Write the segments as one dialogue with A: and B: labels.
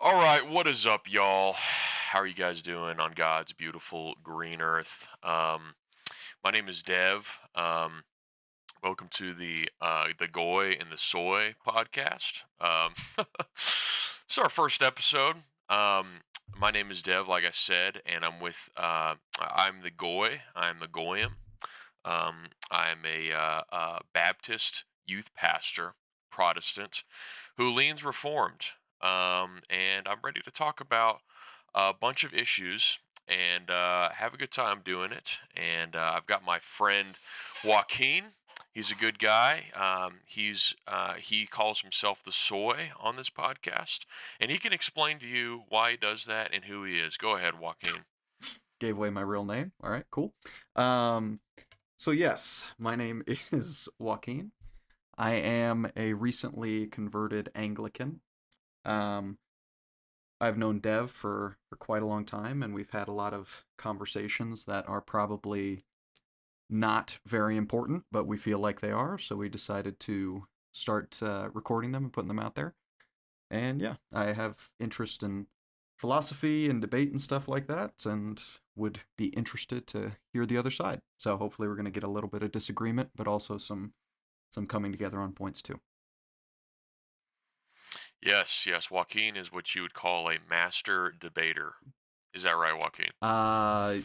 A: All right, what is up, y'all? How are you guys doing on God's beautiful green earth? My name is Dev. Welcome to the Goy and the Soy podcast. It's our first episode. My name is Dev, like I said, and I'm the Goy. I'm the Goyim. I'm a Baptist youth pastor, Protestant, who leans Reformed. And I'm ready to talk about a bunch of issues and have a good time doing it. And I've got my friend Joaquin. He's a good guy. He calls himself the Soy on this podcast, and he can explain to you why he does that and who he is. Go ahead, Joaquin.
B: Gave away my real name. All right, cool. Um, so yes, my name is Joaquin. I am a recently converted Anglican. Um, I've known Dev for quite a long time, and we've had a lot of conversations that are probably not very important, but we feel like they are. So we decided to start recording them and putting them out there. And yeah, I have interest in philosophy and debate and stuff like that, and would be interested to hear the other side. So hopefully we're going to get a little bit of disagreement, but also some coming together on points too.
A: Yes, yes. Joaquin is what you would call a master debater. Is that right, Joaquin?
B: Uh,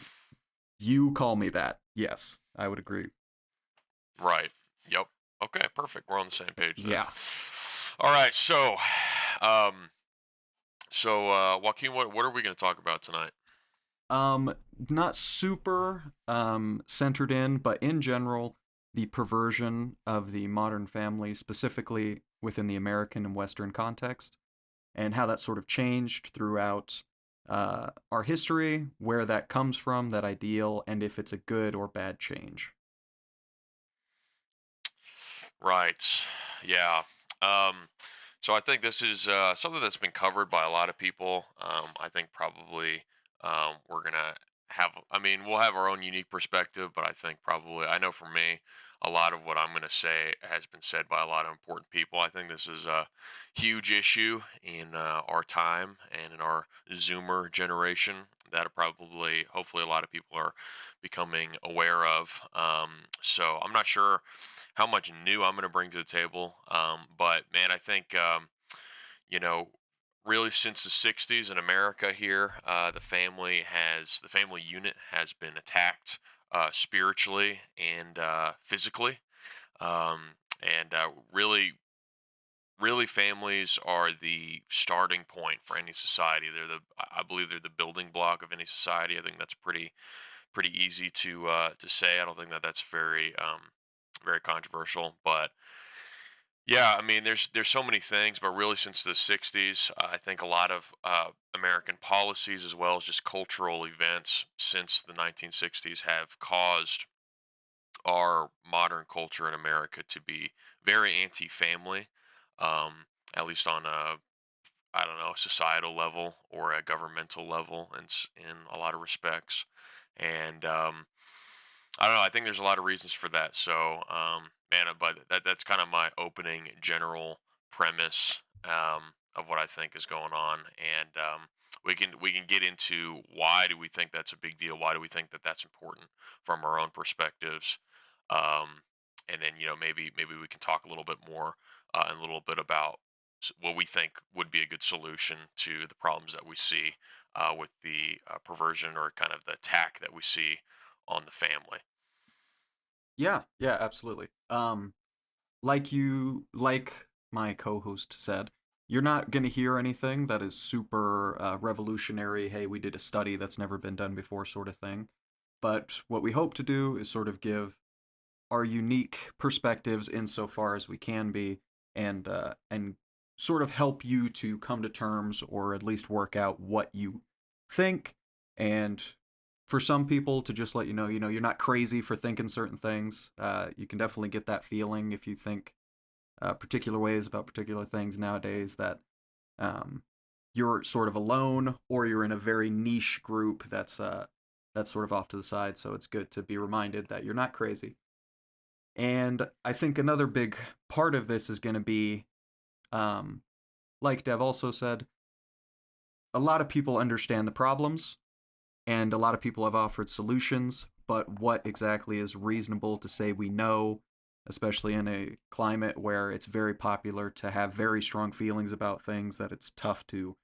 B: you call me that? Yes, I would agree.
A: Right. Yep. Okay, perfect. We're on the same page then.
B: Yeah.
A: All right, um, Joaquin, what are we going to talk about tonight?
B: Um, Not super centered in, but in general, the perversion of the modern family, specifically within the American and Western context, and how that sort of changed throughout our history, where that comes from, that ideal, and if it's a good or bad change.
A: Right. Yeah. Um, so I think this is something that's been covered by a lot of people. I think probably we're gonna I mean, we'll have our own unique perspective, but I think probably, I know for me, a lot of what I'm gonna say has been said by a lot of important people. I think this is a huge issue in our time and in our Zoomer generation that are probably, hopefully, a lot of people are becoming aware of. So I'm not sure how much new I'm going to bring to the table. But man, I think, you know, really since the 60s in America here, the family unit has been attacked spiritually and physically. Really, families are the starting point for any society. I believe they're the building block of any society. I think that's pretty easy to say. I don't think that that's very controversial, but yeah, I mean, there's so many things, but really since the '60s, I think a lot of American policies as well as just cultural events since the 1960s have caused our modern culture in America to be very anti-family, um, at least on a, I don't know, societal level or a governmental level, in a lot of respects. And I don't know. I think there's a lot of reasons for that. So, man, but that's kind of my opening general premise of what I think is going on, and we can get into why do we think that's a big deal? Why do we think that that's important from our own perspectives? Um, and then maybe we can talk a little bit more and a little bit about what we think would be a good solution to the problems that we see with the perversion or kind of the attack that we see on the family.
B: Yeah, yeah, absolutely. Like my co-host said, you're not going to hear anything that is super revolutionary. Hey, we did a study that's never been done before, sort of thing. But what we hope to do is sort of give our unique perspectives insofar as we can be, and sort of help you to come to terms or at least work out what you think. And for some people, to just let you know, you're not crazy for thinking certain things. You can definitely get that feeling if you think particular ways about particular things nowadays, that um, you're sort of alone or you're in a very niche group that's sort of off to the side. So it's good to be reminded that you're not crazy. And I think another big part of this is going to be, um, like Dev also said, a lot of people understand the problems, and a lot of people have offered solutions, but what exactly is reasonable to say we know, especially in a climate where it's very popular to have very strong feelings about things that it's tough to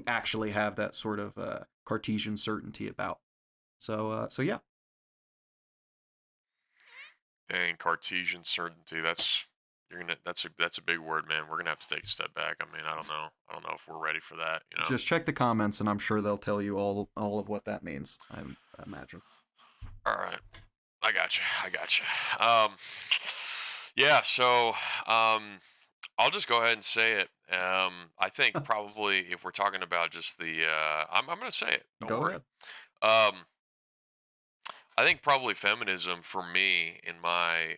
B: actually have that sort of Cartesian certainty about. So yeah,
A: Dang, Cartesian certainty. That's a big word, man. We're gonna have to take a step back. I mean, I don't know if we're ready for that. You know.
B: just check the comments, and I'm sure they'll tell you all of what that means. I imagine.
A: All right, I got you. I got you. Yeah. So, I'll just go ahead and say it. I think probably if we're talking about just the, I'm gonna say it. Don't
B: Go
A: worry.
B: ahead.
A: Um, I think probably feminism for me in my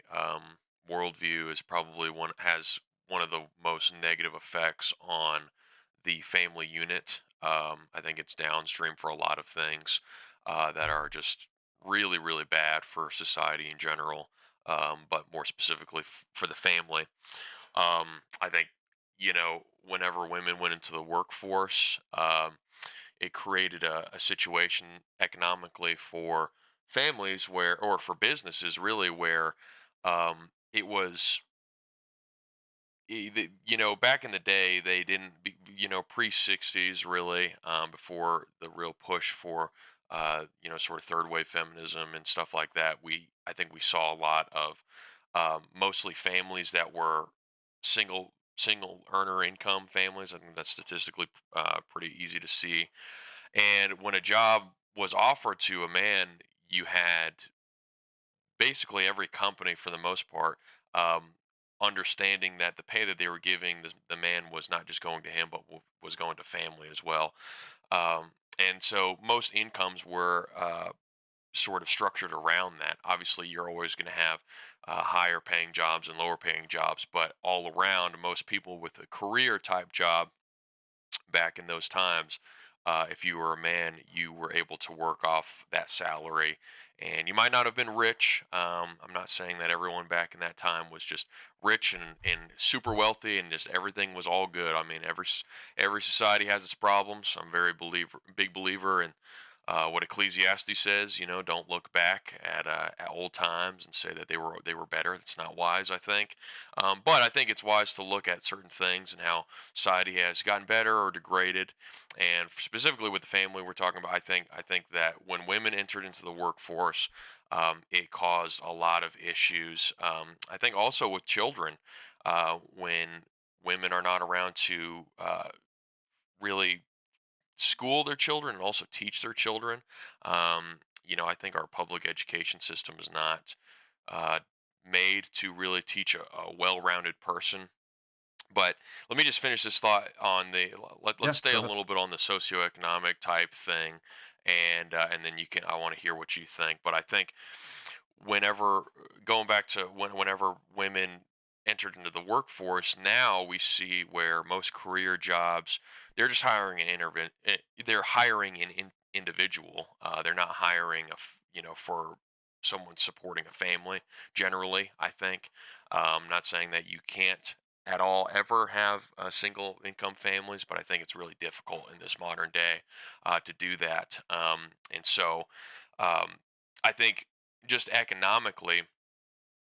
A: worldview is probably one of the most negative effects on the family unit. I think it's downstream for a lot of things that are just really, really bad for society in general, but more specifically for the family. I think, whenever women went into the workforce, it created a situation economically for families or for businesses really, where it was, back in the day, they didn't, pre 60s really, before the real push for, sort of third wave feminism and stuff like that. I think we saw a lot of mostly families that were single earner income families. I think that's statistically pretty easy to see. And when a job was offered to a man, you had basically every company, for the most part, um, understanding that the pay that they were giving the man was not just going to him, but was going to family as well. And so most incomes were sort of structured around that. Obviously, you're always going to have higher paying jobs and lower paying jobs, but all around, most people with a career type job back in those times, if you were a man, you were able to work off that salary. And you might not have been rich. I'm not saying that everyone back in that time was just rich and super wealthy and just everything was all good. I mean, every society has its problems. I'm very big believer in what Ecclesiastes says. Don't look back at old times and say that they were better. That's not wise, I think. But I think it's wise to look at certain things and how society has gotten better or degraded. And specifically with the family we're talking about, I think that when women entered into the workforce, it caused a lot of issues. I think also with children, when women are not around to really school their children and also teach their children. I think our public education system is not uh, made to really teach a well-rounded person. But let me just finish this thought on let's
B: Yeah,
A: stay
B: go
A: a
B: ahead.
A: little bit on the socioeconomic type thing, and then I want to hear what you think. But I think whenever going back to whenever women entered into the workforce, now we see where most career jobs, they're just hiring they're hiring an individual. They're not hiring for someone supporting a family. Generally, I think, not saying that you can't at all ever have single income families, but I think it's really difficult in this modern day to do that. And so um, I think just economically,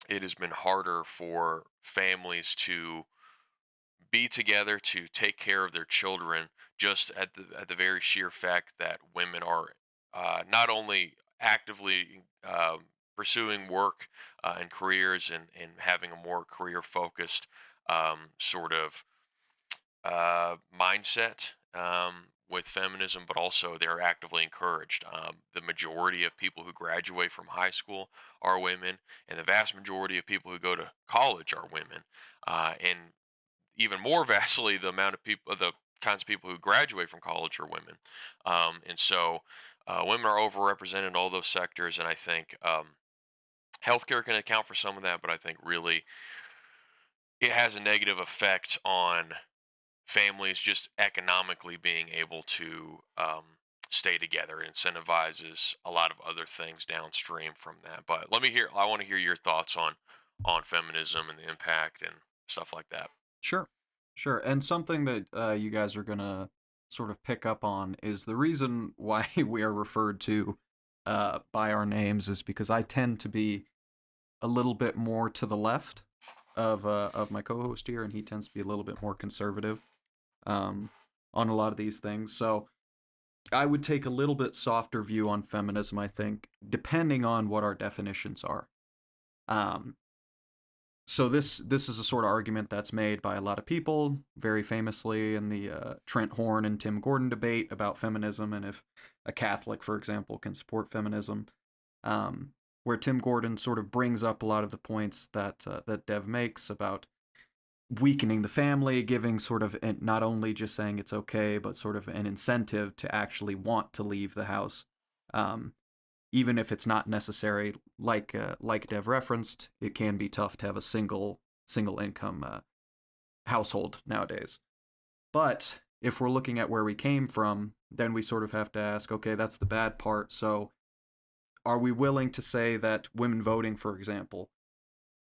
A: it has been harder for families to be together to take care of their children, just at the very sheer fact that women are not only actively pursuing work and careers and having a more career focused sort of mindset with feminism, but also they're actively encouraged. The majority of people who graduate from high school are women, and the vast majority of people who go to college are women. And even more vastly, the amount of people, the kinds of people who graduate from college are women. And so women are overrepresented in all those sectors, and I think healthcare can account for some of that, but I think really it has a negative effect on families just economically being able to stay together. It incentivizes a lot of other things downstream from that. But I want to hear your thoughts on feminism and the impact and stuff like that.
B: Sure, sure. And something that you guys are gonna sort of pick up on is the reason why we are referred to by our names is because I tend to be a little bit more to the left of my co-host here, and he tends to be a little bit more conservative um, on a lot of these things. So I would take a little bit softer view on feminism, I think, depending on what our definitions are. Um, so this is a sort of argument that's made by a lot of people, very famously in the Trent Horn and Tim Gordon debate about feminism and if a Catholic, for example, can support feminism. Um, where Tim Gordon sort of brings up a lot of the points that Dev makes about weakening the family, giving sort of not only just saying it's okay, but sort of an incentive to actually want to leave the house, um, even if it's not necessary. Like Dev referenced, it can be tough to have a single income household nowadays. But if we're looking at where we came from, then we sort of have to ask, okay, that's the bad part. So are we willing to say that women voting, for example,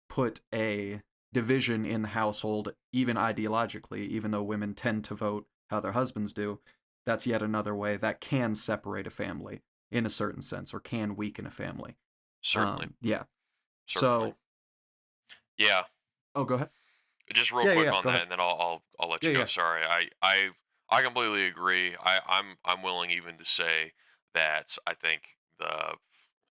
B: put a division in the household, even ideologically, even though women tend to vote how their husbands do? That's yet another way that can separate a family in a certain sense, or can weaken a family.
A: Certainly.
B: Yeah.
A: Certainly.
B: So,
A: Yeah.
B: oh, go ahead.
A: Just real
B: Yeah,
A: quick
B: yeah,
A: on
B: go
A: that,
B: ahead.
A: and then I'll let
B: Yeah,
A: you go.
B: yeah,
A: Sorry, I completely agree. I'm willing even to say that I think the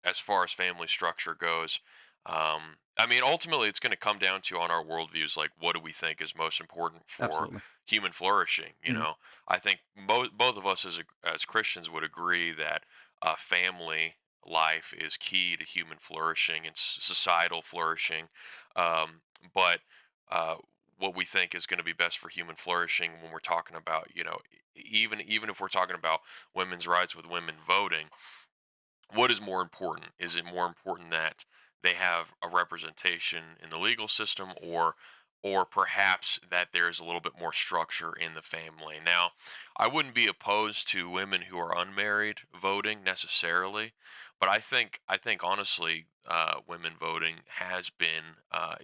A: as far as family structure goes, I mean, ultimately, it's going to come down to on our worldviews, like what do we think is most important for
B: absolutely.
A: human flourishing? You
B: Mhm.
A: know, I think both of us as Christians would agree that family life is key to human flourishing and societal flourishing. But uh, what we think is going to be best for human flourishing when we're talking about, even if we're talking about women's rights with women voting, what is more important? Is it more important that they have a representation in the legal system, or perhaps that there's a little bit more structure in the family? Now, I wouldn't be opposed to women who are unmarried voting necessarily, but I think honestly, women voting has been, uh,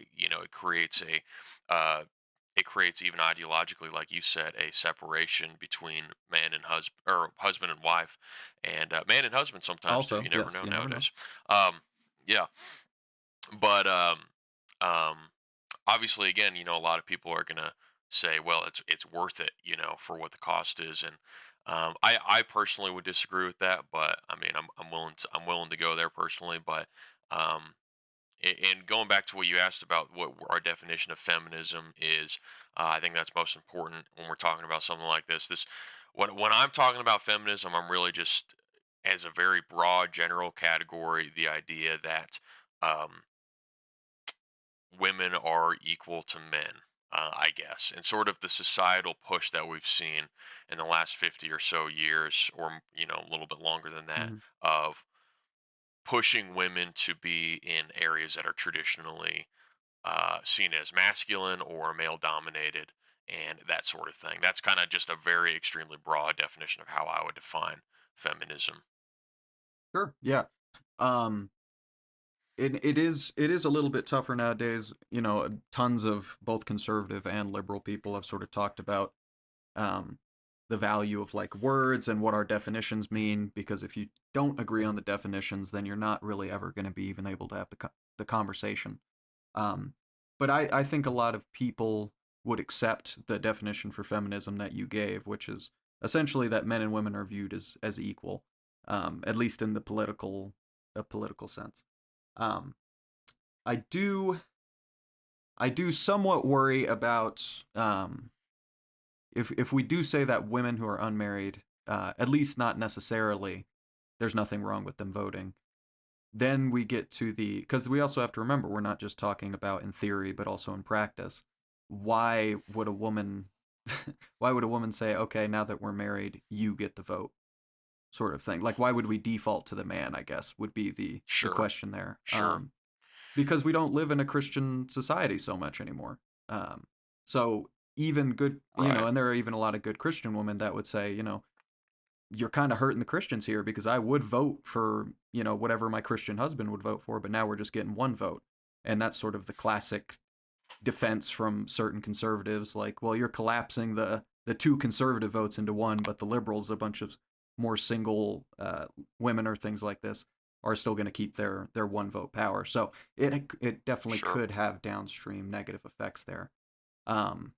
A: it creates even ideologically, like you said, a separation between man and husband, or husband and wife, and man and husband sometimes too.
B: Also,
A: You never
B: yes,
A: know
B: you never know.
A: nowadays. Yeah, but um, obviously, again, a lot of people are gonna say, well, it's worth it, for what the cost is, and I personally would disagree with that, but I mean, I'm willing to go there personally, but um, and going back to what you asked about what our definition of feminism is, I think that's most important when we're talking about something like this. When I'm talking about feminism, I'm really just, as a very broad general category, the idea that um, women are equal to men, I guess, and sort of the societal push that we've seen in the last 50 or so years, or a little bit longer than that,
B: Mhm.
A: of pushing women to be in areas that are traditionally seen as masculine or male dominated, and that sort of thing. That's kind of just a very extremely broad definition of how I would define feminism.
B: Sure. Yeah. Um, it is a little bit tougher nowadays. Tons of both conservative and liberal people have sort of talked about um, the value of like words and what our definitions mean. Because if you don't agree on the definitions, then you're not really ever going to be even able to have the conversation. Um, but I think a lot of people would accept the definition for feminism that you gave, which is essentially that men and women are viewed as equal, at least in the political sense. Um, I do I do somewhat worry about if we do say that women who are unmarried, at least not necessarily, there's nothing wrong with them voting. Then we get to the, because we also have to remember we're not just talking about in theory but also in practice. Why would a woman why would a woman say, okay, now that we're married, you get the vote, sort of thing? Like, why would we default to the man, I guess, would be the
A: Sure,
B: question there.
A: sure,
B: Because we don't live in a Christian society so much anymore. So even good,
A: right,
B: and there are even a lot of good Christian women that would say, you're kind of hurting the Christians here because I would vote for, whatever my Christian husband would vote for, but now we're just getting one vote. And that's sort of the classic defense from certain conservatives, like, well, you're collapsing the the two conservative votes into one, but the liberals, a bunch of more single women or things like this, are still going to keep their one vote power. So it definitely
A: Sure.
B: could have downstream negative effects there. Um,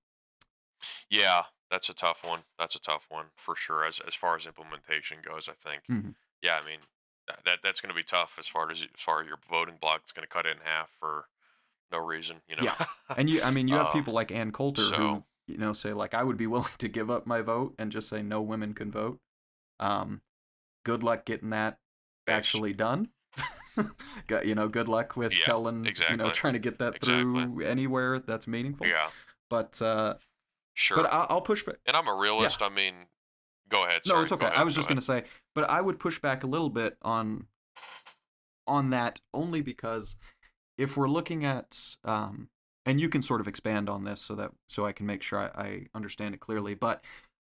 A: Yeah, that's a tough one. That's a tough one for sure. As far as implementation goes, I think.
B: mhm.
A: Yeah, I mean that's going to be tough as far as your voting block is going to cut it in half for no reason, you know.
B: Yeah, and I mean, you have
A: um,
B: people like Ann Coulter
A: so
B: who say like, I would be willing to give up my vote and just say no women can vote. Um, Good luck getting that
A: base.
B: actually done. Good luck with
A: Yeah,
B: telling,
A: exactly,
B: trying to get that
A: exactly.
B: through anywhere that's meaningful.
A: Yeah,
B: But
A: sure.
B: I'll push back.
A: And I'm a
B: Yeah,
A: realist. I mean, go ahead.
B: no,
A: Sorry.
B: it's
A: Go
B: okay. I
A: ahead.
B: was
A: Go
B: just
A: ahead.
B: gonna say, but I would push back a little bit on that only because if we're looking at and you can sort of expand on this so I can make sure I understand it clearly, but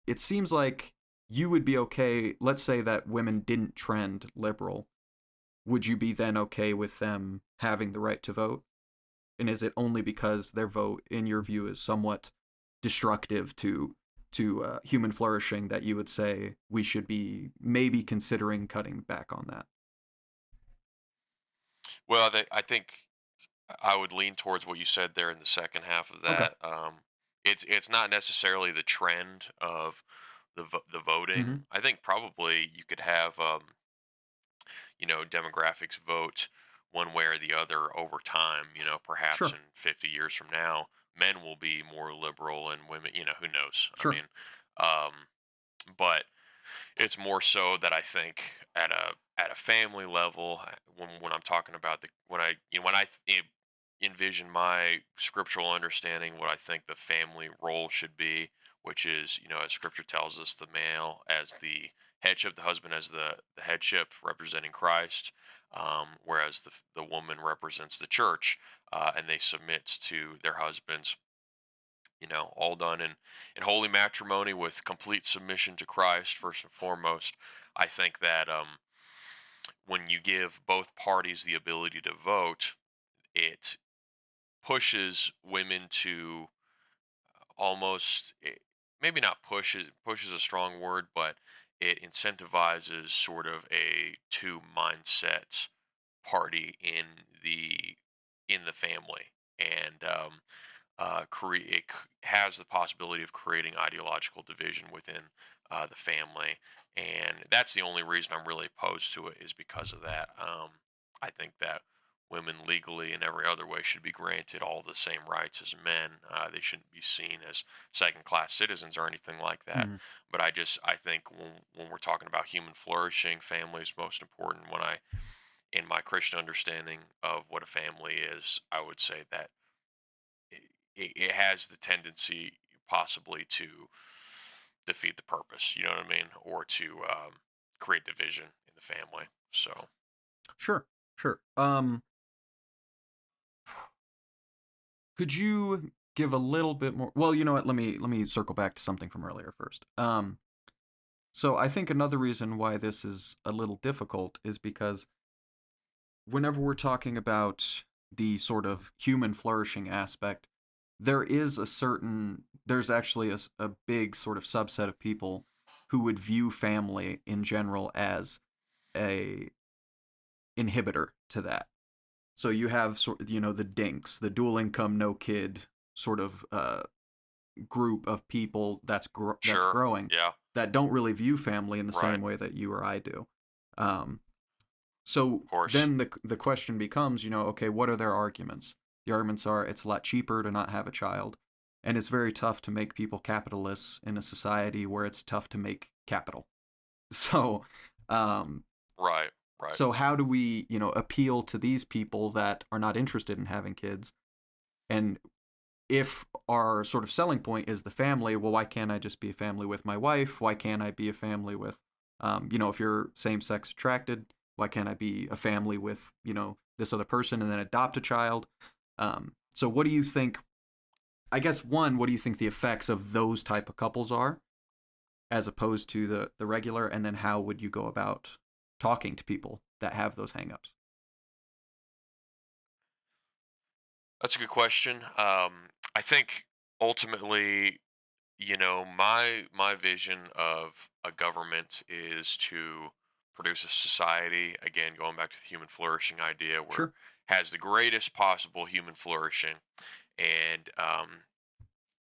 B: it seems like you would be okay. Let's say that women didn't trend liberal. Would you be then okay with them having the right to vote? And is it only because their vote, in your view, is somewhat destructive to human flourishing that you would say we should be maybe considering cutting back on that?
A: Well, I think I would lean towards what you said there in the second half of
B: Okay.
A: that. It's not necessarily the trend of the voting.
B: Mm-hmm.
A: I think probably you could have demographics vote one way or the other over time. Perhaps
B: Sure.
A: in 50 years from now, men will be more liberal and women. Who knows? I
B: Sure.
A: mean, um, but it's more so that I think at a family level, when I'm talking about the when I you know when I envision my scriptural understanding, what I think the family role should be, which is, as Scripture tells us, the male as the headship, the husband as the headship, representing Christ, whereas the woman represents the church, and they submit to their husbands. All done in holy matrimony with complete submission to Christ first and foremost. I think that when you give both parties the ability to vote, it pushes women to maybe not push is a strong word, but it incentivizes sort of a two mindset party in the family, and has the possibility of creating ideological division within the family, and that's the only reason I'm really opposed to it, is because of that. I think that women legally and every other way should be granted all the same rights as men. They shouldn't be seen as second class citizens or anything like that.
B: Mm-hmm.
A: But I think when we're talking about human flourishing, family is most important. In my Christian understanding of what a family is, I would say that it has the tendency possibly to defeat the purpose. You know what I mean, or to create division in the family. So
B: Sure. Sure. Could you give a little bit more? Well, you know what? Let me circle back to something from earlier first. So I think another reason why this is a little difficult is because whenever we're talking about the sort of human flourishing aspect, there's actually a big sort of subset of people who would view family in general as a inhibitor to that. So you have the dinks, the dual income, no kid sort of group of people that's
A: sure,
B: growing
A: yeah,
B: that don't really view family in the
A: right,
B: same way that you or I do. Um, so
A: of course,
B: then the question becomes, okay, what are their arguments? The arguments are it's a lot cheaper to not have a child, and it's very tough to make people capitalists in a society where it's tough to make capital. So, um,
A: right, right.
B: so how do we, appeal to these people that are not interested in having kids? And if our sort of selling point is the family, well, why can't I just be a family with my wife? Why can't I be a family with, if you're same sex attracted, why can't I be a family with, this other person and then adopt a child? So what do you think? I guess one, what do you think the effects of those type of couples are, as opposed to the regular? And then how would you go about talking to people that have those hangups?
A: That's a good question. I think ultimately my vision of a government is to produce a society, again, going back to the human flourishing idea, where
B: Sure.
A: has the greatest possible human flourishing. And um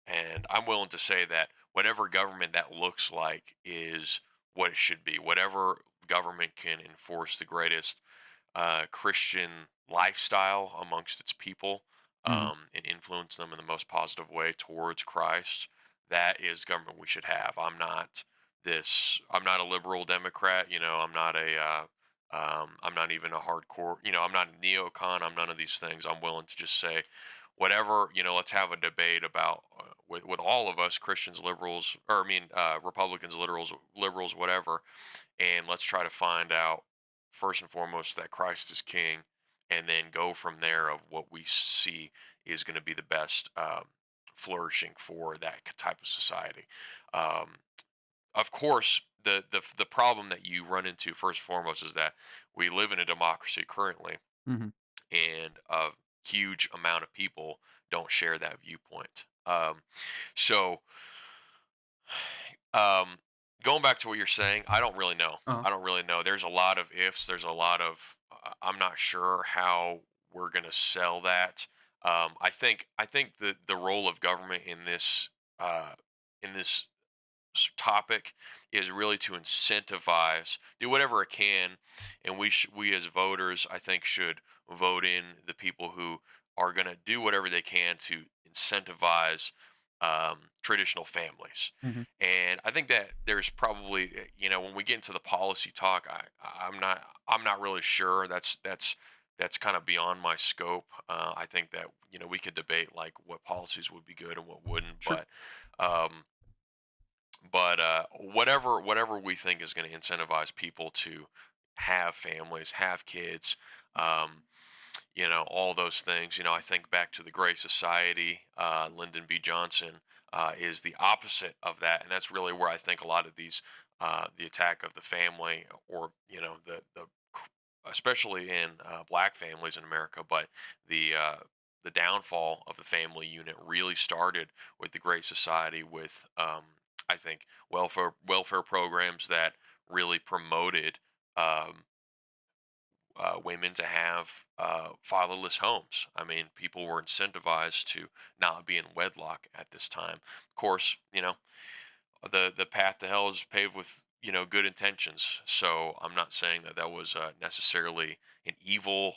A: and I'm willing to say that whatever government that looks like is what it should be. Whatever government can enforce the greatest Christian lifestyle amongst its people,
B: Hmm.
A: and influence them in the most positive way towards Christ, that is government we should have. I'm not a liberal Democrat. I'm not even a hardcore. I'm not a neocon. I'm none of these things. I'm willing to just say, whatever. Let's have a debate about with all of us Christians, liberals, or I mean Republicans, liberals, whatever, and let's try to find out first and foremost that Christ is King, and then go from there of what we see is going to be the best flourishing for that type of society. Um, of course, the problem that you run into first and foremost is that we live in a democracy currently,
B: Hmm.
A: and a huge amount of people don't share that viewpoint. So Um, Going back to what you're saying, I don't really know.
B: Uh,
A: I don't really know. There's a lot of ifs. There's a lot of I'm not sure how we're gonna sell that. I think the role of government uh, in this topic is really to incentivize, do whatever it can, and we as voters, I think, should vote in the people who are going to do whatever they can to incentivize traditional families.
B: hmm.
A: And I think that there's probably, when we get into the policy talk, I'm not really sure. That's kind of beyond my scope. I think that we could debate like what policies would be good and what wouldn't,
B: Sure.
A: um, but whatever we think is going to incentivize people to have families, have kids, um, all those things. I think back to the Great Society. Lyndon B. Johnson is the opposite of that, and that's really where I think a lot of these, the attack of the family, or especially in black families in America, but the downfall of the family unit really started with the Great Society, with I think welfare programs that really promoted um, women to have fatherless homes. I mean, people were incentivized to not be in wedlock at this time. Of course, the path to hell is paved with good intentions. So I'm not saying that that was necessarily an evil,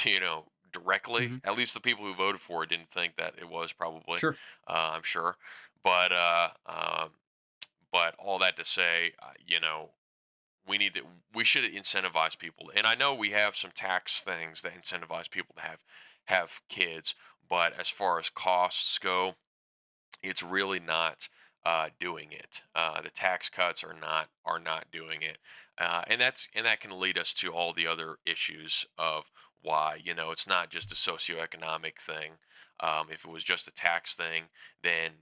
A: you know, directly.
B: Hmm.
A: At least the people who voted for it didn't think that it was, probably.
B: Sure.
A: I'm sure, but uh, um, but all that to say, we need to we should incentivize people. And I know we have some tax things that incentivize people to have kids, but as far as costs go, it's really not doing it. The tax cuts are not doing it, and that can lead us to all the other issues of why it's not just a socioeconomic thing. If it was just a tax thing, then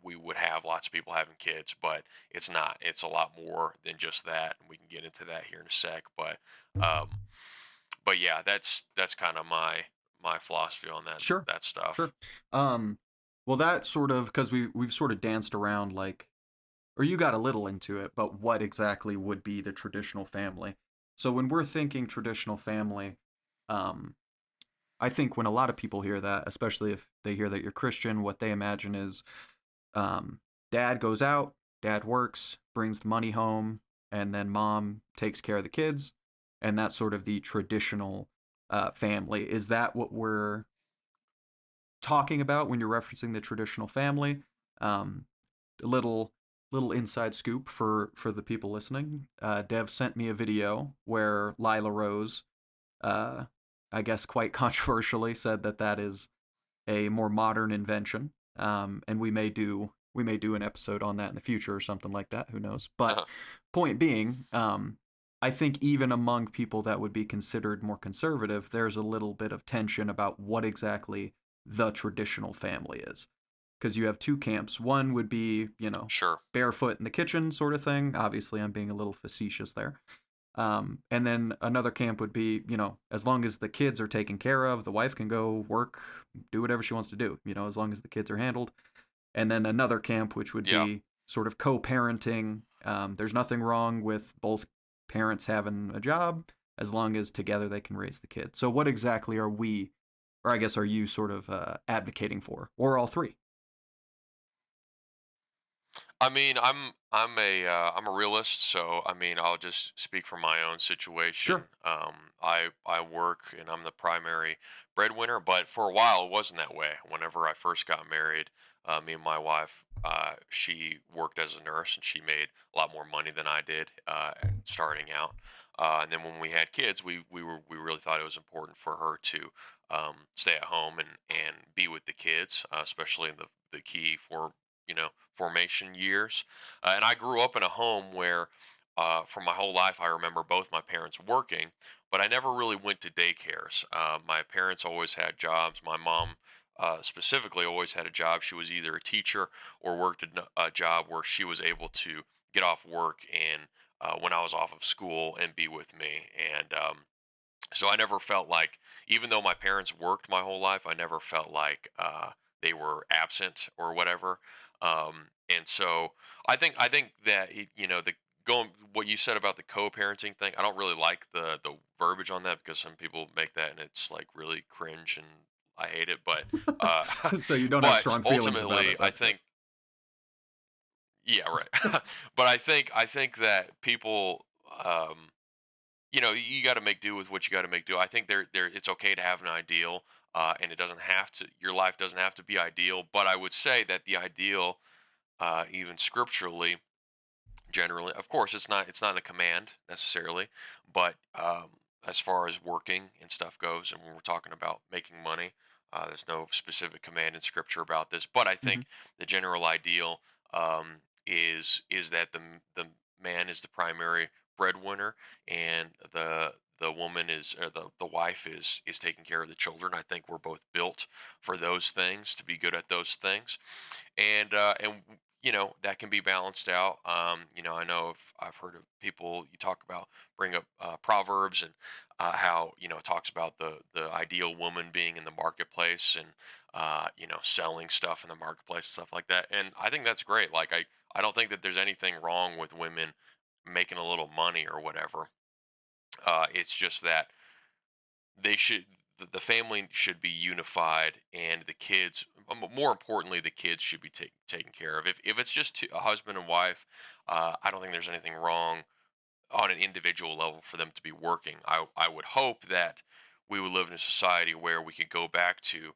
A: we would have lots of people having kids, but it's not. It's a lot more than just that, and we can get into that here in a sec. Um, but yeah, that's kind of my philosophy on that
B: Sure.
A: that stuff.
B: Sure. Um, well, that sort of because we've sort of danced around like, or you got a little into it, but what exactly would be the traditional family? So when we're thinking traditional family, um, I think when a lot of people hear that, especially if they hear that you're Christian, what they imagine is um, dad goes out, dad works, brings the money home, and then mom takes care of the kids, and that's sort of the traditional family. Is that what we're talking about when you're referencing the traditional family? Um, a little inside scoop for the people listening. Dev sent me a video where Lila Rose, uh, I guess quite controversially, said that that is a more modern invention. And we may do an episode on that in the future or something like that. Who knows? But point being, I think even among people that would be considered more conservative, there's a little bit of tension about what exactly the traditional family is. Because you have two camps. One would be,
A: Sure.
B: barefoot in the kitchen sort of thing. Obviously, I'm being a little facetious there. And then another camp would be, as long as the kids are taken care of, the wife can go work, do whatever she wants to do, as long as the kids are handled. And then another camp, which would
A: Yeah.
B: be sort of co-parenting. There's nothing wrong with both parents having a job as long as together they can raise the kid. So what exactly are we, or I guess are you sort of advocating for, or all three?
A: I mean, I'm a realist, so I mean, I'll just speak from my own situation.
B: Sure.
A: I work and I'm the primary breadwinner, but for a while it wasn't that way. Whenever I first got married, me and my wife, she worked as a nurse and she made a lot more money than I did starting out. And then when we had kids, we really thought it was important for her to stay at home and be with the kids, especially in the key for formation years. And I grew up in a home where, for my whole life, I remember both my parents working, but I never really went to daycares. My parents always had jobs. My mom, specifically, always had a job. She was either a teacher or worked a job where she was able to get off work and when I was off of school and be with me. And so I never felt like, even though my parents worked my whole life, I never felt like they were absent or whatever. And so I think that the going what you said about the co-parenting thing. I don't really like the verbiage on that because some people make that and it's like really cringe and I hate it. But uh,
B: So you don't have
A: but
B: strong feelings about
A: ultimately,
B: it.
A: I
B: That's good.
A: think yeah, right. But I think that people. You got to make do with what you got to make do. I think there it's okay to have an ideal, and it doesn't have to. Your life doesn't have to be ideal. But I would say that the ideal, even scripturally, generally, of course, it's not a command necessarily, but as far as working and stuff goes, and when we're talking about making money, there's no specific command in scripture about this. But I
B: Hmm.
A: think the general ideal is that the man is the primary breadwinner and the woman is or the wife is taking care of the children. I think we're both built for those things to be good at those things, and that can be balanced out. I know if I've heard of people you talk about bring up proverbs and how it talks about the ideal woman being in the marketplace and selling stuff in the marketplace and stuff like that. And I think that's great. Like I don't think that there's anything wrong with women making a little money or whatever. It's just that they should the family should be unified and the kids, more importantly, the kids should be taken care of. If it's just a husband and wife, I don't think there's anything wrong on an individual level for them to be working. I would hope that we would live in a society where we could go back to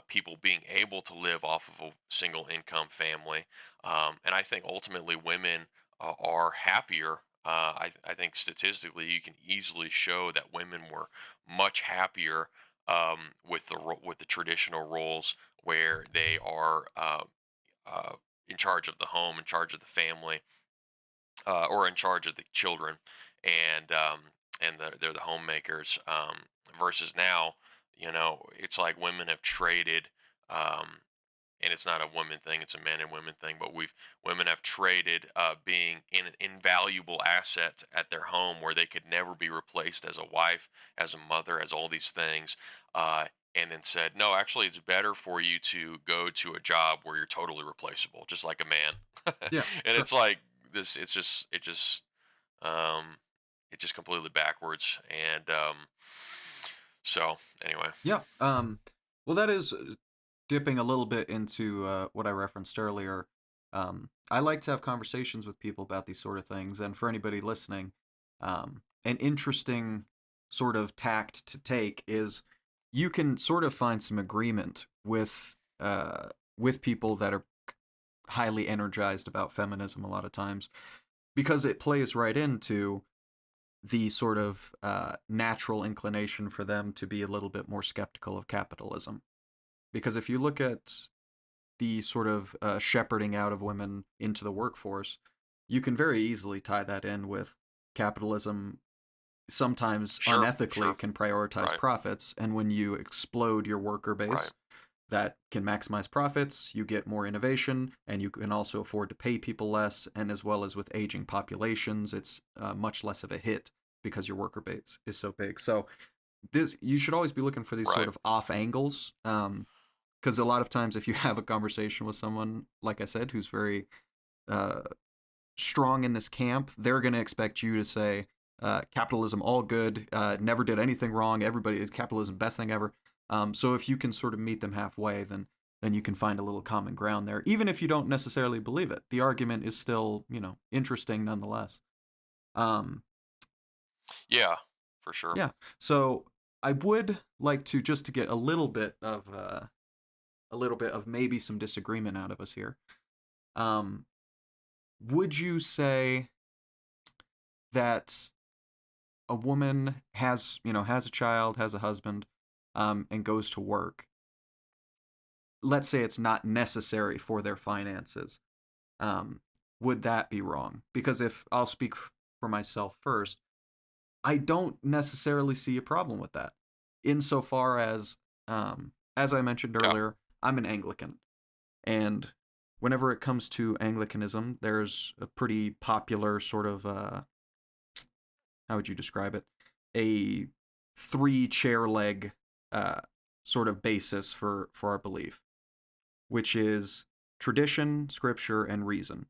A: people being able to live off of a single income family. And I think ultimately women are happier. I think statistically, you can easily show that women were much happier with the traditional roles where they are uh, in charge of the home, in charge of the family, or in charge of the children, and they're the homemakers. Versus now, it's like women have traded, um, and it's not a women thing; it's a men and women thing. But women have traded being an invaluable asset at their home, where they could never be replaced as a wife, as a mother, as all these things. And then said, no, actually, it's better for you to go to a job where you're totally replaceable, just like a man.
B: Yeah,
A: And
B: sure.
A: it's like this. Um, it's just completely backwards. And so, anyway,
B: Yeah. Well, that is dipping a little bit into what I referenced earlier. I like to have conversations with people about these sort of things, and for anybody listening, an interesting sort of tact to take is you can sort of find some agreement with people that are highly energized about feminism a lot of times because it plays right into the sort of natural inclination for them to be a little bit more skeptical of capitalism. Because if you look at the sort of shepherding out of women into the workforce, you can very easily tie that in with capitalism sometimes
A: sure,
B: unethically
A: sure,
B: can prioritize
A: right,
B: profits. And when you explode your worker
A: right,
B: base, that can maximize profits, you get more innovation, and you can also afford to pay people less. And as well as with aging populations, it's much less of a hit because your worker base is so big. So this you should always be looking for these sort
A: right.
B: of off angles. because a lot of times if you have a conversation with someone, like I said, who's very uh, strong in this camp, they're going to expect you to say capitalism all good, never did anything wrong, everybody is capitalism best thing ever. So if you can sort of meet them halfway, then you can find a little common ground there, even if you don't necessarily believe it. The argument is still, interesting nonetheless. Um,
A: Yeah, for sure.
B: yeah. So I would like to, just to get a little bit of maybe some disagreement out of us here. Um, would you say that a woman has a child, has a husband, and goes to work? Let's say it's not necessary for their finances. Um, would that be wrong? Because if I'll speak for myself first, I don't necessarily see a problem with that, insofar as I mentioned
A: Yeah.
B: earlier, I'm an Anglican, and whenever it comes to Anglicanism, there's a pretty popular sort of how would you describe it? A three chair leg uh, sort of basis for our belief, which is tradition, scripture, and reason.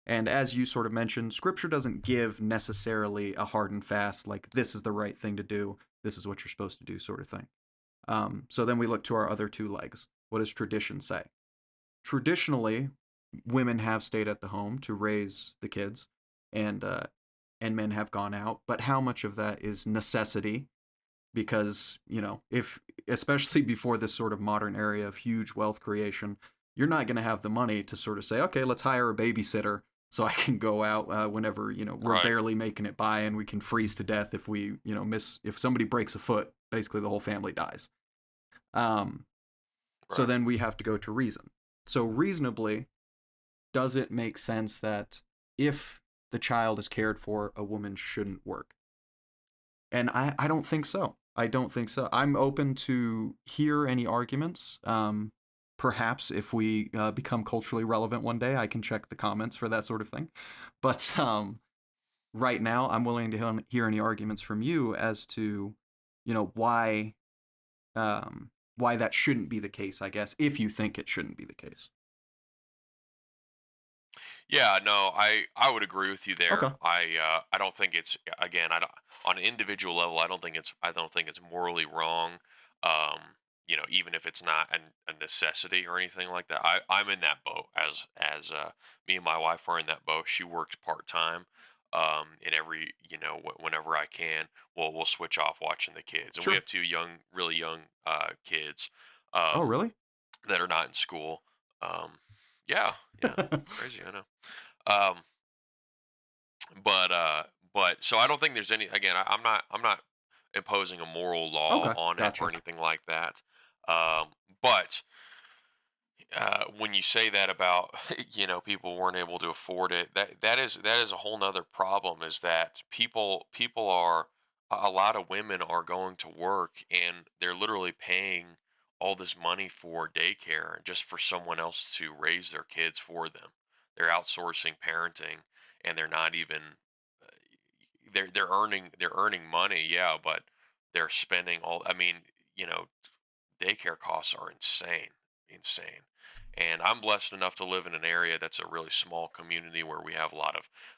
B: And as you sort of mentioned, scripture doesn't give necessarily a hard and fast, like, this is the right thing to do, this is what you're supposed to do, sort of thing. So then we look to our other two legs. What does tradition say? Traditionally, women have stayed at the home to raise the kids, and men have gone out. But how much of that is necessity? Because if, especially before this sort of modern area of huge wealth creation, you're not going to have the money to sort of say, okay, let's hire a babysitter so I can go out whenever we're
A: Right.
B: barely making it by, and we can freeze to death if we miss, if somebody breaks a foot, basically the whole family dies. Um, so
A: Right.
B: then we have to go to reason. So reasonably, does it make sense that if the child is cared for, a woman shouldn't work? And I don't think so. I don't think so. I'm open to hear any arguments. Perhaps if we become culturally relevant one day, I can check the comments for that sort of thing. But right now, I'm willing to hear any arguments from you as to, why why that shouldn't be the case. I guess if you think it shouldn't be the case.
A: Yeah, no, I would agree with you there.
B: Okay.
A: I don't think it's, again, I don't, on an individual level, I don't think it's morally wrong. Um, even if it's not a necessity or anything like that. I'm in that boat, as me and my wife are in that boat. She works part-time. And every, whenever I can, we'll switch off watching the kids. And we
B: Sure.
A: have two really young kids
B: Oh,
A: um
B: really?
A: that are not in school. Um yeah, yeah. Crazy, I know. Um, but so I don't think there's any. Again, I'm not imposing a moral law
B: Okay.
A: on it or
B: Gotcha.
A: anything like that. But when you say that about people weren't able to afford it, that is a whole nother problem. Is that people are, a lot of women are going to work and they're literally paying all this money for daycare just for someone else to raise their kids for them. They're outsourcing parenting, and they're not even, they're earning money, yeah, but they're spending all. I mean, you know, daycare costs are insane, insane. And I'm blessed enough to live in an area that's a really small community where we have a lot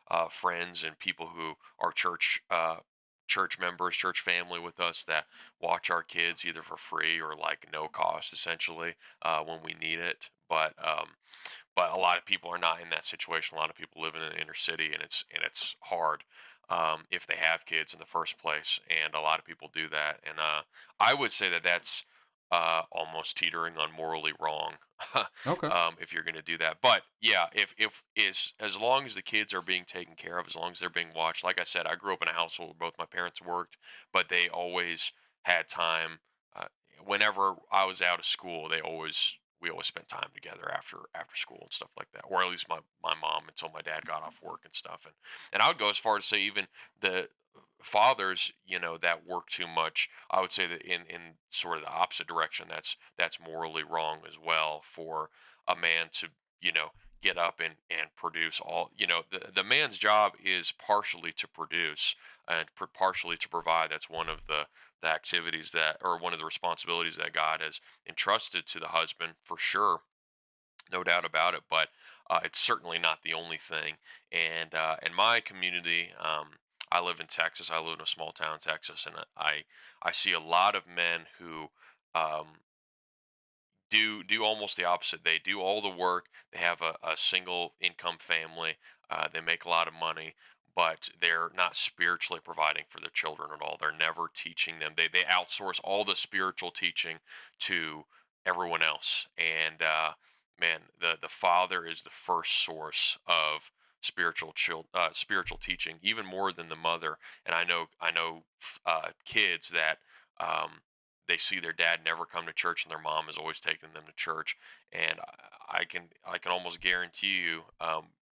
A: of friends and people who are church members, church family with us that watch our kids either for free or like no cost, essentially, when we need it. But a lot of people are not in that situation. A lot of people live in an inner city, and it's hard if they have kids in the first place. And a lot of people do that. And I would say that that's almost teetering on morally wrong,
B: Okay.
A: if you're going to do that. But yeah, if is as long as the kids are being taken care of, as long as they're being watched. Like I said, I grew up in a household where both my parents worked, but they always had time. Uh, Whenever I was out of school, we always spent time together after school and stuff like that, or at least my mom, until my dad got off work and stuff. And I would go as far as say even the fathers, that work too much. I would say that in sort of the opposite direction, that's morally wrong as well, for a man to, you know get up and produce all. The man's job is partially to produce and partially to provide. That's one of the activities that, or one of the responsibilities that God has entrusted to the husband, for sure, no doubt about it. But it's certainly not the only thing. And in my community, I live in Texas. I live in a small town in Texas, and I see a lot of men who um, do almost the opposite. They do all the work. They have a single income family. They make a lot of money, but they're not spiritually providing for their children at all. They're never teaching them. They outsource all the spiritual teaching to everyone else. And man, the father is the first source of spiritual teaching, even more than the mother. And I know kids that. They see their dad never come to church, and their mom is always taking them to church. And I can almost guarantee you,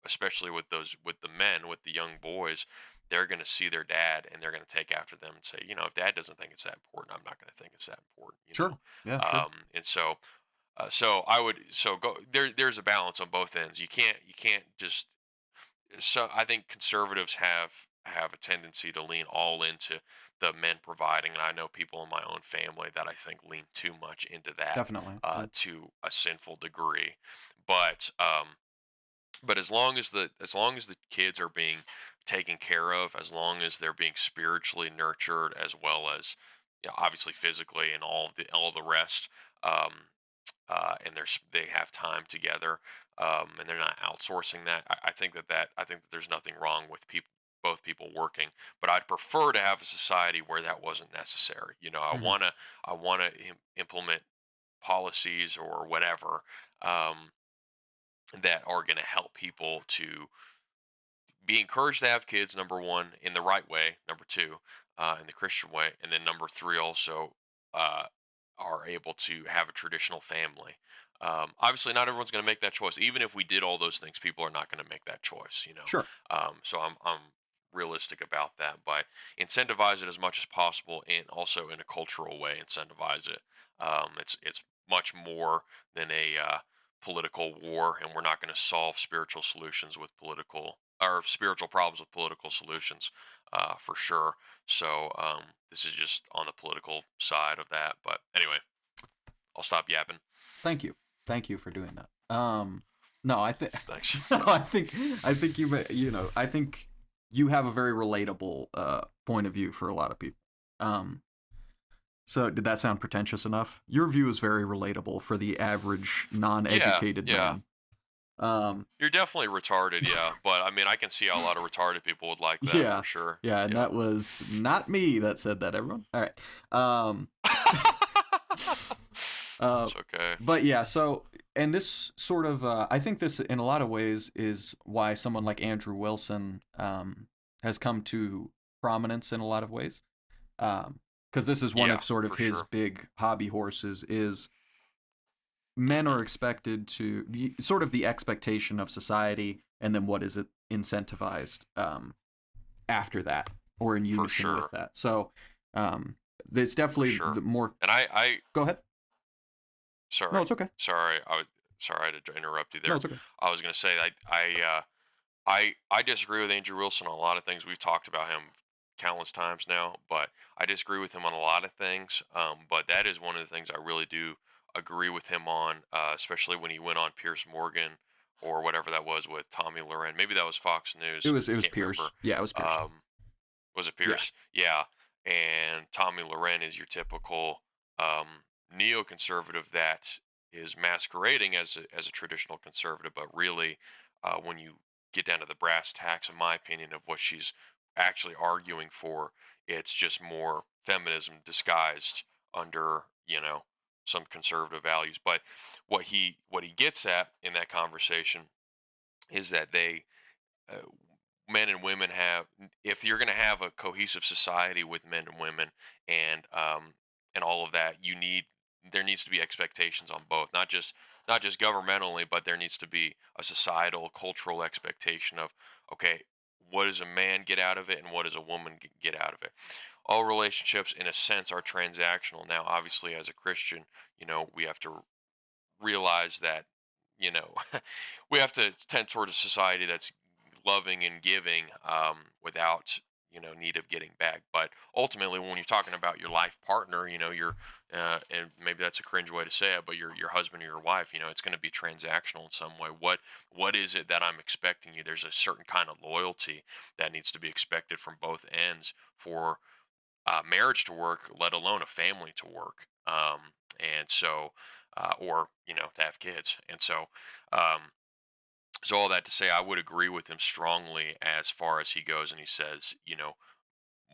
A: especially with the men, with the young boys, they're going to see their dad, and they're going to take after them and say, if dad doesn't think it's that important, I'm not going to think it's that important.
B: Sure. Yeah, sure.
A: And so I would, go there. There's a balance on both ends. You can't just. So I think conservatives have a tendency to lean all into the men providing, and I know people in my own family that I think lean too much into that,
B: Definitely. Yeah.
A: to a sinful degree. But as long as the kids are being taken care of, as long as they're being spiritually nurtured, as well as, obviously physically, and all the rest, um, and they have time together, and they're not outsourcing that. I think that there's nothing wrong with both people working, but I'd prefer to have a society where that wasn't necessary.
B: Hmm.
A: I wanna implement policies or whatever, um, that are going to help people to be encouraged to have kids. Number one, in the right way. Number two, in the Christian way, and then number three, also uh, are able to have a traditional family. Obviously, not everyone's going to make that choice. Even if we did all those things, people are not going to make that choice.
B: Sure.
A: So I'm realistic about that, but incentivize it as much as possible, and also in a cultural way, incentivize it. It's much more than a political war, and we're not going to solve spiritual solutions with political, or spiritual problems with political solutions, for sure. So this is just on the political side of that. But anyway, I'll stop yapping.
B: Thank you. Thank you for doing that. No, I think
A: Thanks.
B: I think I think you have a very relatable point of view for a lot of people. Um, so did that sound pretentious enough? Your view is very relatable for the average
A: Yeah,
B: non-educated
A: yeah.
B: man. Um,
A: You're definitely retarded, yeah. But I mean, I can see how a lot of retarded people would like that,
B: yeah,
A: for sure.
B: yeah, and
A: Yeah.
B: that was not me that said that. Everyone, all right. Um, uh,
A: It's okay.
B: but yeah, so and this sort of I think this in a lot of ways is why someone like Andrew Wilson has come to prominence in a lot of ways. Because this is one
A: Yeah,
B: of sort of
A: for
B: his
A: sure.
B: big hobby horses is men
A: Hmm.
B: are expected to sort of the expectation of society, and then what is it incentivized after that or in
A: For
B: unison with
A: sure.
B: that. So um, it's
A: For
B: definitely the
A: sure.
B: more.
A: And I
B: Go ahead. No,
A: sorry.
B: it's okay.
A: Sorry I had to interrupt you
B: No,
A: there.
B: it's okay.
A: I was gonna say I disagree with Andrew Wilson on a lot of things. We've talked about him countless times now, but I disagree with him on a lot of things. But that is one of the things I really do agree with him on, especially when he went on Pierce Morgan or whatever that was with Tommy Loren. Maybe that was Fox
B: It
A: News.
B: was
A: Can't remember.
B: Pierce. Yeah, it was Pierce.
A: Um, was it
B: Yeah.
A: Pierce? Yeah. And Tommy Loren is your typical um, neoconservative that is masquerading as a traditional conservative, but really, when you get down to the brass tacks, in my opinion, of what she's actually arguing for, it's just more feminism disguised under, some conservative values. But what he gets at in that conversation is that uh, men and women have, if you're going to have a cohesive society with men and women, and all of that, there needs to be expectations on both, not just governmentally, but there needs to be a societal cultural expectation of, okay, what does a man get out of it, and what does a woman get out of it. All relationships in a sense are transactional. Now obviously, as a Christian, we have to realize that we have to tend toward a society that's loving and giving, without need of getting back. But ultimately, when you're talking about your life partner, your and maybe that's a cringe way to say it, but your husband or your wife, it's going to be transactional in some way. What is it that I'm expecting you? There's a certain kind of loyalty that needs to be expected from both ends for marriage to work, let alone a family to work. And so, or to have kids. And so, um, so all that to say, I would agree with him strongly as far as he goes, and he says,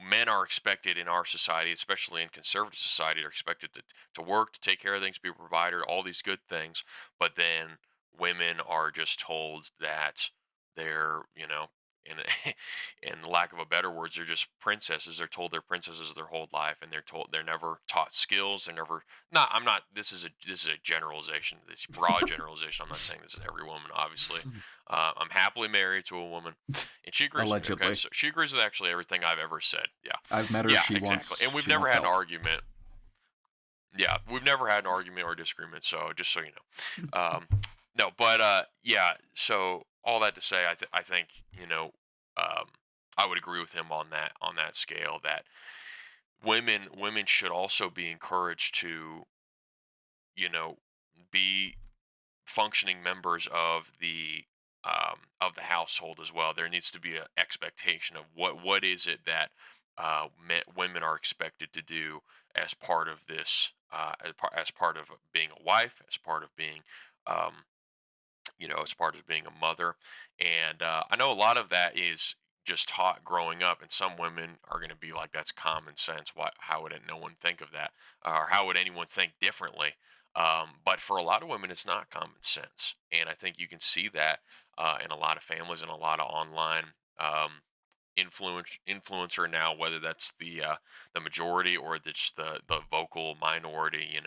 A: men are expected in our society, especially in conservative society, are expected to work, to take care of things, be a provider, all these good things. But then women are just told that they're, in in lack of a better words, they're just princesses. They're told they're princesses their whole life, and they're told they're never taught skills. They're never not. I'm not. This is a generalization. This broad generalization. I'm not saying this is every woman, obviously. I'm happily married to a woman, and she agrees with me. Okay,
B: Allegedly.
A: so she agrees with actually everything I've ever said. Yeah,
B: I've met her.
A: yeah,
B: She
A: exactly.
B: wants
A: And we've
B: she
A: never
B: wants
A: had an
B: help.
A: argument. Yeah, we've never had an argument or disagreement. So just so you know, no, but yeah. So all that to say, I think um, I would agree with him on that scale that women should also be encouraged to you know be functioning members of the household as well. There needs to be an expectation of what is it that women are expected to do as part of this, as part of being a wife, as part of being, um, as part of being a mother. And I know a lot of that is just taught growing up, and some women are going to be like, "That's common sense. Why? How would no one think of that? Or how would anyone think differently?" But for a lot of women, it's not common sense, and I think you can see that in a lot of families and a lot of online influencer now, whether that's the majority or just the vocal minority.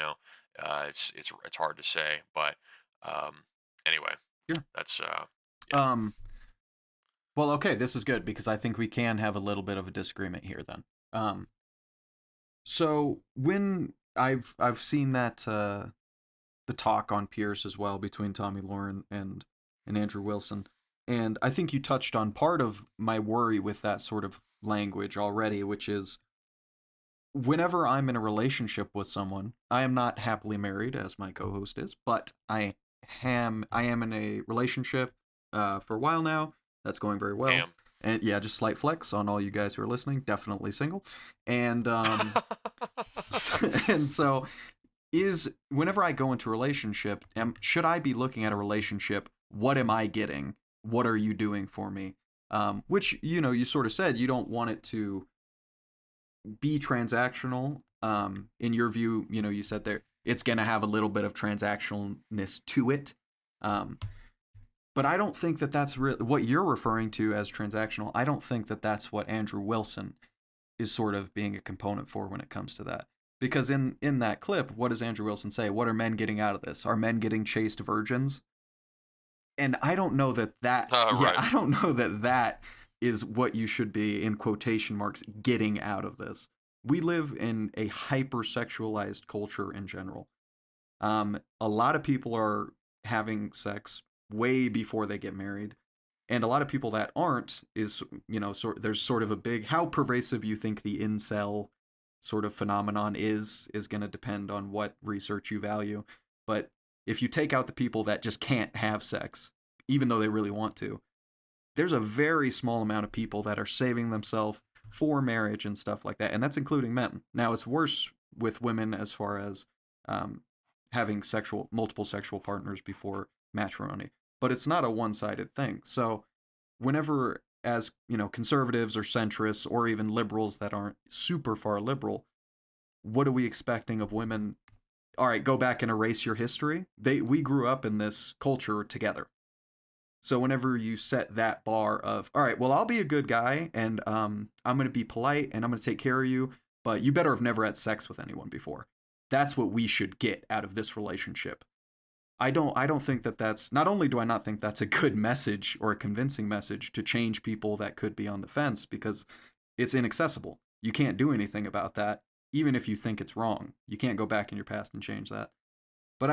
A: It's hard to say, but um, anyway,
B: Sure.
A: that's yeah.
B: Um. Well, okay, this is good because I think we can have a little bit of a disagreement here then. Um. So when I've seen that the talk on Pierce as well between Tommy Lauren and Andrew Wilson, and I think you touched on part of my worry with that sort of language already, which is whenever I'm in a relationship with someone, I am not happily married as my co-host is, but I am in a relationship for a while now. That's going very well.
A: Ham.
B: And yeah, just slight flex on all you guys who are listening. Definitely single. And and so is whenever I go into a relationship, should I be looking at a relationship? What am I getting? What are you doing for me? Which you sort of said you don't want it to be transactional. In your view, you said there it's going to have a little bit of transactionalness to it. Um, but I don't think that that's really what you're referring to as transactional. I don't think that that's what Andrew Wilson is sort of being a component for when it comes to that. Because in that clip, what does Andrew Wilson say? What are men getting out of this? Are men getting chaste virgins? And I don't know that yeah,
A: Right.
B: I don't know that is what you should be in quotation marks getting out of this. We live in a hypersexualized culture in general. A lot of people are having sex way before they get married, and a lot of people that aren't is there's sort of a big how pervasive you think the incel sort of phenomenon is going to depend on what research you value. But if you take out the people that just can't have sex, even though they really want to, there's a very small amount of people that are saving themselves for marriage and stuff like that, and that's including men. Now it's worse with women as far as um, having multiple sexual partners before matrimony, but it's not a one-sided thing. So whenever as conservatives or centrists or even liberals that aren't super far liberal, what are we expecting of women? All right, go back and erase your history. We grew up in this culture together. So whenever you set that bar of, all right, well, I'll be a good guy and I'm going to be polite and I'm going to take care of you, but you better have never had sex with anyone before. That's what we should get out of this relationship. I don't think that that's not only do I not think that's a good message or a convincing message to change people that could be on the fence because it's inaccessible. You can't do anything about that even if you think it's wrong. You can't go back in your past and change that. But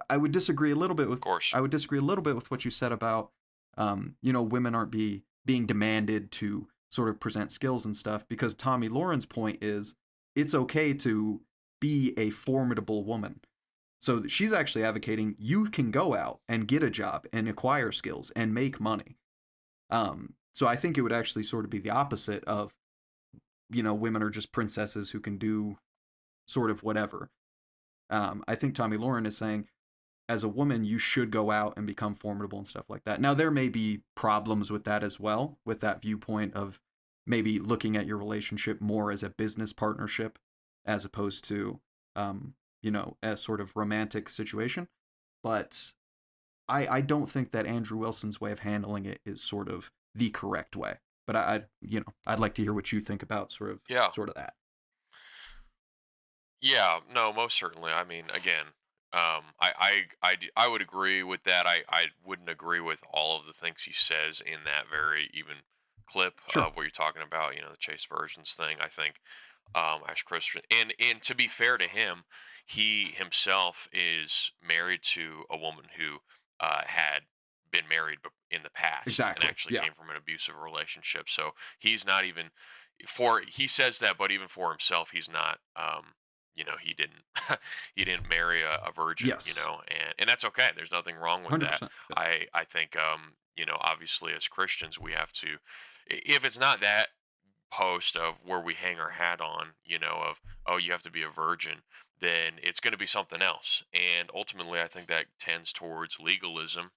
B: I would disagree a little bit
A: Of course.
B: with what you said about women aren't being demanded to sort of present skills and stuff, because Tommy Lauren's point is it's okay to be a formidable woman. So she's actually advocating you can go out and get a job and acquire skills and make money. So I think it would actually sort of be the opposite of, women are just princesses who can do sort of whatever. I think Tommy Lauren is saying, as a woman, you should go out and become formidable and stuff like that. Now, there may be problems with that as well, with that viewpoint of maybe looking at your relationship more as a business partnership as opposed to, a sort of romantic situation. But I don't think that Andrew Wilson's way of handling it is sort of the correct way. But I'd like to hear what you think about
A: Yeah.
B: sort of that.
A: Yeah, no, most certainly. I mean, again, I would agree with that. I wouldn't agree with all of the things he says in that very even clip
B: Sure.
A: of what you're talking about. The Chase versions thing. I think as Christian, and to be fair to him, he himself is married to a woman who had been married in the past and
B: Exactly.
A: actually
B: Yeah.
A: came from an abusive relationship. So he's not even for he says that, but even for himself, he's not. He didn't he didn't marry a virgin,
B: Yes.
A: and that's okay. There's nothing wrong with that.
B: 100%. Yeah.
A: I think obviously as Christians we have to, if it's not that post of where we hang our hat on, of, oh, you have to be a virgin, then it's going to be something else. And ultimately, I think that tends towards legalism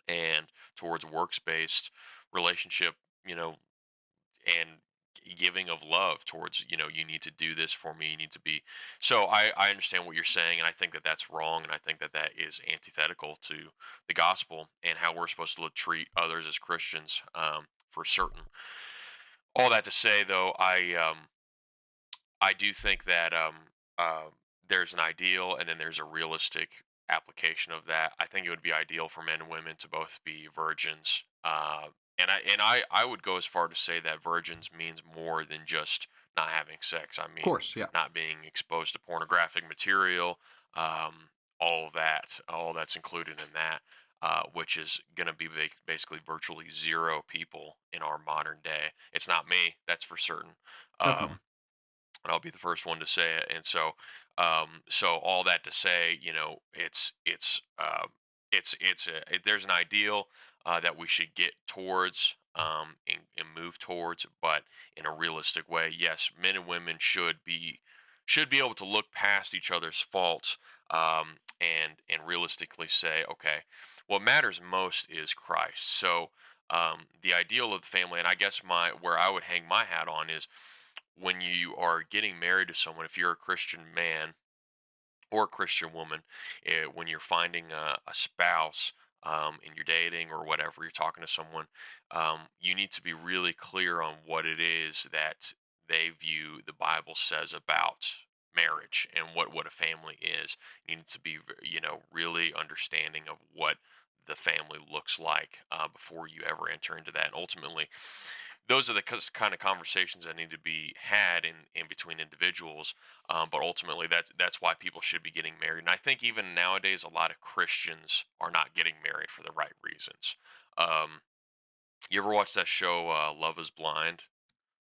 A: and towards works based relationship, and giving of love towards, you need to do this for me. You need to be. So I understand what you're saying. And I think that that's wrong. And I think that that is antithetical to the gospel and how we're supposed to treat others as Christians, for certain. All that to say, though, I do think that there's an ideal and then there's a realistic application of that. I think it would be ideal for men and women to both be virgins. And I would go as far to say that virgins means more than just not having sex. I
B: Of
A: mean,
B: course. Yeah.
A: not being exposed to pornographic material, all of that, all that's included in that. Which is going to be basically virtually zero people in our modern day. It's not me, that's for certain.
B: Definitely.
A: Um, and I'll be the first one to say it. And so all that to say, there's an ideal that we should get towards, and move towards, but in a realistic way. Yes, men and women should be able to look past each other's faults, and realistically say, okay, what matters most is Christ. So the ideal of the family, and I guess my where I would hang my hat on is when you are getting married to someone, if you're a Christian man or a Christian woman, when you're finding a spouse, and you're dating or whatever, you're talking to someone, you need to be really clear on what it is that they view the Bible says about marriage and what a family is. You need to be, really understanding of what the family looks like before you ever enter into that. And ultimately, those are the kind of conversations that need to be had in between individuals. But ultimately, that's why people should be getting married. And I think even nowadays, a lot of Christians are not getting married for the right reasons. Um, you ever watch that show, Love Is Blind?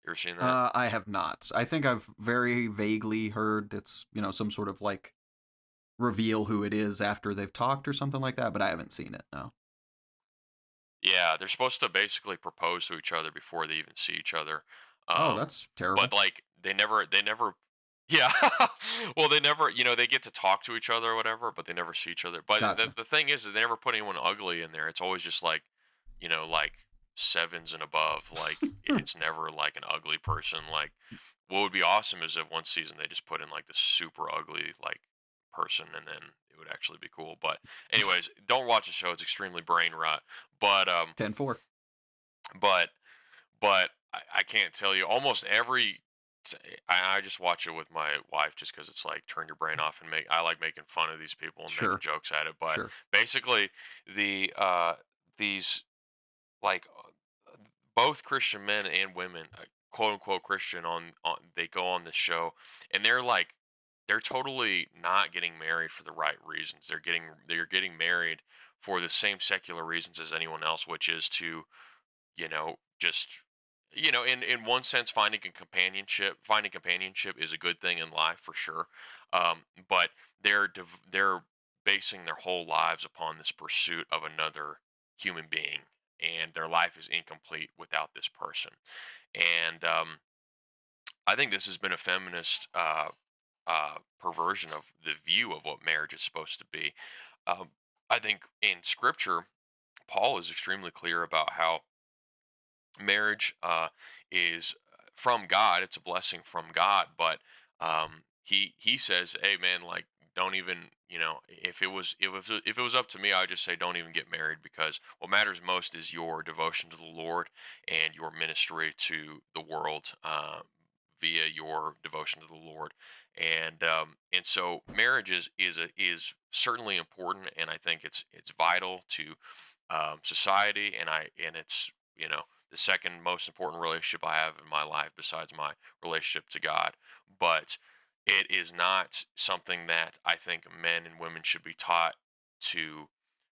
A: You ever seen that?
B: I have not. I think I've very vaguely heard it's, some sort of like reveal who it is after they've talked or something like that, but I haven't seen it. No.
A: Yeah, they're supposed to basically propose to each other before they even see each other.
B: Oh,
A: Um,
B: that's terrible.
A: but like they never, yeah. Well, they never, they get to talk to each other or whatever, but they never see each other. But the
B: Gotcha.
A: the thing is they never put anyone ugly in there. It's always just like, like sevens and above. Like it's never like an ugly person. Like what would be awesome is if one season they just put in like this super ugly like person, and then it would actually be cool. But anyways, don't watch the show. It's extremely brain rot. But
B: 10-4.
A: but I can't tell you almost every. I just watch it with my wife just because it's like turn your brain off and make. I like making fun of these people and making
B: Sure.
A: jokes at it. But
B: Sure.
A: basically, these like both Christian men and women, quote unquote Christian, on they go on this show and they're like they're totally not getting married for the right reasons. They're getting married for the same secular reasons as anyone else, which is to, just, in one sense, finding companionship is a good thing in life for sure. But they're basing their whole lives upon this pursuit of another human being, and their life is incomplete without this person. And I think this has been a feminist perversion of the view of what marriage is supposed to be. Um, I think in Scripture, Paul is extremely clear about how marriage is from God. It's a blessing from God, but he says, "Hey, man, like, don't even, if it was up to me, I would just say don't even get married, because what matters most is your devotion to the Lord and your ministry to the world via your devotion to the Lord." And so marriage is certainly important, and I think it's vital to society, and it's, the second most important relationship I have in my life besides my relationship to God. But it is not something that I think men and women should be taught to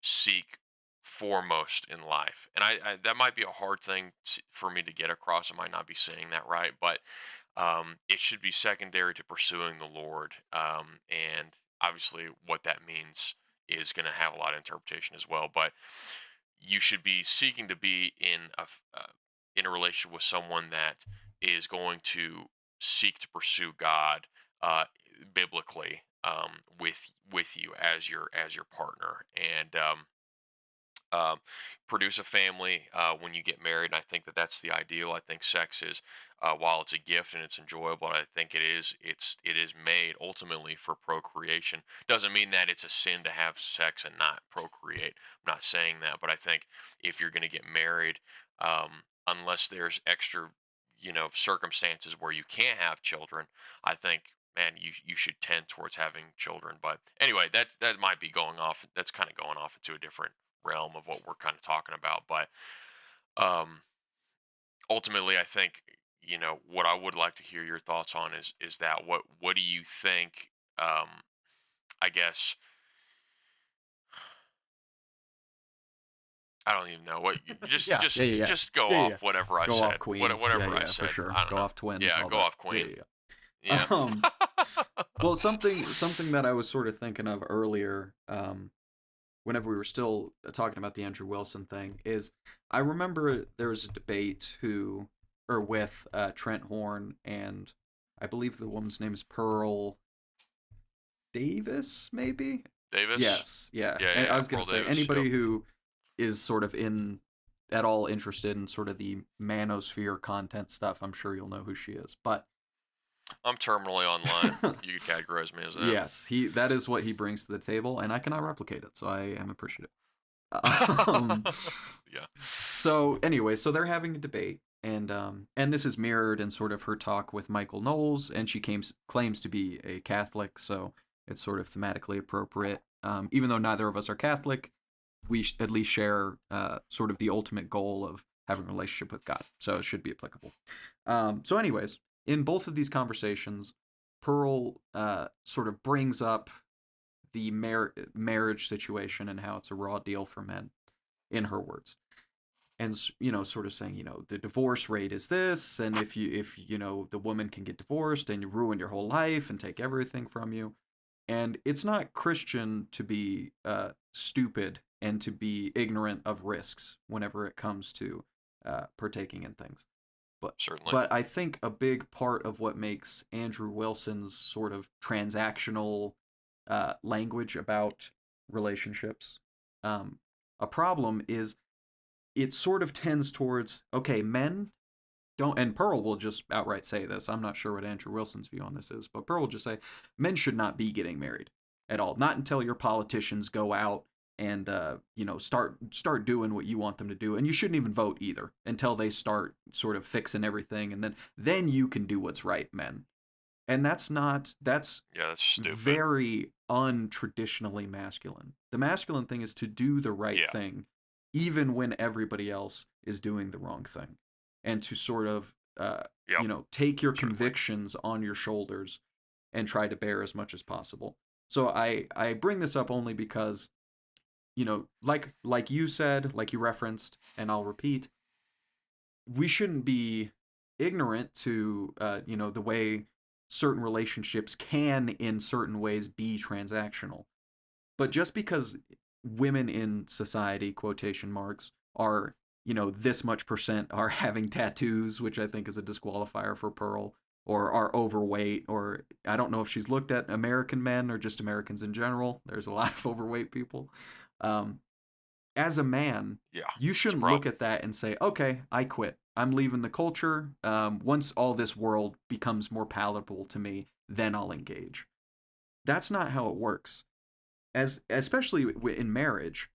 A: seek foremost in life. And that might be a hard thing for me to get across. I might not be saying that right, but it should be secondary to pursuing the Lord. And obviously, what that means is going to have a lot of interpretation as well. But you should be seeking to be in a relationship with someone that is going to seek to pursue God uh, biblically, with you as your partner, and um, produce a family when you get married. And I think that that's the ideal. I think sex is, while it's a gift and it's enjoyable, I think it is made ultimately for procreation. Doesn't mean that it's a sin to have sex and not procreate. I'm not saying that, but I think if you're going to get married, unless there's extra, circumstances where you can't have children, I think, man, you should tend towards having children. But anyway, that might be going off. That's kind of going off into a different realm of what we're kind of talking about. But um, ultimately, I think, what I would like to hear your thoughts on is that what do you think? I guess I don't even know what. Just
B: Yeah, yeah,
A: just
B: yeah, yeah,
A: just go
B: yeah, yeah.
A: off whatever I
B: Go off
A: said.
B: Queen. Yeah,
A: Whatever I
B: yeah, for
A: said.
B: sure.
A: I don't
B: Go
A: know.
B: off Twins.
A: Yeah,
B: All
A: go
B: that.
A: off,
B: Yeah,
A: Queen.
B: yeah, yeah.
A: Yeah.
B: Well, something that I was sort of thinking of earlier, whenever we were still talking about the Andrew Wilson thing, is I remember there was a debate with Trent Horn, and I believe the woman's name is Pearl Davis, maybe.
A: Davis.
B: Yes, yeah.
A: Yeah,
B: And
A: yeah,
B: I
A: yeah.
B: was gonna
A: Pearl
B: say
A: Davis. Yep.
B: anybody who is sort of in at all interested in sort of the manosphere content stuff, I'm sure you'll know who she is. But
A: I'm terminally online. You could categorize me as that.
B: yes, he that is what he brings to the table, and I cannot replicate it, so I am appreciative. Um,
A: Yeah.
B: so anyway, so they're having a debate, and this is mirrored in sort of her talk with Michael Knowles, and she claims to be a Catholic, so it's sort of thematically appropriate. Even though neither of us are Catholic, we at least share sort of the ultimate goal of having a relationship with God, so it should be applicable. So, anyways, in both of these conversations, Pearl sort of brings up the marriage situation and how it's a raw deal for men, in her words, and sort of saying, the divorce rate is this, and if the woman can get divorced and you ruin your whole life and take everything from you, and it's not Christian to be stupid and to be ignorant of risks whenever it comes to partaking in things. But
A: Certainly.
B: but I think a big part of what makes Andrew Wilson's sort of transactional language about relationships a problem is it sort of tends towards, okay, men don't, and Pearl will just outright say this. I'm not sure what Andrew Wilson's view on this is, but Pearl will just say men should not be getting married at all. Not until your politicians go out and start doing what you want them to do, and you shouldn't even vote either until they start sort of fixing everything, and then you can do what's right, men. And that's
A: Yeah, that's stupid.
B: very untraditionally masculine. The masculine thing is to do the right
A: Yeah.
B: thing even when everybody else is doing the wrong thing, and to sort of
A: Yep.
B: take your
A: Certainly.
B: convictions on your shoulders and try to bear as much as possible. So I bring this up only because, like you said, like you referenced, and I'll repeat, we shouldn't be ignorant to the way certain relationships can in certain ways be transactional. But just because women in society, quotation marks, are, this much percent are having tattoos, which I think is a disqualifier for Pearl, or are overweight, or I don't know if she's looked at American men or just Americans in general. There's a lot of overweight people. Um, as a man,
A: Yeah,
B: you
A: it's a
B: shouldn't look
A: problem.
B: at that and say, okay, I quit. I'm leaving the culture. Once all this world becomes more palatable to me, then I'll engage. That's not how it works. As especially in marriage,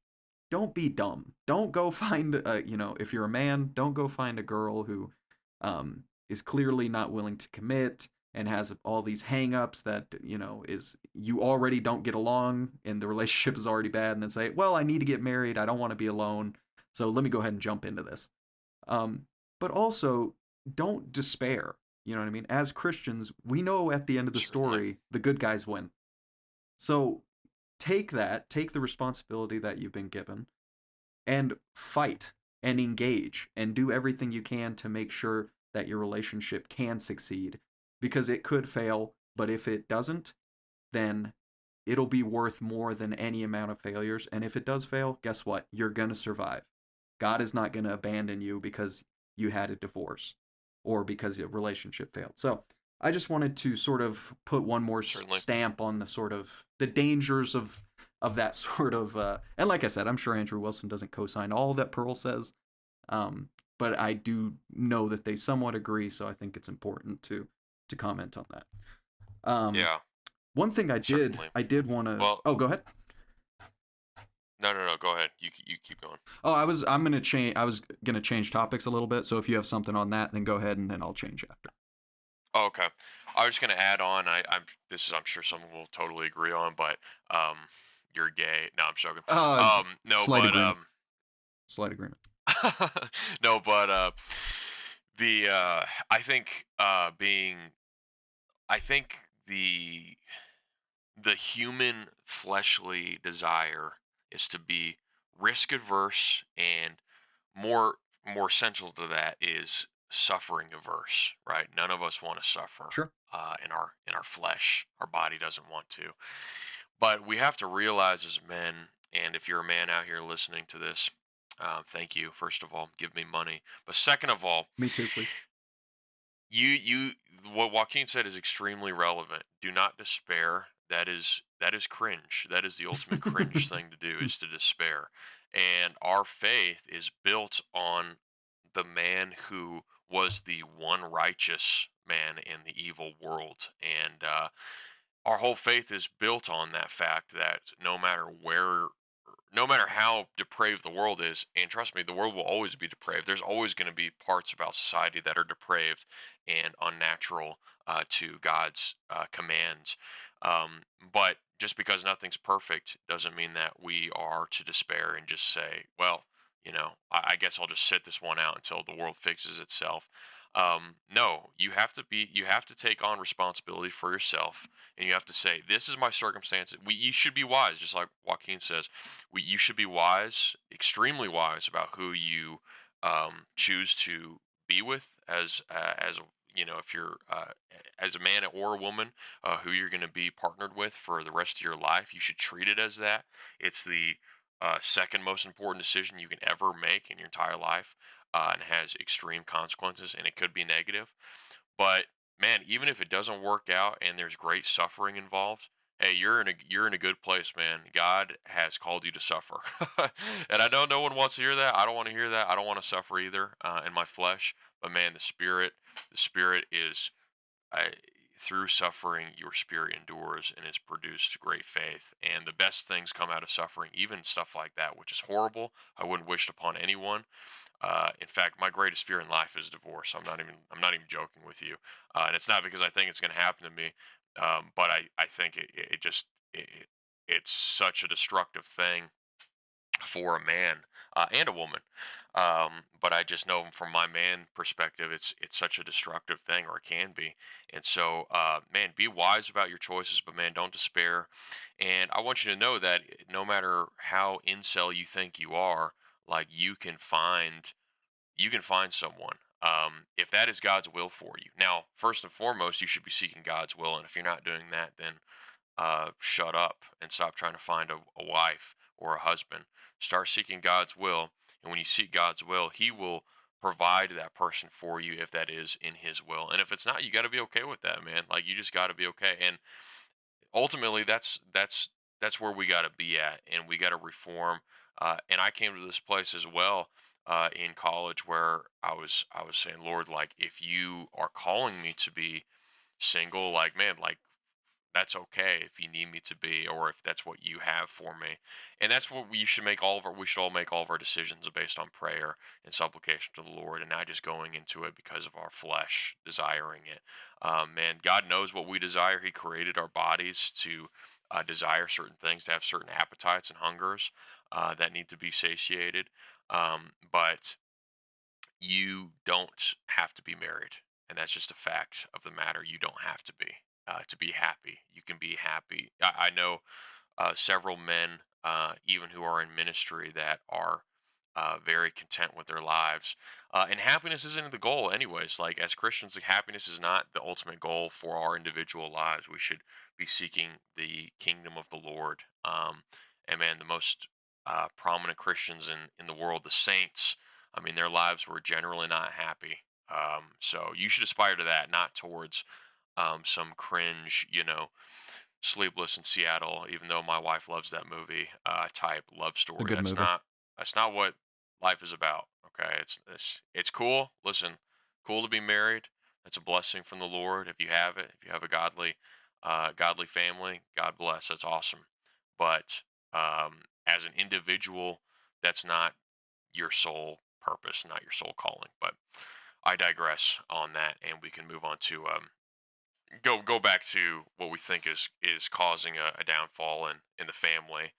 B: don't be dumb. Don't go find if you're a man, don't go find a girl who is clearly not willing to commit and has all these hangups that is you already don't get along and the relationship is already bad, and then say, well, I need to get married, I don't want to be alone, so let me go ahead and jump into this. um but also, don't despair. You know what I mean? As Christians, we know at the end of the
A: Certainly.
B: story the good guys win. So take the responsibility that you've been given, and fight and engage and do everything you can to make sure that your relationship can succeed, because it could fail, but if it doesn't, then it'll be worth more than any amount of failures. And if it does fail, guess what? You're going to survive. God is not going to abandon you because you had a divorce or because your relationship failed. So I just wanted to sort of put one more
A: Certainly.
B: stamp on the sort of the dangers of that sort of and like I said, I'm sure Andrew Wilson doesn't co-sign all that Pearl says, but I do know that they somewhat agree, so I think it's important to comment on that. um,
A: Yeah,
B: One thing
A: certainly.
B: I did want to.
A: Well,
B: Oh, go ahead.
A: no, no, no. Go ahead. You keep going.
B: Oh, I'm gonna change. I was gonna change topics a little bit. So if you have something on that, then go ahead, and then I'll change after.
A: Oh, okay. I was gonna add on. I'm sure someone will totally agree on, but um, you're gay. No, I'm joking.
B: Uh,
A: No,
B: Slight
A: but
B: agreement. Slight agreement.
A: no, but the I think being I think the human fleshly desire is to be risk adverse, and more more central to that is suffering averse, right? None of us want to suffer
B: Sure.
A: in our flesh. Our body doesn't want to, but we have to realize as men, and if you're a man out here listening to this, thank you. First of all, give me money, but second of all,
B: Me too, please.
A: you what Joaquin said is extremely relevant. Do not despair. That is cringe. That is the ultimate cringe thing to do, is to despair. And our faith is built on the man who was the one righteous man in the evil world. And our whole faith is built on that fact that no matter how depraved the world is, and trust me, the world will always be depraved. There's always going to be parts about society that are depraved and unnatural to God's commands. But just because nothing's perfect doesn't mean that we are to despair and just say, well, I guess I'll just sit this one out until the world fixes itself. No, you have to take on responsibility for yourself, and you have to say, this is my circumstances. You should be wise, just like Joaquin says. You should be wise, extremely wise, about who you choose to be with, as if you're as a man or a woman, who you're going to be partnered with for the rest of your life. You should treat it as that. It's the second most important decision you can ever make in your entire life, and has extreme consequences, and it could be negative. But man, even if it doesn't work out and there's great suffering involved, hey, you're in a good place, man. God has called you to suffer, and I know no one wants to hear that. I don't want to hear that. I don't want to suffer either in my flesh. But man, the spirit is, I, through suffering, your spirit endures and has produced great faith. And the best things come out of suffering, even stuff like that, which is horrible. I wouldn't wish it upon anyone. In fact, my greatest fear in life is divorce. I'm not even joking with you. And it's not because I think it's going to happen to me, but I think it's such a destructive thing for a man and a woman. But I just know from my man perspective, it's such a destructive thing, or it can be. And so, man, be wise about your choices, but man, don't despair. And I want you to know that no matter how incel you think you are, like you can find someone. If that is God's will for you. Now, first and foremost, you should be seeking God's will, and if you're not doing that, then shut up and stop trying to find a wife or a husband. Start seeking God's will. And when you seek God's will, He will provide that person for you if that is in His will. And if it's not, you got to be okay with that, man. Like, you just got to be okay. And ultimately, that's where we got to be at, and we got to reform. And I came to this place as well in college where I was saying, Lord, like, if you are calling me to be single, like, man, like, that's okay if you need me to be, or if that's what you have for me. And that's what we should all make all of our decisions based on prayer and supplication to the Lord, and not just going into it because of our flesh desiring it. Man, God knows what we desire. He created our bodies to desire certain things, to have certain appetites and hungers that need to be satiated. But you don't have to be married, and that's just a fact of the matter. You don't have to be happy. You can be happy. I know several men, even who are in ministry, that are very content with their lives. And happiness isn't the goal, anyways. Like, as Christians, like, happiness is not the ultimate goal for our individual lives. We should be seeking the kingdom of the Lord. And man, the most prominent Christians in the world, the saints, I mean, their lives were generally not happy. So you should aspire to that, not towards some cringe, Sleepless in Seattle, even though my wife loves that movie, type love
B: A
A: story.
B: good
A: That's
B: movie.
A: not what life is about. Okay, it's cool. Listen, cool to be married. That's a blessing from the Lord. If you have it, if you have a godly family, God bless. That's awesome. But as an individual, that's not your sole purpose, not your sole calling. But I digress on that, and we can move on to go back to what we think is causing a downfall in the family.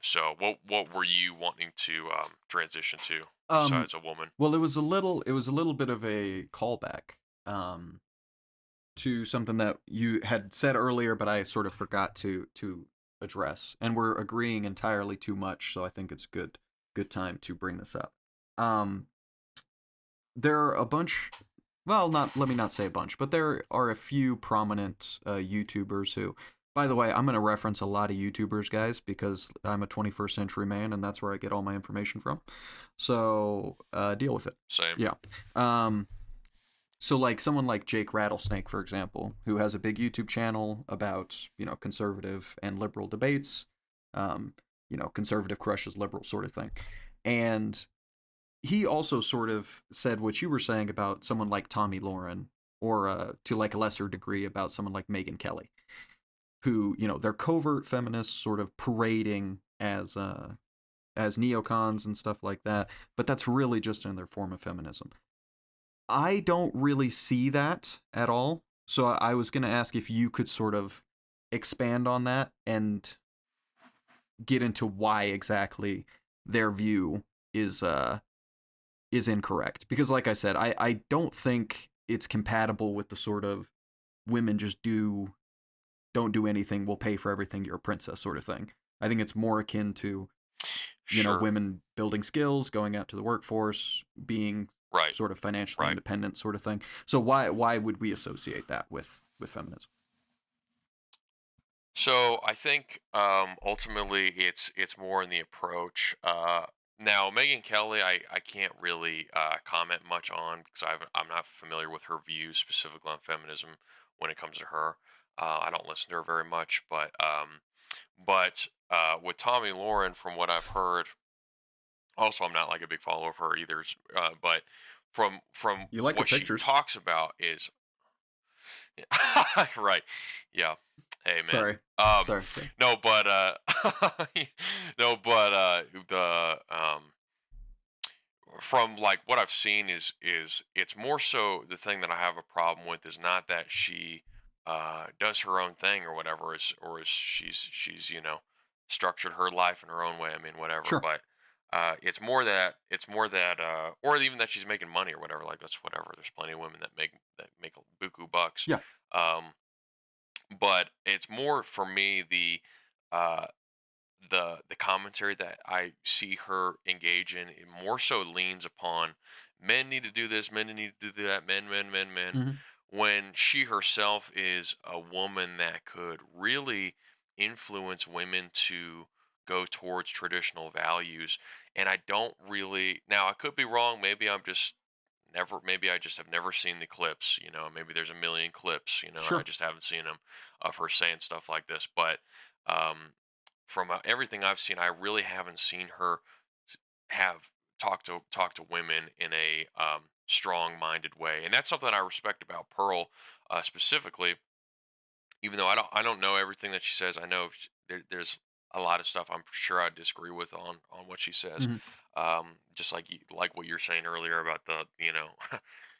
A: So what were you wanting to transition to
B: Um,
A: besides a woman?
B: well, it was a little bit of a callback um, to something that you had said earlier, but I sort of forgot to address, and we're agreeing entirely too much, so I think it's good time to bring this up. Um, there are a bunch. Well, not let me not say a bunch, but there are a few prominent YouTubers who. By the way, I'm going to reference a lot of YouTubers, guys, because I'm a 21st century man, and that's where I get all my information from. So deal with it.
A: Same.
B: Yeah. Um, so like someone like Jake Rattlesnake, for example, who has a big YouTube channel about conservative and liberal debates, um, conservative crushes liberal sort of thing, and he also sort of said what you were saying about someone like Tommy Lauren, or to like a lesser degree about someone like Megan Kelly, who they're covert feminists, sort of parading as neocons and stuff like that, but that's really just in their form of feminism. I don't really see that at all. So I was going to ask if you could sort of expand on that and get into why exactly their view is incorrect. Because like I said, I don't think it's compatible with the sort of women just don't do anything, we'll pay for everything, you're a princess sort of thing. I think it's more akin to
A: Sure.
B: women building skills, going out to the workforce, being
A: Right.
B: sort of financially
A: Right.
B: independent sort of thing. So why would we associate that with feminism?
A: So I think ultimately it's more in the approach. Now Megan Kelly, I can't really comment much on because I'm not familiar with her views specifically on feminism when it comes to her. I don't listen to her very much, but with Tommy Lauren, from what I've heard, also I'm not like a big follower of her either. But from
B: You like her
A: what she
B: pictures.
A: talks about is right. Yeah. Hey, man.
B: Sorry.
A: Um,
B: Sorry. Okay.
A: no, but no, but the from like what I've seen is it's more so the thing that I have a problem with is not that she does her own thing or whatever, is or is she's structured her life in her own way. I mean, whatever.
B: Sure.
A: But it's more that or even that she's making money or whatever. Like that's whatever. There's plenty of women that make buku bucks.
B: Yeah.
A: Um, but it's more for me uh, the commentary that I see her engage in, it more so leans upon men need to do this, men need to do that, men.
B: Hmm.
A: When she herself is a woman that could really influence women to go towards traditional values. And I don't really, now I could be wrong. Maybe I just have never seen the clips, maybe there's a million clips, and I
B: Sure.
A: just haven't seen them of her saying stuff like this. But um, from everything I've seen, I really haven't seen her have talk to women in a strong-minded way, and that's something I respect about Pearl specifically. Even though I don't know everything that she says, I know there's a lot of stuff I'm sure I disagree with on what she says.
B: Hmm.
A: Just like like what you're saying earlier about the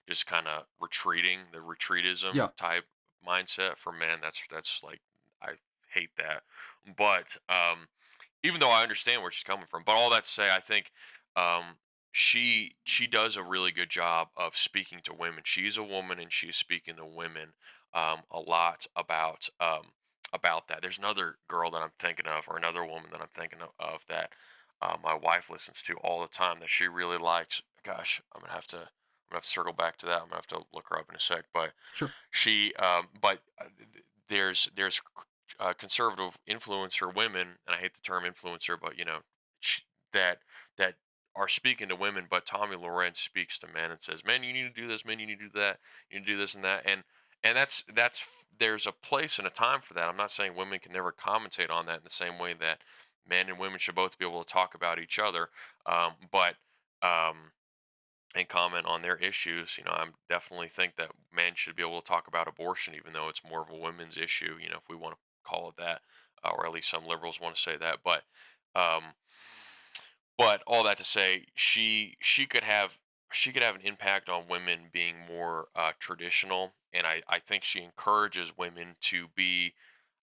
A: just kind of retreating, the retreatism
B: Yeah.
A: type mindset for men. That's like I hate that. But even though I understand where she's coming from. But all that to say, I think um, she does a really good job of speaking to women. She's a woman, and she's speaking to women a lot about that. There's another girl that I'm thinking of, or another woman that I'm thinking of that my wife listens to all the time that she really likes. Gosh, I'm gonna have to circle back to that. I'm gonna have to look her up in a sec. But
B: Sure.
A: there's conservative influencer women, and I hate the term influencer, but sh- that that are speaking to women. But Tommy Lorenz speaks to men and says, "Men, you need to do this. Men, you need to do that. You need to do this and that." And there's a place and a time for that. I'm not saying women can never commentate on that in the same way that men and women should both be able to talk about each other. But and comment on their issues. I definitely think that men should be able to talk about abortion, even though it's more of a women's issue. If we want to call it that, or at least some liberals want to say that. Um, but all that to say, she could have an impact on women being more traditional, and I think she encourages women to be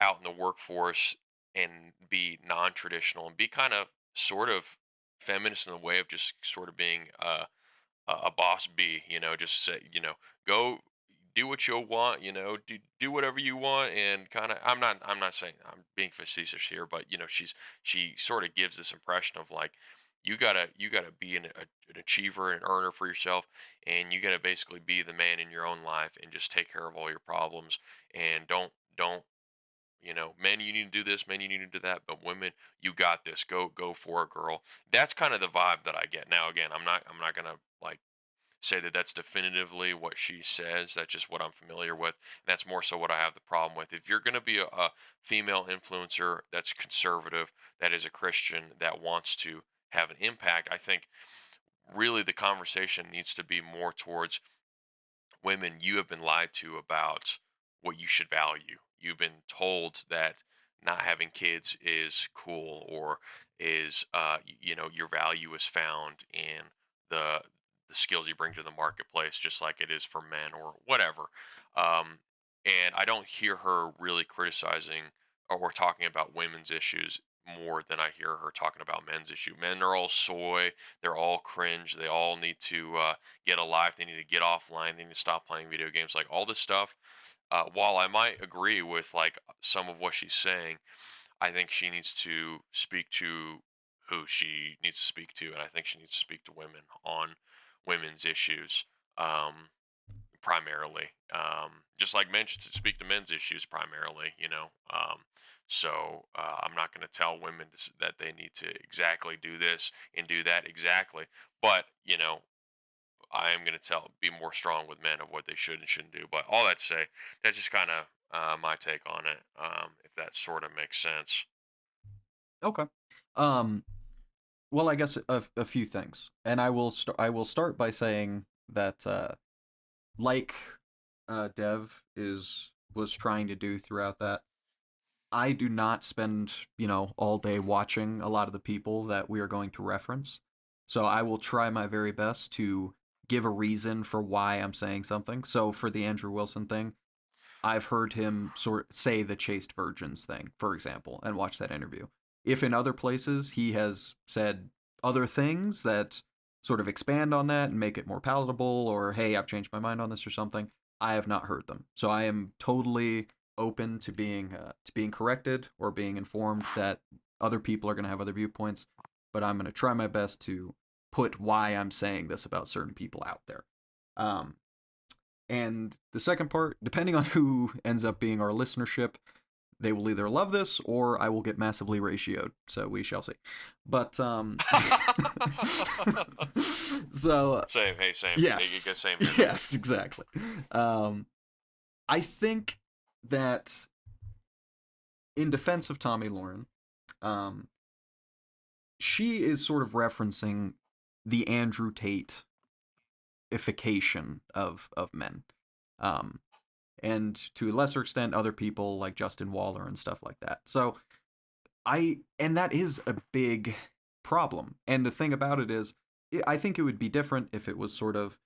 A: out in the workforce and be non-traditional and be kind of sort of feminist in the way of just sort of being a boss bee, just say, go do what you want, do whatever you want. And kind of, I'm not saying I'm being facetious here, but she sort of gives this impression of like, you gotta be an achiever and earner for yourself, and you gotta basically be the man in your own life and just take care of all your problems. And don't men, you need to do this, men, you need to do that, but women, you got this. Go for it, girl. That's kind of the vibe that I get. Now, again, I'm not gonna like say that that's definitively what she says. That's just what I'm familiar with. And that's more so what I have the problem with. If you're gonna be a female influencer that's conservative, that is a Christian, that wants to have an impact, I think really the conversation needs to be more towards women. You have been lied to about what you should value. You've been told that not having kids is cool, or is your value is found in the the skills you bring to the marketplace, just like it is for men or whatever. um, and I don't hear her really criticizing or talking about women's issues more than I hear her talking about men's issue. Men are all soy, they're all cringe, they all need to get a life. They need to get offline. They need to stop playing video games. Like all this stuff. While I might agree with like some of what she's saying, I think she needs to speak to who she needs to speak to, and I think she needs to speak to women on women's issues primarily. Just like men should speak to men's issues primarily. I'm not going to tell women that they need to exactly do this and do that exactly, but I am going to be more strong with men of what they should and shouldn't do. But all that to say, that's just kind of my take on it. If that sort of makes sense.
B: Okay. Um. Well, I guess a few things, and I will start by saying that like Dev is was trying to do throughout that. I do not spend, all day watching a lot of the people that we are going to reference. So I will try my very best to give a reason for why I'm saying something. So for the Andrew Wilson thing, I've heard him say the chaste virgins thing, for example, and watch that interview. If in other places he has said other things that sort of expand on that and make it more palatable, or hey, I've changed my mind on this or something, I have not heard them. So I am totally open to being corrected or being informed that other people are going to have other viewpoints, but I'm going to try my best to put why I'm saying this about certain people out there. Um, and the second part, depending on who ends up being our listenership, they will either love this or I will get massively ratioed. So we shall see. But so
A: Same. Hey, same.
B: yes,
A: Same here.
B: yes, exactly. Um, I think that in defense of Tommy Lauren, um, she is sort of referencing the Andrew Tate ification of men. Um, and to a lesser extent, other people like Justin Waller and stuff like that. So and that is a big problem. And the thing about it is, I think it would be different if it was sort of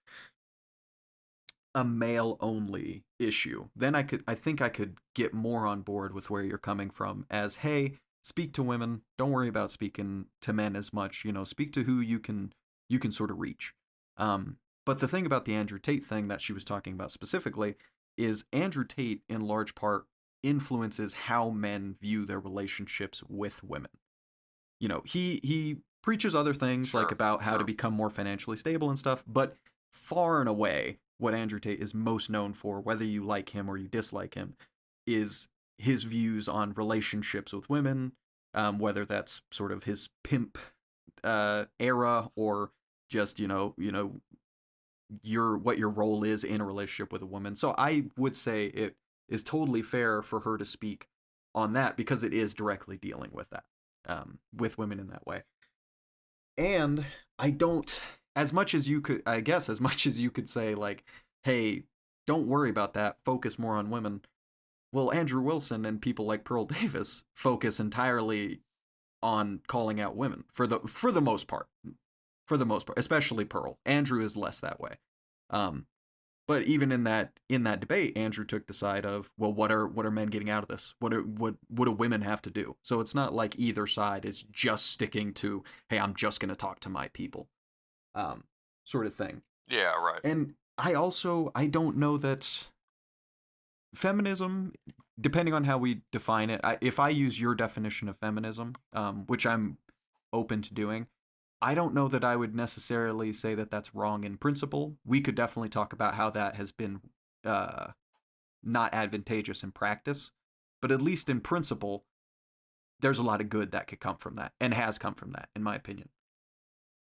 B: a male only issue. Then I think I could get more on board with where you're coming from as, hey, speak to women, don't worry about speaking to men as much, speak to who you can sort of reach. But the thing about the Andrew Tate thing that she was talking about specifically is Andrew Tate in large part influences how men view their relationships with women. He preaches other things like
A: Sure.
B: about how to
A: Sure.
B: become more financially stable and stuff, but far and away what Andrew Tate is most known for, whether you like him or you dislike him, is his views on relationships with women, whether that's sort of his pimp era or just what your role is in a relationship with a woman. So I would say it is totally fair for her to speak on that because it is directly dealing with that, with women in that way. And I don't, as much as you could, I guess, as much as you could say, like, hey, don't worry about that, focus more on women. Well, Andrew Wilson and people like Pearl Davis focus entirely on calling out women for the most part. For the most part, especially Pearl. Andrew is less that way. But even in that debate, Andrew took the side of, well, what are men getting out of this? What do women have to do? So it's not like either side is just sticking to, hey, I'm just going to talk to my people, sort of thing.
A: Yeah. Right.
B: And I don't know that feminism, depending on how we define it, if I use your definition of feminism, which I'm open to doing, I don't know that I would necessarily say that that's wrong in principle. We could definitely talk about how that has been not advantageous in practice, but at least in principle, there's a lot of good that could come from that and has come from that, in my opinion.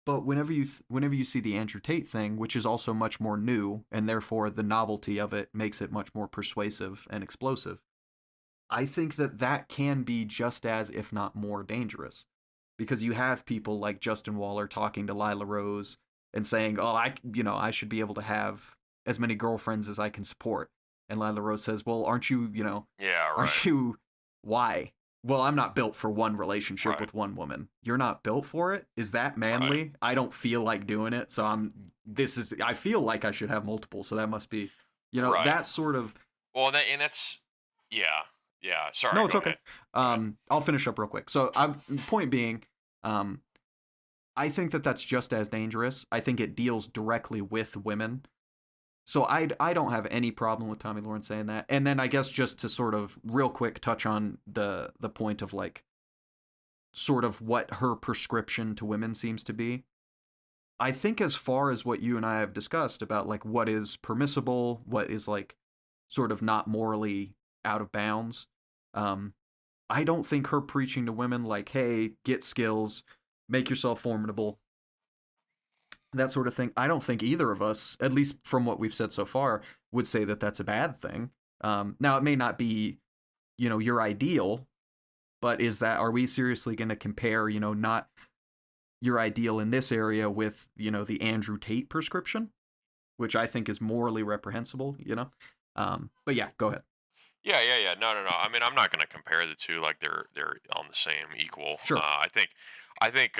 B: But whenever you see the Andrew Tate thing, which is also much more new, and therefore the novelty of it makes it much more persuasive and explosive, I think that can be just as, if not more, dangerous. Because you have people like Justin Waller talking to Lila Rose and saying, "Oh, I should be able to have as many girlfriends as I can support." And Lila Rose says, "Well, aren't you,
A: Yeah. Right.
B: aren't you why?" Well, I'm not built for one relationship
A: Right.
B: with one woman. You're not built for it? Is that manly?
A: Right.
B: I don't feel like doing it, so I feel like I should have multiple, so that must be,
A: Right.
B: that sort of.
A: Well, that's yeah. Yeah. Sorry.
B: No, it's
A: Go
B: okay.
A: ahead. Go ahead.
B: I'll finish up real quick. So, point being, I think that that's just as dangerous. I think it deals directly with women. So I don't have any problem with Tommy Lawrence saying that. And then I guess just to sort of real quick touch on the point of like sort of what her prescription to women seems to be. I think as far as what you and I have discussed about like what is permissible, what is like sort of not morally out of bounds, I don't think her preaching to women like, hey, get skills, make yourself formidable, that sort of thing. I don't think either of us, at least from what we've said so far, would say that that's a bad thing. Now, it may not be, your ideal, but are we seriously going to compare, not your ideal in this area with, the Andrew Tate prescription, which I think is morally reprehensible. But yeah, go ahead.
A: Yeah. Yeah. Yeah. No. No. No. I mean, I'm not going to compare the two like they're on the same equal.
B: Sure.
A: I think. I think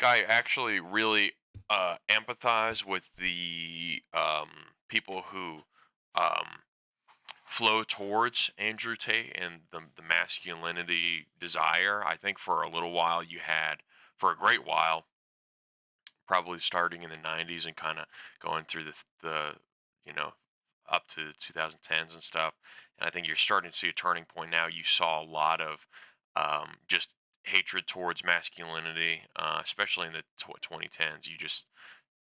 A: I actually really empathize with the people who um, flow towards Andrew Tate and the masculinity desire. I think for a little while you had, for a great while, probably starting in the 90s and kind of going through the you know up to the 2010s and stuff. And I think you're starting to see a turning point now. You saw a lot of just hatred towards masculinity, especially in the 2010s. You just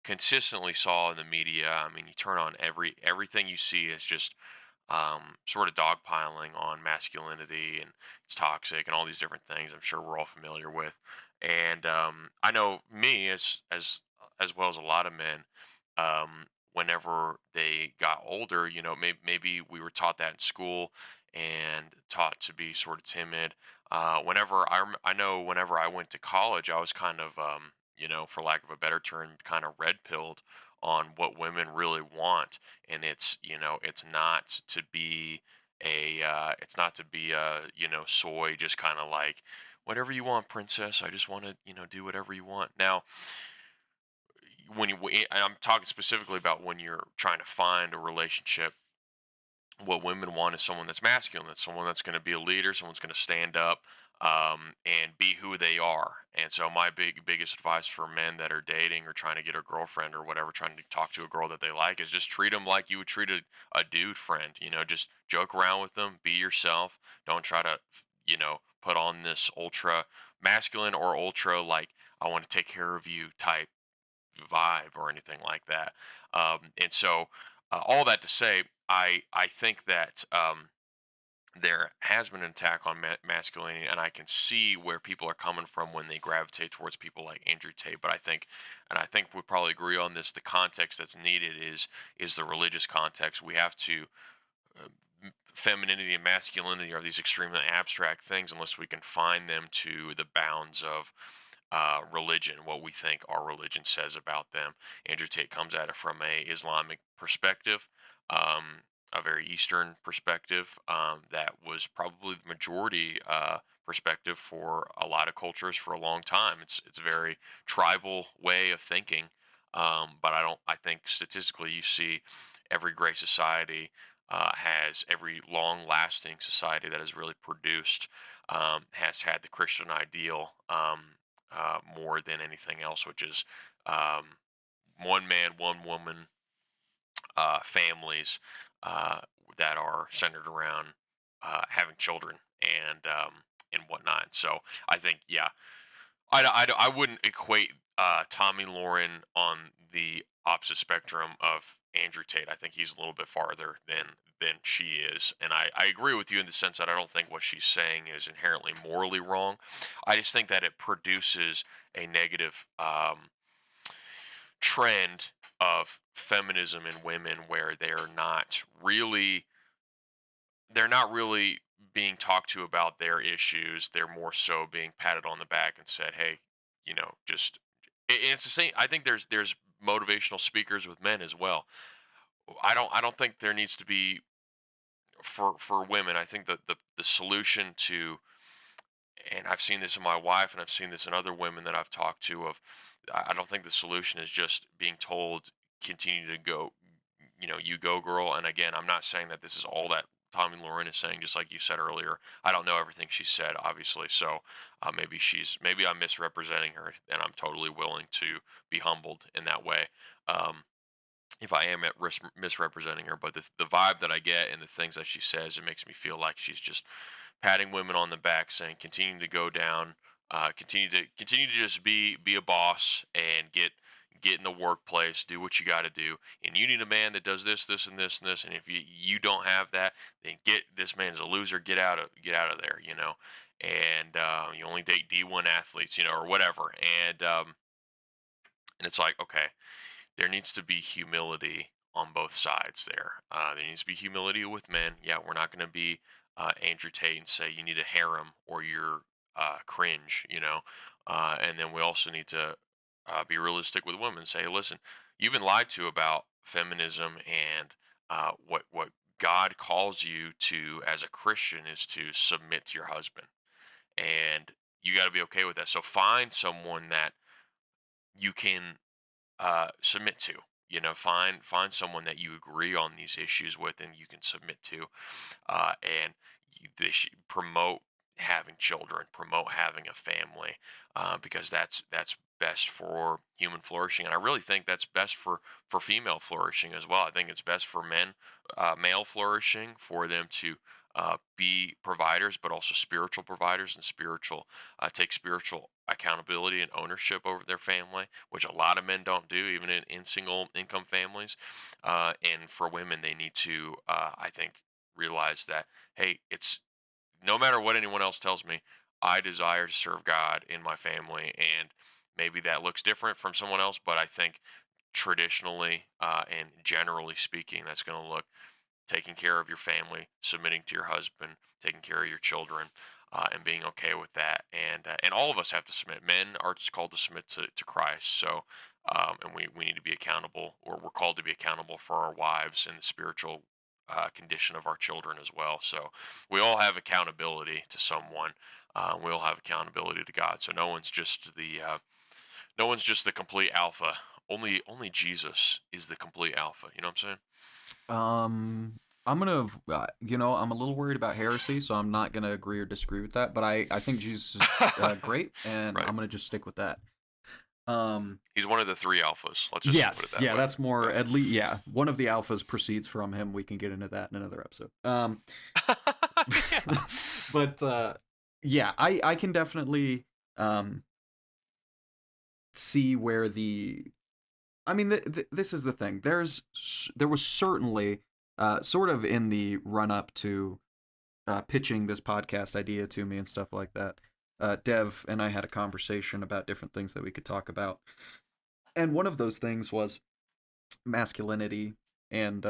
A: consistently saw in the media. I mean, you turn on everything you see is just sort of dogpiling on masculinity and it's toxic and all these different things. I'm sure we're all familiar with, and I know me as well as a lot of men. Whenever they got older, maybe we were taught that in school and taught to be sort of timid. I know whenever I went to college, I was kind of for lack of a better term, kind of red pilled on what women really want, and it's not to be a soy, just kind of like whatever you want, princess. I just want to do whatever you want. Now, and I'm talking specifically about when you're trying to find a relationship, what women want is someone that's masculine, that's someone that's going to be a leader, someone's going to stand up and be who they are. And so my biggest advice for men that are dating or trying to get a girlfriend or whatever, trying to talk to a girl that they like, is just treat them like you would treat a dude friend. Just joke around with them, be yourself. Don't try to put on this ultra masculine or ultra like I want to take care of you type vibe or anything like that. And so, all that to say, I think that there has been an attack on masculinity, and I can see where people are coming from when they gravitate towards people like Andrew Tate. But I think we probably agree on this. The context that's needed is the religious context. We have to. Femininity and masculinity are these extremely abstract things unless we can find them to the bounds of religion, what we think our religion says about them. Andrew Tate comes at it from a Islamic perspective, a very Eastern perspective, that was probably the majority perspective for a lot of cultures for a long time. It's a very tribal way of thinking, but I don't. I think statistically, you see every great society has every long-lasting society that has really produced has had the Christian ideal. More than anything else, which is um, one man, one woman families uh, that are centered around having children and whatnot. So I think, yeah, I wouldn't equate Tommy Lauren on the opposite spectrum of Andrew Tate. I think he's a little bit farther than she is, and I agree with you in the sense that I don't think what she's saying is inherently morally wrong. I just think that it produces a negative trend of feminism in women where they're not really being talked to about their issues. They're more so being patted on the back and said, "Hey, just." And it's the same. I think there's motivational speakers with men as well. I don't think there needs to be for women. I think that the solution to, and I've seen this in my wife and I've seen this in other women that I've talked to, of I don't think the solution is just being told continue to go, you go girl. And again, I'm not saying that this is all that Tommy Lauren is saying, just like you said earlier. I don't know everything she said, obviously. So maybe I'm misrepresenting her, and I'm totally willing to be humbled in that way. Um, if I am at risk misrepresenting her, but the vibe that I get and the things that she says, it makes me feel like she's just patting women on the back, saying, "Continue to go down, continue to just be a boss and get in the workplace, do what you got to do. And you need a man that does this, this, and this, and this. And if you don't have that, then this man's a loser. Get out of there, And you only date D1 athletes, or whatever. And it's like, okay, there needs to be humility on both sides there. There needs to be humility with men. Yeah, we're not going to be Andrew Tate and say you need a harem or you're cringe, and then we also need to be realistic with women. Say, listen, you've been lied to about feminism, and what God calls you to as a Christian is to submit to your husband, and you got to be okay with that. So find someone that you can submit to. find someone that you agree on these issues with and you can submit to, and they should promote having children, promote having a family, because that's best for human flourishing, and I really think that's best for female flourishing as well. I think it's best for men, male flourishing, for them to be providers, but also spiritual providers and take spiritual accountability and ownership over their family, which a lot of men don't do, even in single income families. And for women, they need to, I think, realize that, hey, it's no matter what anyone else tells me, I desire to serve God in my family, and maybe that looks different from someone else, but I think traditionally, and generally speaking, that's going to look taking care of your family, submitting to your husband, taking care of your children, and being okay with that. And all of us have to submit. Men are just called to submit to Christ. So, and we need to be accountable, or we're called to be accountable for our wives and the spiritual condition of our children as well. So we all have accountability to someone. We all have accountability to God. So no one's just the complete alpha. Only Jesus is the complete alpha. You know what I'm saying?
B: I'm gonna, I'm a little worried about heresy, so I'm not gonna agree or disagree with that. But I think Jesus is great, and
A: Right.
B: I'm gonna just stick with that.
A: He's one of the three alphas. Let's just put it
B: Yes,
A: that
B: yeah,
A: way.
B: that's more
A: Yeah.
B: at least, yeah. One of the alphas proceeds from him. We can get into that in another episode.
A: Yeah.
B: But yeah, I can definitely um see where the I mean, this is the thing. There was certainly, sort of in the run up to pitching this podcast idea to me and stuff like that. Dev and I had a conversation about different things that we could talk about, and one of those things was masculinity and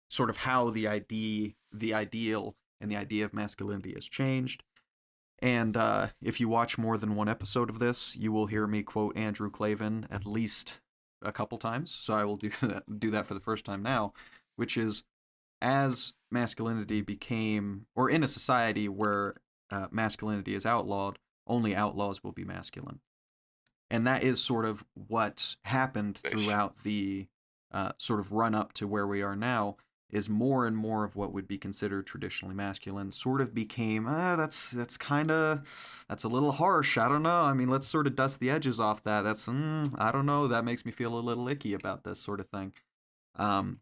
B: sort of how the ideal, and the idea of masculinity has changed. And if you watch more than one episode of this, you will hear me quote Andrew Clavin at least a couple times. So I will do that for the first time now, which is, as masculinity became, or in a society where masculinity is outlawed, only outlaws will be masculine. And that is sort of what happened
A: Ish.
B: throughout the sort of run up to where we are now, is more and more of what would be considered traditionally masculine sort of became, that's a little harsh. I don't know. I mean, let's sort of dust the edges off that. I don't know. That makes me feel a little icky about this sort of thing. Um,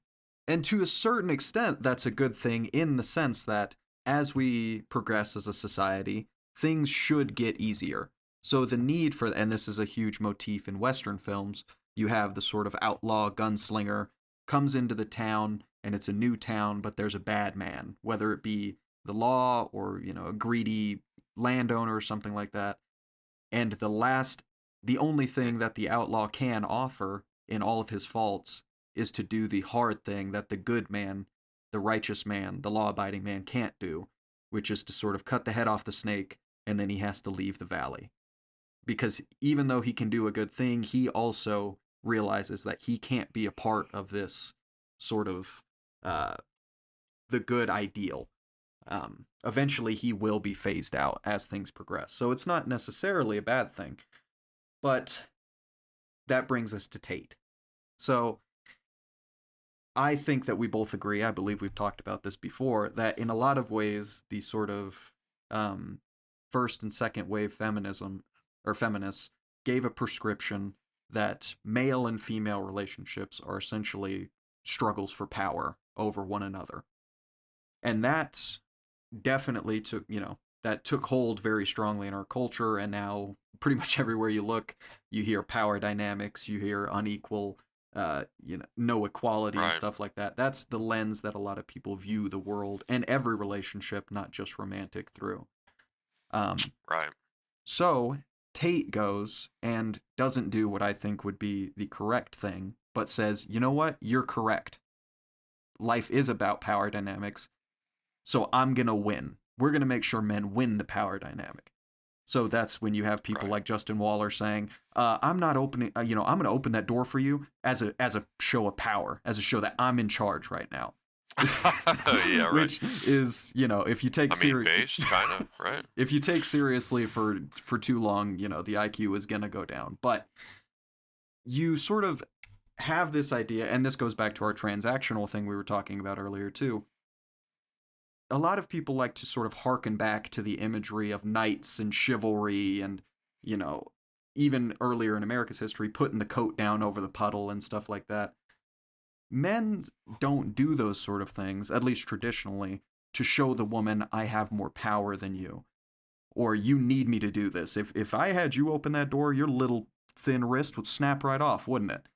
B: and to a certain extent, that's a good thing, in the sense that as we progress as a society, things should get easier. So the need for, and this is a huge motif in Western films, you have the sort of outlaw gunslinger comes into the town, and it's a new town, but there's a bad man, whether it be the law or, a greedy landowner or something like that. And the only thing that the outlaw can offer, in all of his faults, is to do the hard thing that the good man, the righteous man, the law abiding man can't do, which is to sort of cut the head off the snake, and then he has to leave the valley. Because even though he can do a good thing, he also realizes that he can't be a part of this sort of the good ideal. Eventually, he will be phased out as things progress. So it's not necessarily a bad thing. But that brings us to Tate. So I think that we both agree, I believe we've talked about this before, that in a lot of ways, the sort of first and second wave feminism, or feminists, gave a prescription that male and female relationships are essentially struggles for power over one another. And that definitely took hold very strongly in our culture, and now pretty much everywhere you look, you hear power dynamics, you hear unequal, no equality and
A: Right.
B: stuff like that. That's the lens that a lot of people view the world and every relationship, not just romantic, through.
A: Right.
B: So Tate goes and doesn't do what I think would be the correct thing, but says, you know what? You're correct. Life is about power dynamics, so I'm going to win. We're going to make sure men win the power dynamic. So that's when you have people
A: Right.
B: like Justin Waller saying, I'm not opening, I'm going to open that door for you as a show of power, as a show that I'm in charge right now.
A: Yeah. Right.
B: Which is, if you take
A: I mean, based kind of right.
B: if you take seriously for too long, the IQ is going to go down. But you sort of, have this idea, and this goes back to our transactional thing we were talking about earlier too. A lot of people like to sort of harken back to the imagery of knights and chivalry and, you know, even earlier in America's history, putting the coat down over the puddle and stuff like that. Men don't do those sort of things, at least traditionally, to show the woman I have more power than you. Or you need me to do this. If I had you open that door, your little thin wrist would snap right off, wouldn't it?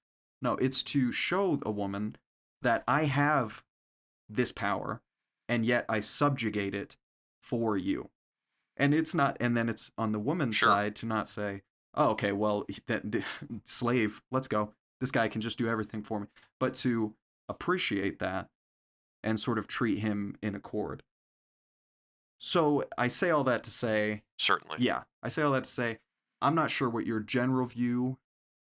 B: No, it's to show a woman that I have this power and yet I subjugate it for you. And it's not, and then it's on the woman's
A: Sure.
B: side to not say, oh, okay, well, that slave, let's go. This guy can just do everything for me. But to appreciate that and sort of treat him in accord. So I say all that to say,
A: Certainly.
B: yeah, I say all that to say, I'm not sure what your general view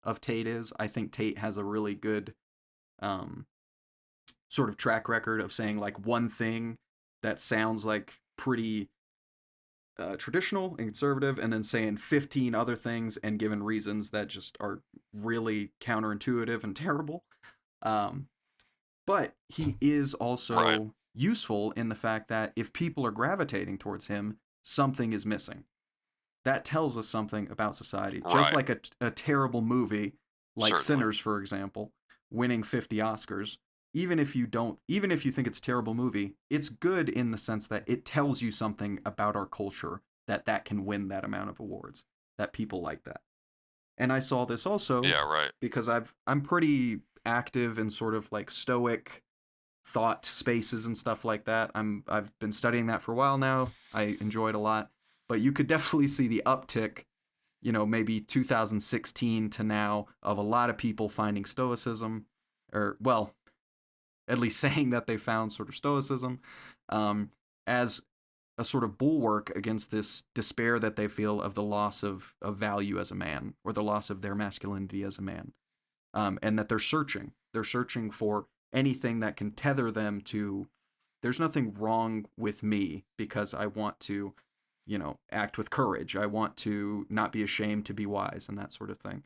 B: of Tate is. I think Tate has a really good sort of track record of saying like one thing that sounds like pretty traditional and conservative, and then saying 15 other things and given reasons that just are really counterintuitive and terrible. But he is also
A: Right.
B: useful in the fact that if people are gravitating towards him, something is missing. That tells us something about society. Just
A: Right.
B: like a terrible movie, like
A: Certainly.
B: Sinners, for example, winning 50 Oscars. Even if you think it's a terrible movie, it's good in the sense that it tells you something about our culture that can win that amount of awards, that people like that. And I saw this also
A: Yeah, right.
B: because I'm pretty active in sort of like stoic thought spaces and stuff like that. I've been studying that for a while now. I enjoy it a lot, but you could definitely see the uptick, maybe 2016 to now, of a lot of people finding stoicism, or well, at least saying that they found sort of stoicism as a sort of bulwark against this despair that they feel of the loss of value as a man, or the loss of their masculinity as a man. And that they're searching for anything that can tether them to, there's nothing wrong with me because I want to, act with courage. I want to not be ashamed to be wise, and that sort of thing.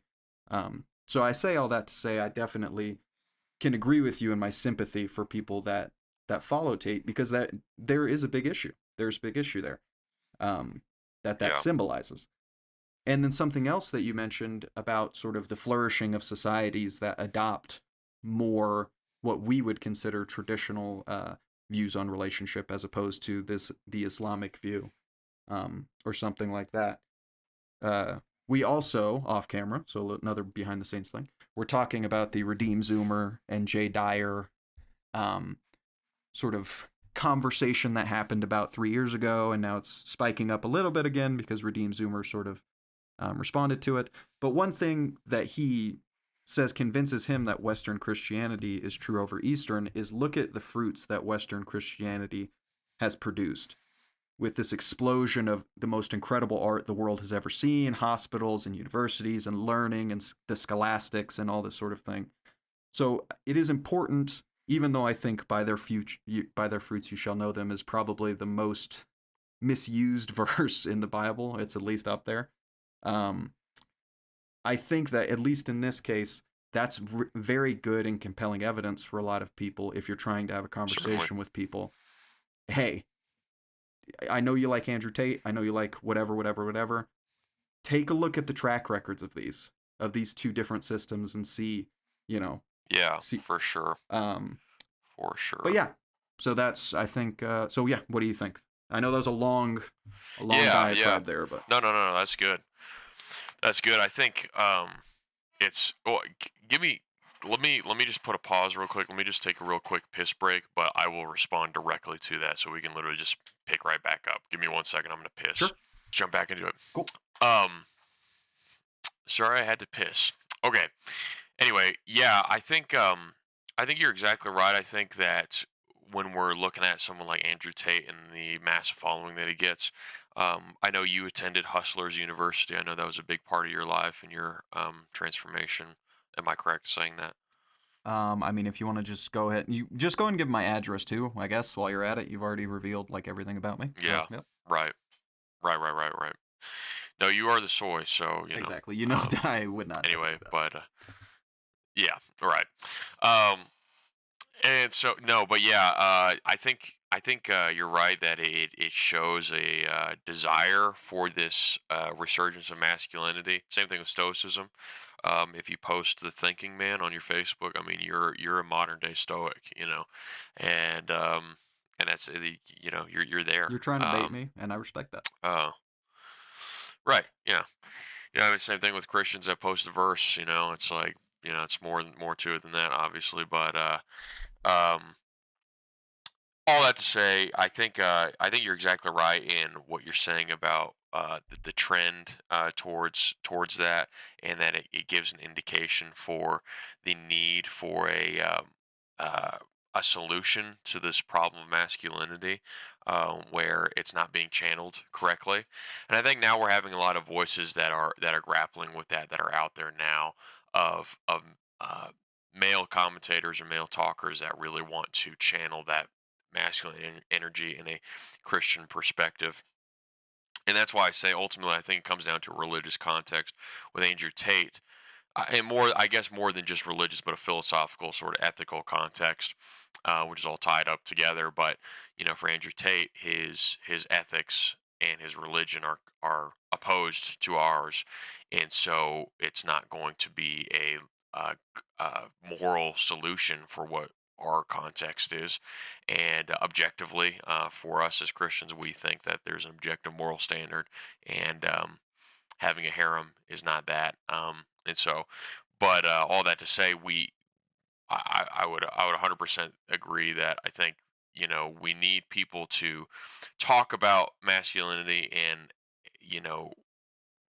B: So I say all that to say I definitely can agree with you in my sympathy for people that follow Tate, because that there is a big issue. There's a big issue there that
A: Yeah.
B: symbolizes. And then something else that you mentioned about sort of the flourishing of societies that adopt more what we would consider traditional views on relationship, as opposed to the Islamic view, or something like that. We also, off camera, so another behind the scenes thing, we're talking about the Redeem Zoomer and Jay Dyer sort of conversation that happened about 3 years ago, and now it's spiking up a little bit again because Redeem Zoomer sort of responded to it. But one thing that he says convinces him that Western Christianity is true over Eastern is, look at the fruits that Western Christianity has produced, with this explosion of the most incredible art the world has ever seen, hospitals and universities and learning and the scholastics and all this sort of thing. So it is important, even though I think by their fruits you shall know them is probably the most misused verse in the Bible. It's at least up there. I think that at least in this case, that's very good and compelling evidence for a lot of people if you're trying to have a conversation
A: Certainly.
B: with people. Hey, I know you like Andrew Tate. I know you like whatever. Take a look at the track records of these two different systems and see,
A: Yeah,
B: see.
A: for sure. For sure.
B: But yeah, so that's, I think. So yeah, what do you think? I know that was a long
A: Yeah,
B: diatribe there, but
A: No, that's good. That's good. I think it's give me let me just put a pause real quick. Let me just take a real quick piss break, but I will respond directly to that so we can literally just pick right back up. Give me 1 second. I'm going to piss.
B: Sure.
A: Jump back into it.
B: Cool.
A: Sorry I had to piss. Okay. Anyway, yeah, I think you're exactly right. I think that when we're looking at someone like Andrew Tate and the massive following that he gets, I know you attended Hustlers University. I know that was a big part of your life and your transformation. Am I correct in saying that?
B: I mean, if you want to just go ahead, you just go ahead and give my address too. I guess while you're at it, you've already revealed like everything about me.
A: Yeah.
B: Yep.
A: Right. Right. No, you are the soy, so you know.
B: Exactly. You know that I would not.
A: Anyway, but Yeah, right. Um, and so no, but yeah, I think you're right that it shows a desire for this resurgence of masculinity. Same thing with stoicism. If you post the thinking man on your Facebook, I mean you're a modern day stoic, and that's you're there.
B: You're trying to bait me, and I respect that.
A: Uh, right, yeah. Yeah, I mean, same thing with Christians that post a verse. It's like it's more to it than that, obviously. But um, all that to say, I think you're exactly right in what you're saying about the trend towards that, and that it gives an indication for the need for uh, a solution to this problem of masculinity, where it's not being channeled correctly. And I think now we're having a lot of voices that are grappling with that are out there now of uh, male commentators or male talkers that really want to channel that masculine energy in a Christian perspective. And that's why I say ultimately I think it comes down to a religious context with Andrew Tate, and more, I guess, more than just religious, but a philosophical sort of ethical context, which is all tied up together. But for Andrew Tate, his ethics and his religion are opposed to ours, and so it's not going to be a moral solution for what our context is. And objectively, for us as Christians, we think that there's an objective moral standard, and having a harem is not that. And so, but all that to say, I would 100% agree that I think we need people to talk about masculinity and you know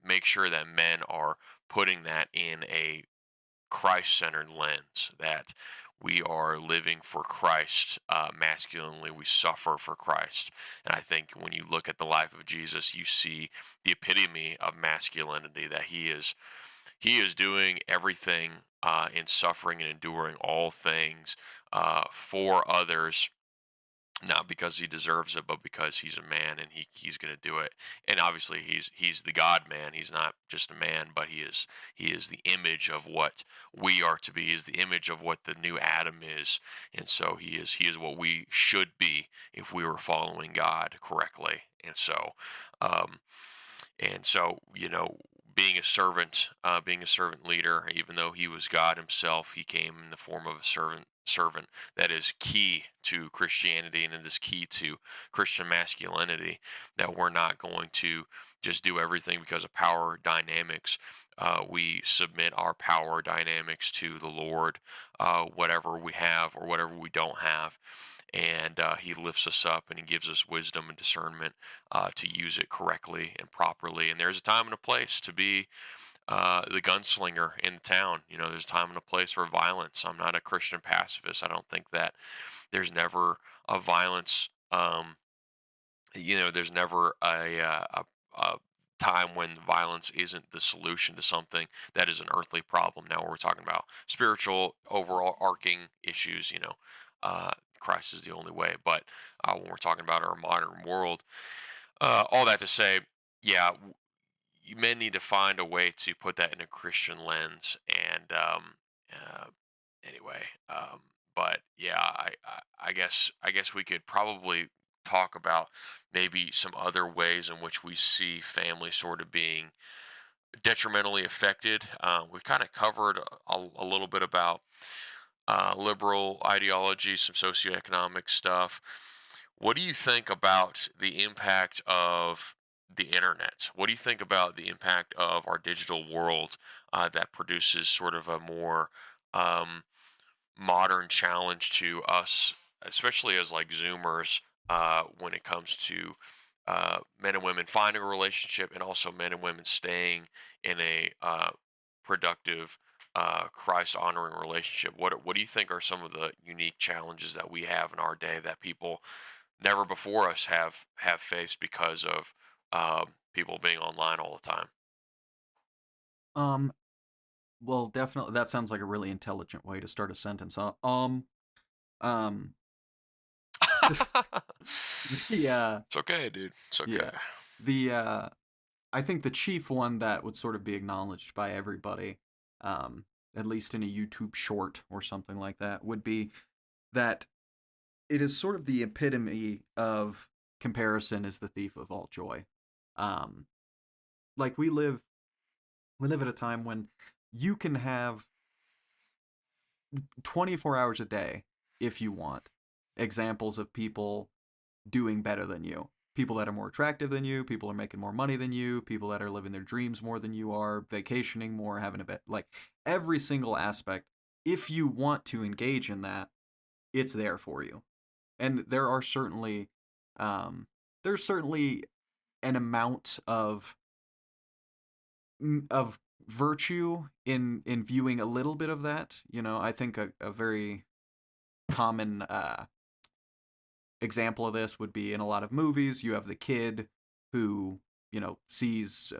A: make sure that men are putting that in a Christ-centered lens, that we are living for Christ masculinely. We suffer for Christ, and I think when you look at the life of Jesus, you see the epitome of masculinity. That he is doing everything in suffering and enduring all things for others, not because he deserves it, but because he's a man and he's going to do it. And obviously, he's the God man. He's not just a man, but he is the image of what we are to be. He is the image of what the new Adam is, and so he is what we should be if we were following God correctly. Um, and so, being a servant leader, even though he was God himself, he came in the form of a servant. That is key to Christianity, and it is key to Christian masculinity, that we're not going to just do everything because of power dynamics. We submit our power dynamics to the Lord, whatever we have or whatever we don't have. And he lifts us up and he gives us wisdom and discernment to use it correctly and properly. And there's a time and a place to be the gunslinger in the town. There's a time and a place for violence. I'm not a Christian pacifist. I don't think that there's never a violence. There's never a time when violence isn't the solution to something that is an earthly problem. Now we're talking about spiritual, overall arcing issues. Christ is the only way. But when we're talking about our modern world, all that to say, yeah, men need to find a way to put that in a Christian lens. And uh, anyway, but yeah, I guess we could probably talk about maybe some other ways in which we see family sort of being detrimentally affected. We've kind of covered a little bit about liberal ideology, some socioeconomic stuff. What do you think about the impact of the internet? What do you think about the impact of our digital world that produces sort of a more um, modern challenge to us, especially as like Zoomers, when it comes to men and women finding a relationship, and also men and women staying in a productive, Christ honoring relationship? What do you think are some of the unique challenges that we have in our day that people never before us have faced because of people being online all the time?
B: Um, well, definitely, that sounds like a really intelligent way to start a sentence, huh? Um, the,
A: It's okay, dude. It's okay.
B: yeah, the, I think the chief one that would sort of be acknowledged by everybody, at least in a YouTube short or something like that, would be that it is sort of the epitome of comparison is the thief of all joy. Um, like we live at a time when you can have 24 hours a day if you want examples of people doing better than you. People that are more attractive than you, people are making more money than you, people that are living their dreams more than you are, vacationing more, having a bit like every single aspect. If you want to engage in that, it's there for you. And there are certainly there's certainly an amount of virtue in viewing a little bit of that. You know, I think a very common example of this would be in a lot of movies. You have the kid who, you know, sees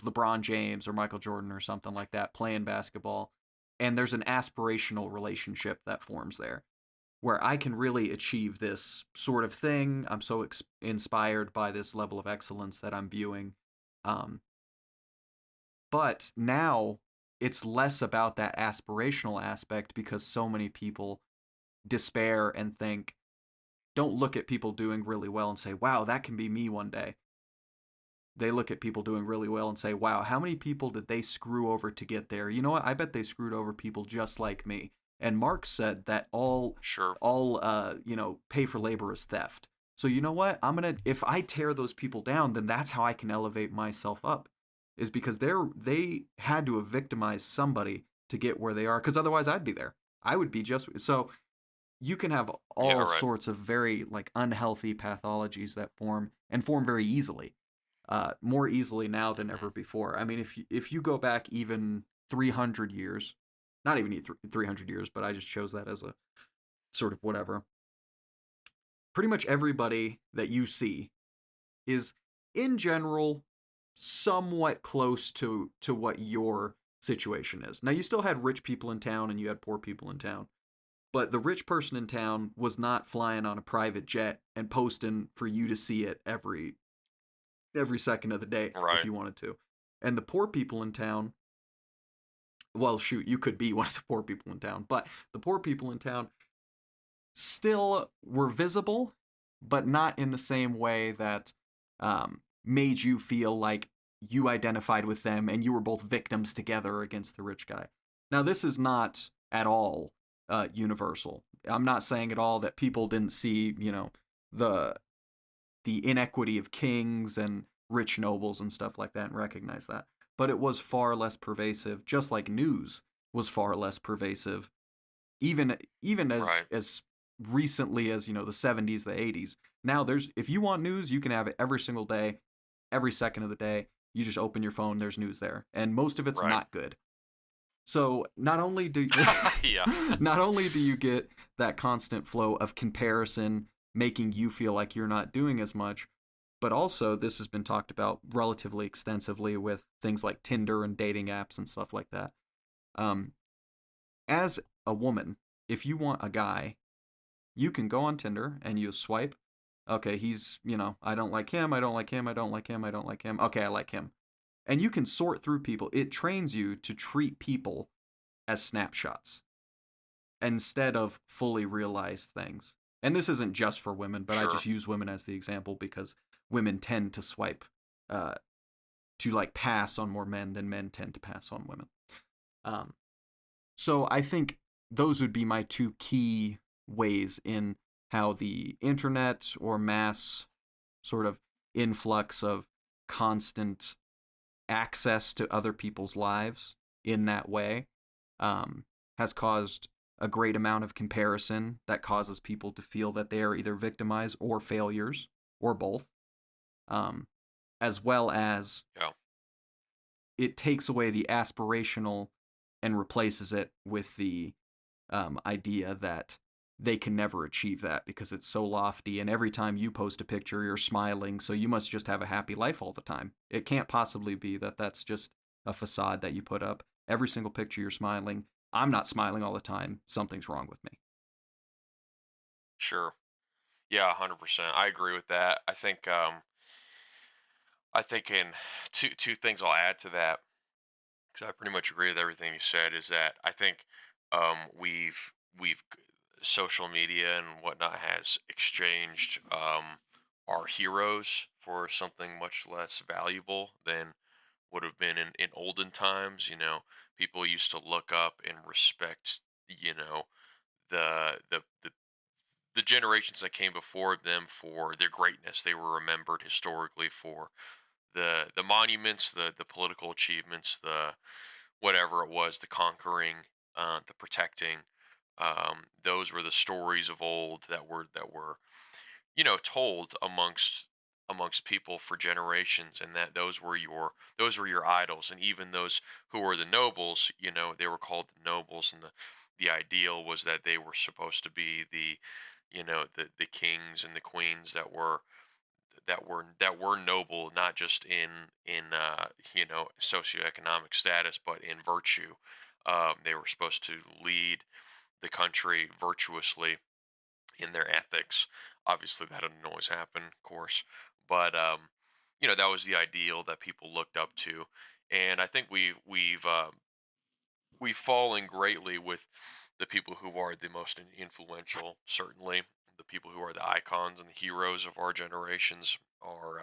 B: LeBron James or Michael Jordan or something like that playing basketball, and there's an aspirational relationship that forms there where I can really achieve this sort of thing. I'm so inspired by this level of excellence that I'm viewing. Um, but now it's less about that aspirational aspect because so many people despair and think, don't look at people doing really well and say, wow, that can be me one day. They look at people doing really well and say, wow, how many people did they screw over to get there? You know what? I bet they screwed over people just like me. And Marx said that
A: Sure.
B: pay for labor is theft. So you know what? If I tear those people down, then that's how I can elevate myself up. Is because they had to have victimized somebody to get where they are, because otherwise I'd be there. I would be just so you can have
A: Yeah.
B: all
A: Right.
B: sorts of very like unhealthy pathologies that form very easily, more easily now than
A: Hmm.
B: ever before. I mean, if you go back even 300 years, not even 300 years, but I just chose that as a sort of whatever. Pretty much everybody that you see is in general somewhat close to what your situation is. Now you still had rich people in town and you had poor people in town, but the rich person in town was not flying on a private jet and posting for you to see it every second of the day if
A: Right.
B: you wanted to. And the poor people in town, well, shoot, you could be one of the poor people in town, but the poor people in town still were visible, but not in the same way that made you feel like you identified with them and you were both victims together against the rich guy. Now, this is not at all universal. I'm not saying at all that people didn't see, you know, the the inequity of kings and rich nobles and stuff like that and recognize that. But it was far less pervasive, just like news was far less pervasive, even
A: Right.
B: as recently as, you know, the 70s, the 80s. Now there's if you want news, you can have it every single day, every second of the day. You just open your phone, there's news there, and most of it's
A: Right.
B: not good. So not only do
A: Yeah.
B: not only do you get that constant flow of comparison making you feel like you're not doing as much, but also this has been talked about relatively extensively with things like Tinder and dating apps and stuff like that. Um, as a woman, if you want a guy, you can go on Tinder and you swipe. Okay, he's, you know, I don't like him, I don't like him, I don't like him, I don't like him. Okay, I like him. And you can sort through people. It trains you to treat people as snapshots instead of fully realized things. And this isn't just for women, but I
A: Sure.
B: just use women as the example because women tend to swipe uh, to like pass on more men than men tend to pass on women. Um, so I think those would be my two key ways in how the internet or mass sort of influx of constant access to other people's lives in that way um, has caused a great amount of comparison that causes people to feel that they are either victimized or failures or both, um, as well as
A: Yeah.
B: it takes away the aspirational and replaces it with the idea that they can never achieve that because it's so lofty. And every time you post a picture, you're smiling, so you must just have a happy life all the time. It can't possibly be that that's just a facade that you put up. Every single picture, you're smiling. I'm not smiling all the time. Something's wrong with me.
A: Sure. Yeah. 100%. I agree with that. I think in two things I'll add to that. 'Cause I pretty much agree with everything you said. Is that I think we've social media and whatnot has exchanged our heroes for something much less valuable than would have been in olden times. People used to look up and respect, you know, the the the the generations that came before them for their greatness. They were remembered historically for the monuments, the political achievements, the whatever it was, the conquering, the protecting. Those were the stories of old that were told amongst people for generations, and that those were your idols. And even those who were the nobles, they were called the nobles, and the ideal was that they were supposed to be the kings and the queens that were noble, not just in socioeconomic status, but in virtue. They were supposed to lead the country virtuously in their ethics. Obviously, that didn't always happen, of course, but that was the ideal that people looked up to. And I think we've fallen greatly with the people who are the most influential. Certainly, the people who are the icons and the heroes of our generations are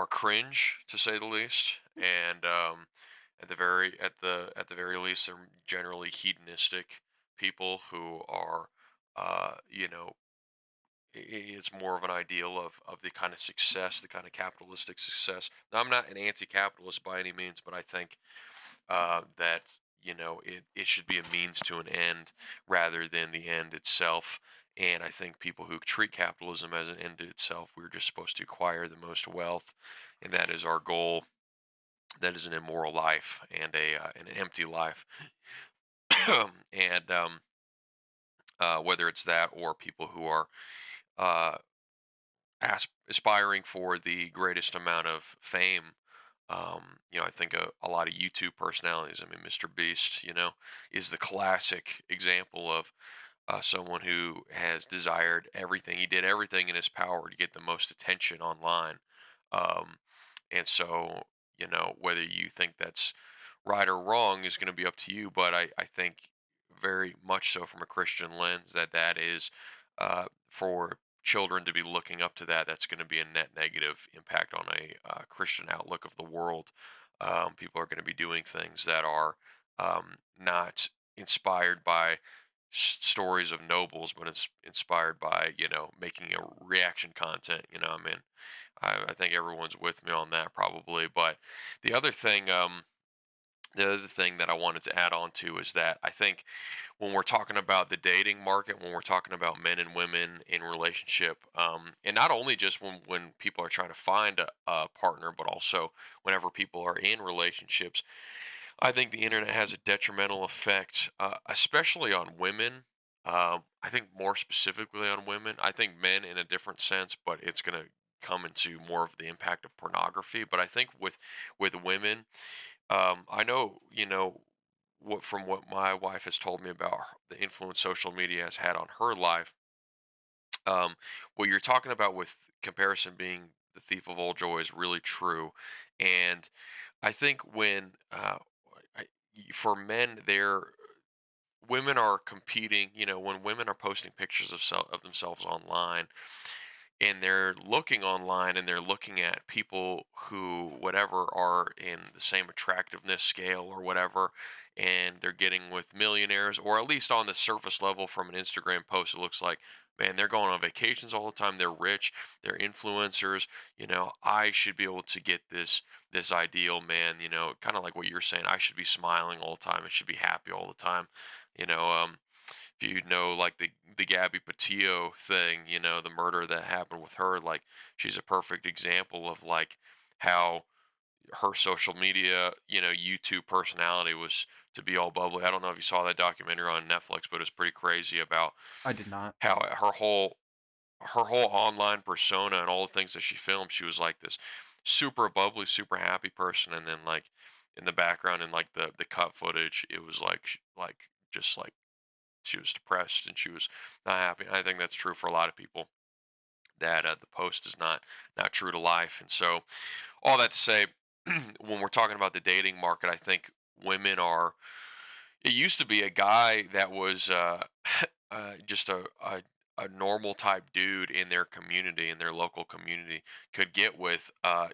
A: cringe, to say the least. And at the very least, they're generally hedonistic people who are it's more of an ideal of the kind of success, the kind of capitalistic success. Now, I'm not an anti-capitalist by any means, but I think that it should be a means to an end rather than the end itself. And I think people who treat capitalism as an end in itself, we're just supposed to acquire the most wealth, and that is our goal. That is an immoral life and an empty life. And whether it's that or people who are uh, aspiring for the greatest amount of fame. I think a lot of YouTube personalities. I mean, Mr. Beast, is the classic example of someone who has desired everything. He did everything in his power to get the most attention online. Um, and so, whether you think that's right or wrong is going to be up to you. But I think very much so from a Christian lens that is for children to be looking up to that. That's going to be a net negative impact on a Christian outlook of the world. People are going to be doing things that are not inspired by stories of nobles, but it's inspired by making a reaction content. I mean, I think everyone's with me on that probably. But the other thing, the other thing that I wanted to add on to is that I think when we're talking about the dating market, when we're talking about men and women in relationship, and not only just when people are trying to find a partner, but also whenever people are in relationships, I think the internet has a detrimental effect, especially on women. I think more specifically on women. I think men in a different sense, but it's going to come into more of the impact of pornography. But I think with women, I know, what my wife has told me about the influence social media has had on her life. What you're talking about with comparison being the thief of all joy is really true. And I think when for men, women are competing. When women are posting pictures of themselves online, and they're looking online and they're looking at people who whatever are in the same attractiveness scale or whatever, and they're getting with millionaires, or at least on the surface level from an Instagram post it looks like, man, they're going on vacations all the time, they're rich, they're influencers. I should be able to get this ideal man, kind of like what you're saying. I should be smiling all the time, I should be happy all the time. you know um if you know, like the Gabby Petito thing, the murder that happened with her, like she's a perfect example of like how her social media, YouTube personality was to be all bubbly. I don't know if you saw that documentary on Netflix, but it's pretty crazy about
B: I did not.
A: how her whole online persona and all the things that she filmed, she was like this super bubbly, super happy person, and then like in the background and like the cut footage, it was like just like she was depressed and she was not happy. I think that's true for a lot of people, that the post is not true to life. And so all that to say, when we're talking about the dating market, I think women are. It used to be a guy that was just a normal type dude in their community, in their local community, could get with a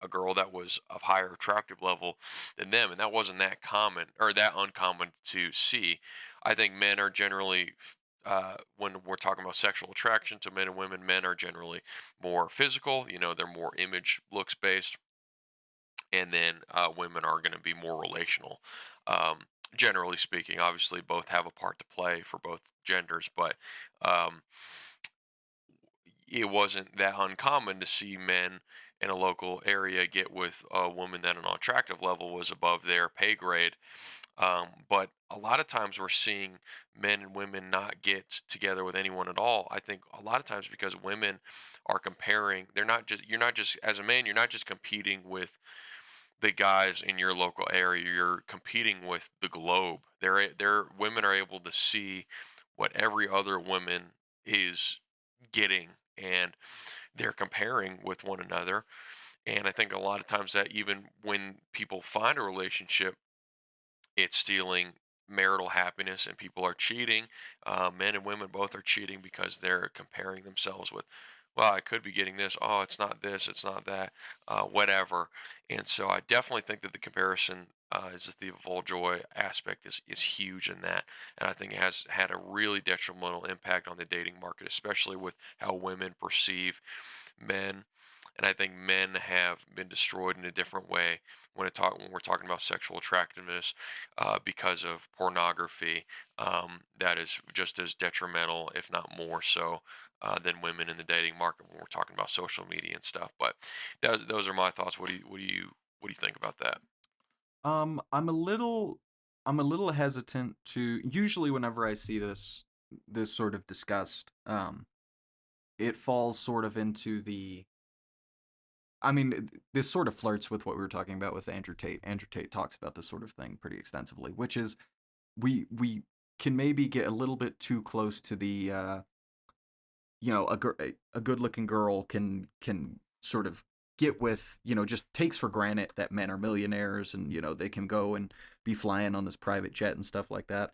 A: girl that was of higher attractive level than them, and that wasn't that common or that uncommon to see. I think men are generally. When we're talking about sexual attraction to men and women, men are generally more physical. They're more image looks based, and then women are going to be more relational. Generally speaking, obviously, both have a part to play for both genders, but um, it wasn't that uncommon to see men in a local area get with a woman that on an attractive level was above their pay grade. But a lot of times we're seeing men and women not get together with anyone at all. I think a lot of times because women are comparing, you're not just, as a man, you're not just competing with the guys in your local area. You're competing with the globe. They're women are able to see what every other woman is getting, and they're comparing with one another. And I think a lot of times that even when people find a relationship, it's stealing marital happiness, and people are cheating. Men and women both are cheating because they're comparing themselves with, well, I could be getting this. Oh, it's not this, it's not that, whatever. And so I definitely think that the comparison is the thief of all joy aspect is huge in that. And I think it has had a really detrimental impact on the dating market, especially with how women perceive men. And I think men have been destroyed in a different way when we're talking about sexual attractiveness, because of pornography. That is just as detrimental, if not more so, than women in the dating market when we're talking about social media and stuff. But those are my thoughts. What do you think about that?
B: I'm a little I'm a little hesitant to usually whenever I see this sort of discussed, it falls sort of into the I mean, this sort of flirts with what we were talking about with Andrew Tate. Andrew Tate talks about this sort of thing pretty extensively, which is we can maybe get a little bit too close to the a good looking girl can sort of get with just takes for granted that men are millionaires and they can go and be flying on this private jet and stuff like that.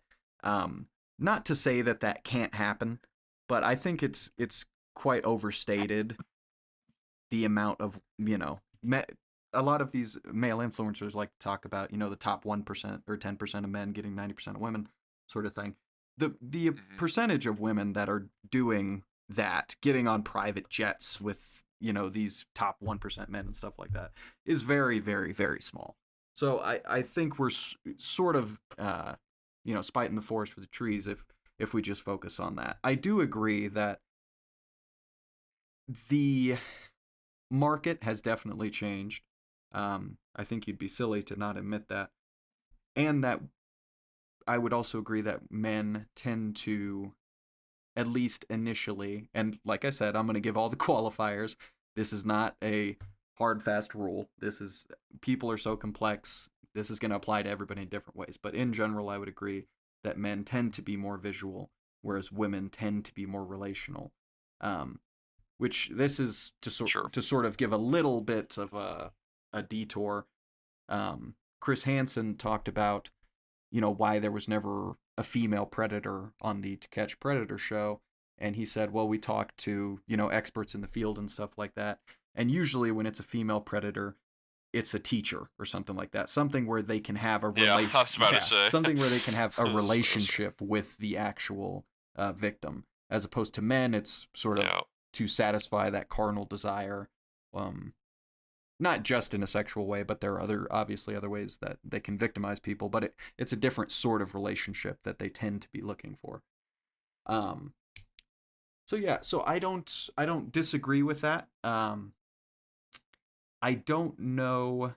B: Not to say that that can't happen, but I think it's quite overstated the amount of a lot of these male influencers like to talk about the top 1% or 10% of men getting 90% of women sort of thing. The
A: Hmm.
B: percentage of women that are doing that, getting on private jets with these top 1% men and stuff like that, is very very very small. So I think we're sort of spiting the forest for the trees if we just focus on that. I do agree that the market has definitely changed. I think you'd be silly to not admit that. And that I would also agree that men tend to, at least initially, and like I said, I'm going to give all the qualifiers. This is not a hard, fast rule. This is, people are so complex. This is going to apply to everybody in different ways. But in general, I would agree that men tend to be more visual, whereas women tend to be more relational. Um, which this is
A: Sure.
B: to sort of give a little bit of a detour. Chris Hansen talked about why there was never a female predator on the To Catch Predator show, and he said, well, we talked to experts in the field and stuff like that, and usually when it's a female predator, it's a teacher or something like that, something where they can have a
A: Yeah, I was about to
B: yeah,
A: say.
B: something where they can have a
A: I was about to say.
B: relationship with the actual victim, as opposed to men. It's sort of
A: Yeah.
B: to satisfy that carnal desire, um, not just in a sexual way, but there are obviously other ways that they can victimize people, but it's a different sort of relationship that they tend to be looking for. um so yeah, so I don't disagree with that. I don't know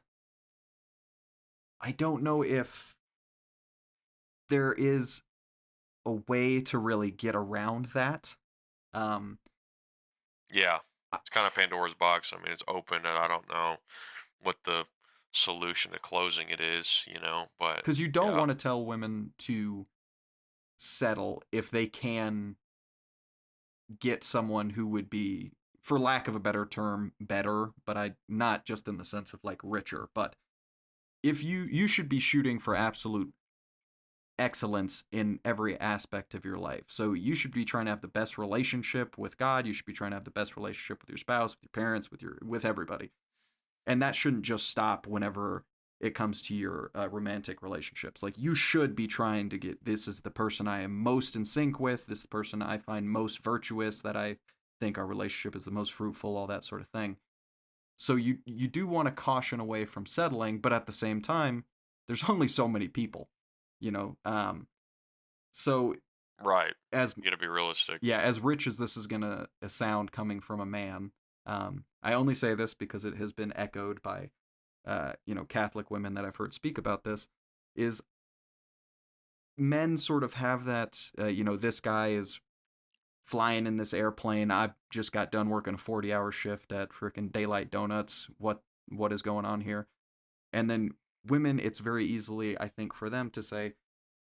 B: I don't know if there is a way to really get around that. um
A: Yeah. It's kind of Pandora's box. I mean, it's open, and I don't know what the solution to closing it is, but
B: because you don't
A: yeah.
B: want to tell women to settle if they can get someone who would be for lack of a better term, better, but I not just in the sense of like richer, but if you should be shooting for absolute excellence in every aspect of your life. So you should be trying to have the best relationship with God, you should be trying to have the best relationship with your spouse, with your parents, with everybody. And that shouldn't just stop whenever it comes to your romantic relationships. Like you should be trying to get, this is the person I am most in sync with, this is the person I find most virtuous, that I think our relationship is the most fruitful, all that sort of thing. So you do want to caution away from settling, but at the same time, there's only so many people, you know. So
A: Right.
B: as
A: You got to be realistic.
B: yeah, as rich as this is gonna sound coming from a man, I only say this because it has been echoed by Catholic women that I've heard speak about this. Is men sort of have that, this guy is flying in this airplane. I just got done working a 40-hour shift at freaking Daylight Donuts. What is going on here? And then women, it's very easily, I think, for them to say,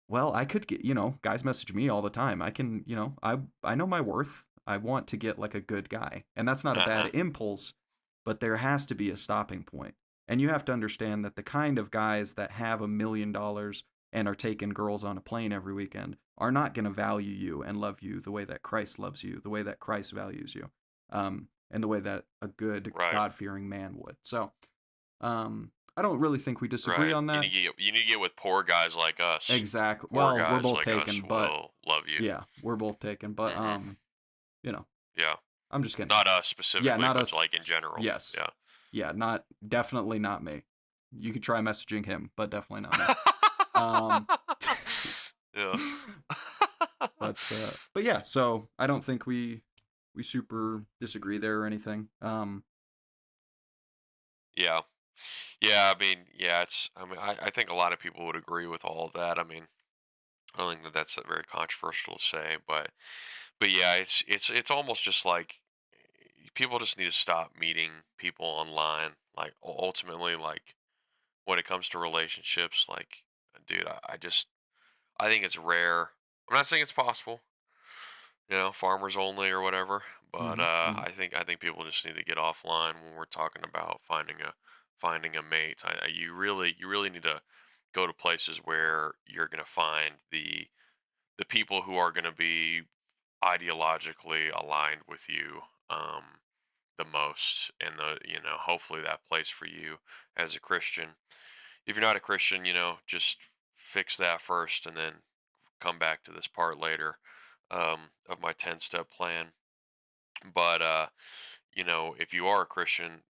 B: well, I could get, guys message me all the time. I can, I know my worth. I want to get like a good guy. And that's not a bad
A: Uh-huh.
B: impulse, but there has to be a stopping point. And you have to understand that the kind of guys that have $1 million and are taking girls on a plane every weekend are not going to value you and love you the way that Christ loves you, the way that Christ values you, and the way that a good
A: Right.
B: God fearing man would. So, I don't really think we disagree
A: Right.
B: on that.
A: You need to get with poor guys like us.
B: Exactly.
A: Poor
B: Well, we're
A: guys
B: both
A: like us
B: taken, but
A: will love you.
B: yeah, we're both taken, but
A: Hmm.
B: you know,
A: Yeah.
B: I'm just kidding.
A: Not us
B: Yeah,
A: specifically,
B: not
A: but
B: us.
A: like in general.
B: Yes.
A: Yeah.
B: Yeah, not definitely not me. You could try messaging him, but definitely not me. Um
A: Yeah.
B: but yeah, so I don't think we super disagree there or anything.
A: Yeah. Yeah. I mean, yeah. I think a lot of people would agree with all of that. I mean, I don't think that that's very controversial to say, but yeah, it's almost just like people just need to stop meeting people online. Like ultimately, like when it comes to relationships, like, dude, I think it's rare. I'm not saying it's possible, farmers only or whatever. But
B: mhm, mhm,
A: I think people just need to get offline when we're talking about finding a mate. You really need to go to places where you're gonna find the people who are gonna be ideologically aligned with you the most, and hopefully that place for you as a Christian. If you're not a Christian, just fix that first and then come back to this part later of my 10-step plan. But if you are a Christian,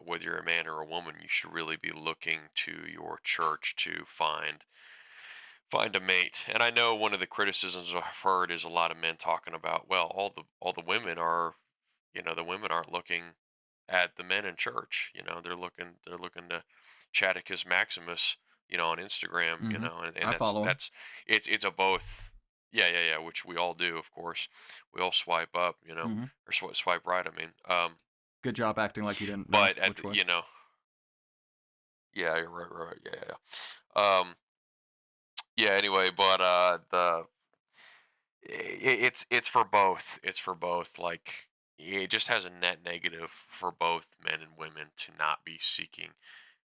A: whether you're a man or a woman, you should really be looking to your church to find a mate. And I know one of the criticisms I've heard is a lot of men talking about, well, all the women are, the women aren't looking at the men in church. They're looking to Chaticus Maximus, on Instagram,
B: mhm.
A: and
B: I follow him.
A: it's a both. Yeah, yeah, yeah, which we all do, of course. We all swipe up,
B: Mhm.
A: or swipe right. I mean,
B: Good job acting like you didn't know
A: but
B: which way.
A: yeah, you're right, right, yeah, yeah, yeah. Yeah. Anyway, but it's for both. It's for both. Like it just has a net negative for both men and women to not be seeking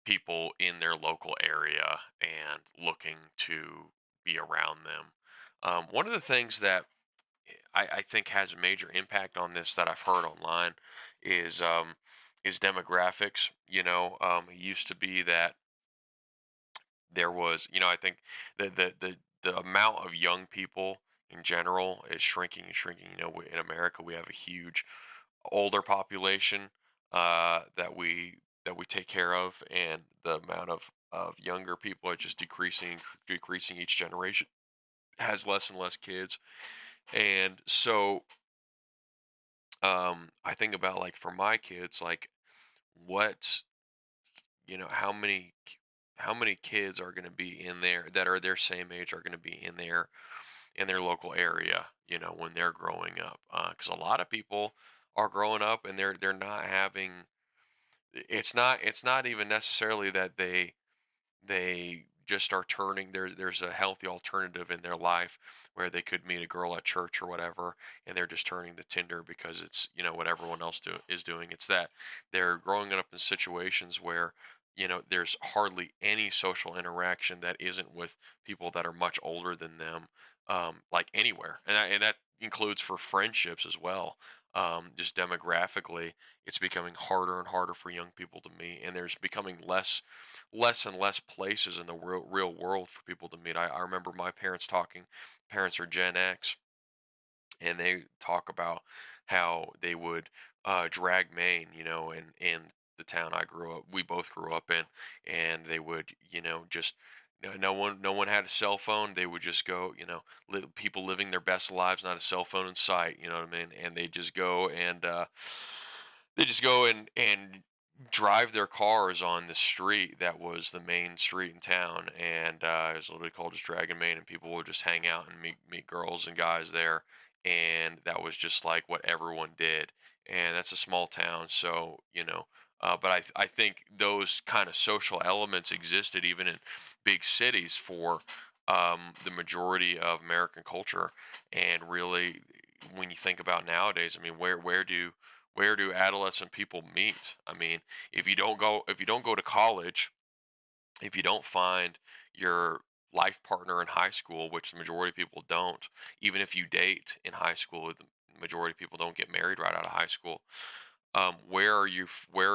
A: people in their local area and looking to be around them. One of the things that I think has a major impact on this that I've heard online is is demographics. It used to be that there was, I think the amount of young people in general is shrinking and shrinking. In America, we have a huge older population that we take care of, and the amount of younger people are just decreasing each generation has less and less kids. And so I think about, like, for my kids, like, what how many kids are going to be in there that are their same age, are going to be in their local area, when they're growing up, because a lot of people are growing up and they're not having, it's not even necessarily that they just are turning, there's a healthy alternative in their life where they could meet a girl at church or whatever, and they're just turning to Tinder because it's, what everyone else is doing. It's that they're growing up in situations where, there's hardly any social interaction that isn't with people that are much older than them, like anywhere, and that includes for friendships as well. Just demographically, it's becoming harder and harder for young people to meet, and there's becoming less and less places in the real world for people to meet. I remember my parents talking. Parents are Gen X, and they talk about how they would drag Maine, in the town we both grew up in, and they would, just no one had a cell phone. They would just go, people living their best lives, not a cell phone in sight. You know what I mean? And they just go and drive their cars on the street that was the main street in town, and it was literally called just Dragon Main, and people would just hang out and meet girls and guys there, and that was just like what everyone did. And that's a small town, so but I think those kind of social elements existed even in big cities for the majority of American culture. And really, when you think about nowadays, I mean, where do adolescent people meet? I mean, if you don't go to college, if you don't find your life partner in high school, which the majority of people don't, even if you date in high school, the majority of people don't get married right out of high school. Where are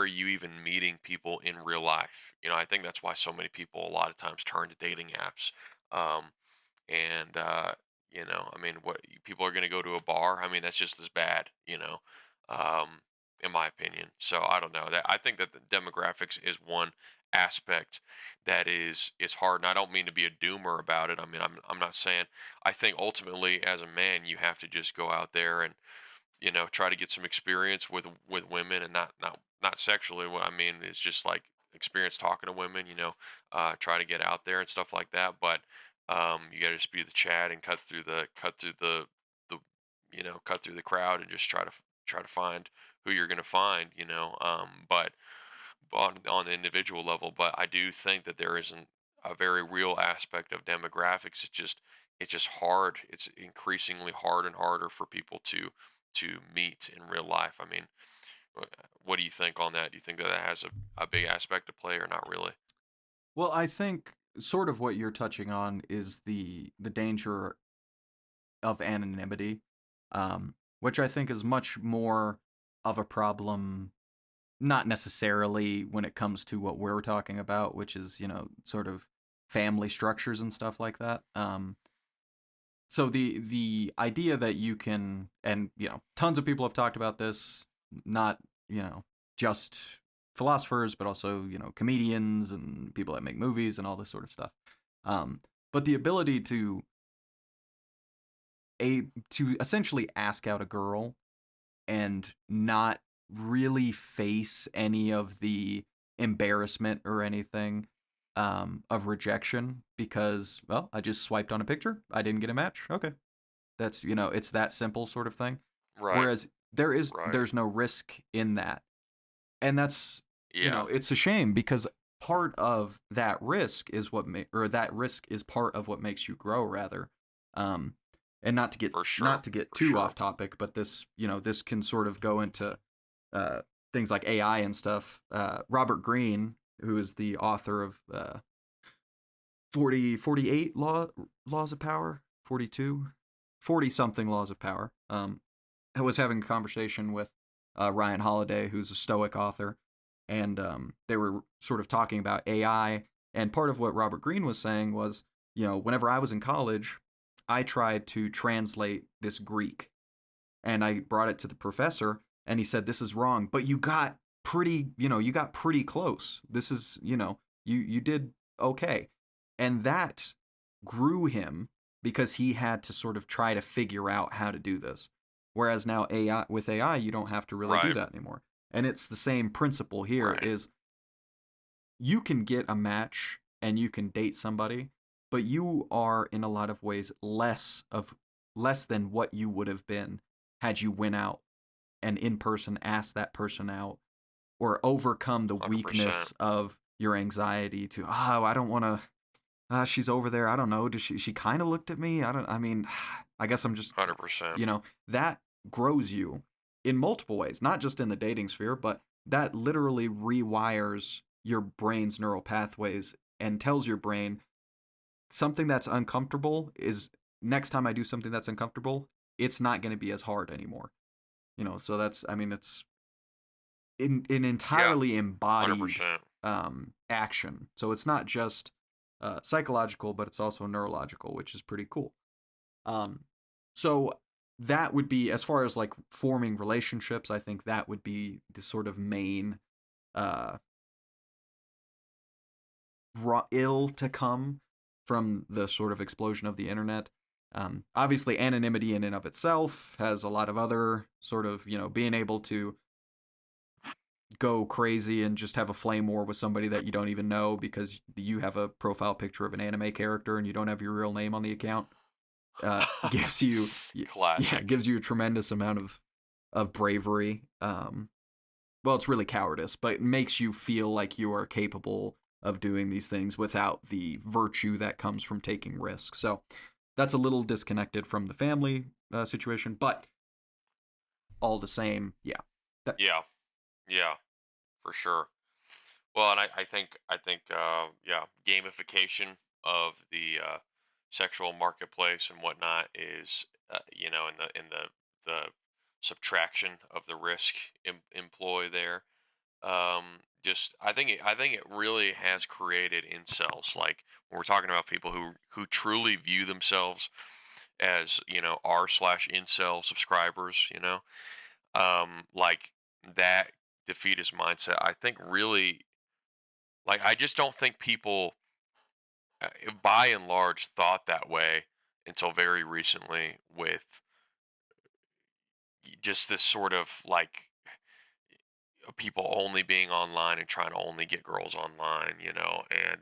A: you even meeting people in real life? I think that's why so many people a lot of times turn to dating apps. Um, and I mean, people are going to go to a bar? I mean, that's just as bad, um, in my opinion. So I don't know. That I think that the demographics is one aspect that is hard, and I don't mean to be a doomer about it. I mean, I'm not saying. I think ultimately, as a man, you have to just go out there and try to get some experience with women, and not sexually. What I mean is just like experience talking to women. Try to get out there and stuff like that. But you got to just be the Chad and the cut through the crowd and just try to find who you're gonna find. But on the individual level. But I do think that there isn't a very real aspect of demographics. It's just hard. It's increasingly hard and harder for people to meet in real life. I mean, what do you think on that? Do you think that that has a big aspect to play or not really?
B: Well, I think sort of what you're touching on is the danger of anonymity, which I think is much more of a problem, not necessarily when it comes to what we're talking about, which is, sort of family structures and stuff like that. So the idea that you can, and tons of people have talked about this, not just philosophers, but also comedians and people that make movies and all this sort of stuff. But the ability to essentially ask out a girl and not really face any of the embarrassment or anything, of rejection because, well, I just swiped on a picture, I didn't get a match. Okay, that's it's that simple sort of thing.
A: Right.
B: Whereas
A: Right.
B: there's no risk in that, and that's
A: Yeah.
B: it's a shame because part of that risk is or that risk is part of what makes you grow, rather. um and
A: For sure.
B: not to get
A: For
B: too
A: sure.
B: off topic, but this can sort of go into uh things like AI and stuff. Robert Greene, who is the author of 48 laws of power, 42, 40 something laws of power. I was having a conversation with Ryan Holiday, who's a Stoic author, and they were sort of talking about AI. And part of what Robert Greene was saying was, whenever I was in college, I tried to translate this Greek, and I brought it to the professor, and he said, "This is wrong," but you got pretty close. This is, you did okay. And that grew him because he had to sort of try to figure out how to do this. Whereas now AI, you don't have to really do
A: Right.
B: that anymore. And it's the same principle here
A: Right.
B: is you can get a match and you can date somebody, but you are in a lot of ways less than what you would have been had you went out and in person asked that person out, or overcome the
A: 100%.
B: weakness of your anxiety to, oh, I don't want to she's over there. I don't know. Does she kind of looked at me? I mean, I guess I'm just,
A: 100%.
B: that grows you in multiple ways, not just in the dating sphere, but that literally rewires your brain's neural pathways and tells your brain something that's uncomfortable is next time I do something that's uncomfortable, it's not going to be as hard anymore. So that's, I mean, it's an
A: Yeah,
B: entirely embodied
A: 100%.
B: action. So it's not just psychological, but it's also neurological, which is pretty cool. Um, so that would be, as far as like forming relationships, I think that would be the sort of main uh, ill to come from the sort of explosion of the internet. Obviously, anonymity in and of itself has a lot of other sort of, being able to go crazy and just have a flame war with somebody that you don't even know because you have a profile picture of an anime character and you don't have your real name on the account. Gives you, yeah,
A: Classic.
B: gives you a tremendous amount of bravery. Well, it's really cowardice, but it makes you feel like you are capable of doing these things without the virtue that comes from taking risks. So that's a little disconnected from the family situation, but all the same, yeah. That,
A: Yeah, yeah, for sure. Well, and I think yeah, gamification of the sexual marketplace and whatnot is in the subtraction of the risk employ there. Just I think it really has created incels. Like when we're talking about people who truly view themselves as r/incel subscribers, like that defeatist mindset. I think really like I just don't think people by and large thought that way until very recently with just this sort of like people only being online and trying to only get girls online, and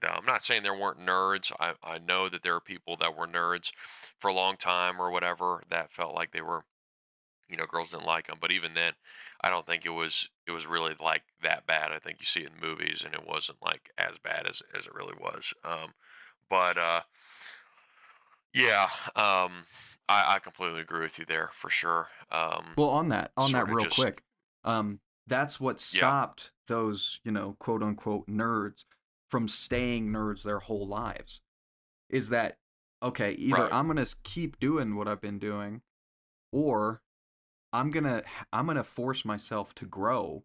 A: I'm not saying there weren't nerds. I know that there are people that were nerds for a long time or whatever that felt like they were, girls didn't like them, but even then I don't think it was really like that bad. I think you see it in movies and it wasn't like as bad as it really was. But Yeah, I completely agree with you there for sure.
B: well, on that
A: Sort of
B: real
A: just
B: quick, that's what
A: yeah,
B: stopped those, quote unquote nerds from staying nerds their whole lives. Is that okay? Either
A: right,
B: I'm gonna keep doing what I've been doing, or I'm gonna I'm gonna force myself to grow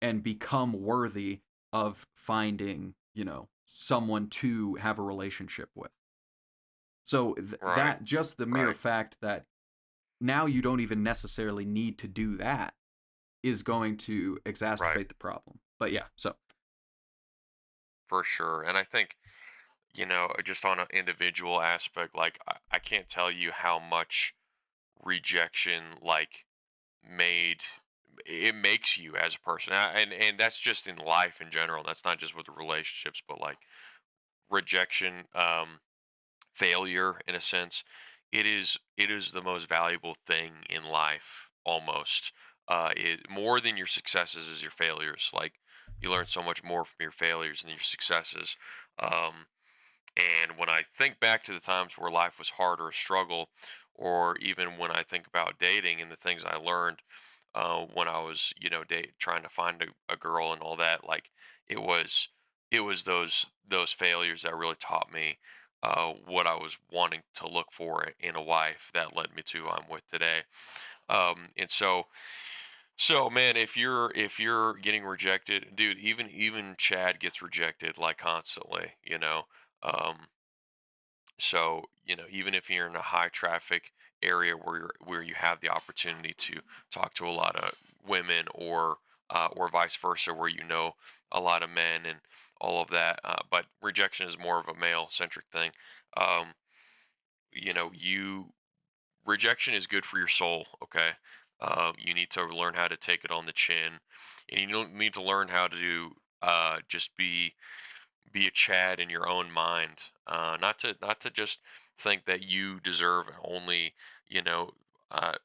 B: and become worthy of finding, someone to have a relationship with. So
A: right,
B: that just the mere
A: right,
B: fact that now you don't even necessarily need to do that is going to
A: right,
B: exacerbate the problem. But yeah, so
A: for sure. And I think just on an individual aspect, like I can't tell you how much rejection like made it makes you as a person, and that's just in life in general. That's not just with the relationships, but like rejection. Failure in a sense, it is the most valuable thing in life almost. It more than your successes is your failures. Like you learn so much more from your failures than your successes. um, and when I think back to the times where life was hard or a struggle, or even when I think about dating and the things I learned when I was, trying to find a girl and all that, like it was, it was those failures that really taught me what I was wanting to look for in a wife that led me to who I'm with today. And so man, if you're getting rejected, dude, even Chad gets rejected like constantly, Um, so, even if you're in a high traffic area where you have the opportunity to talk to a lot of women or vice versa, where a lot of men and all of that, but rejection is more of a male centric thing. Um, you rejection is good for your soul. Okay, you need to learn how to take it on the chin, and you don't need to learn how to just be a Chad in your own mind. Not to just think that you deserve only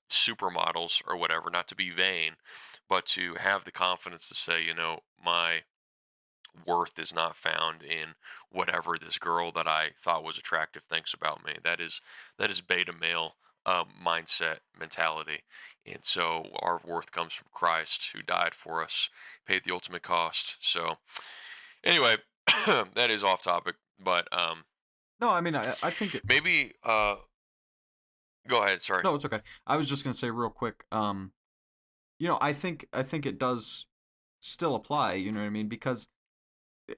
A: supermodels or whatever. Not to be vain, but to have the confidence to say, my worth is not found in whatever this girl that I thought was attractive thinks about me. That is beta male mindset mentality, and so our worth comes from Christ, who died for us, paid the ultimate cost. So anyway, that is off topic, but
B: No, I mean, I think it.
A: maybe go ahead. Sorry.
B: No, it's okay. I was just gonna say real quick. I think it does still apply. You know what I mean? Because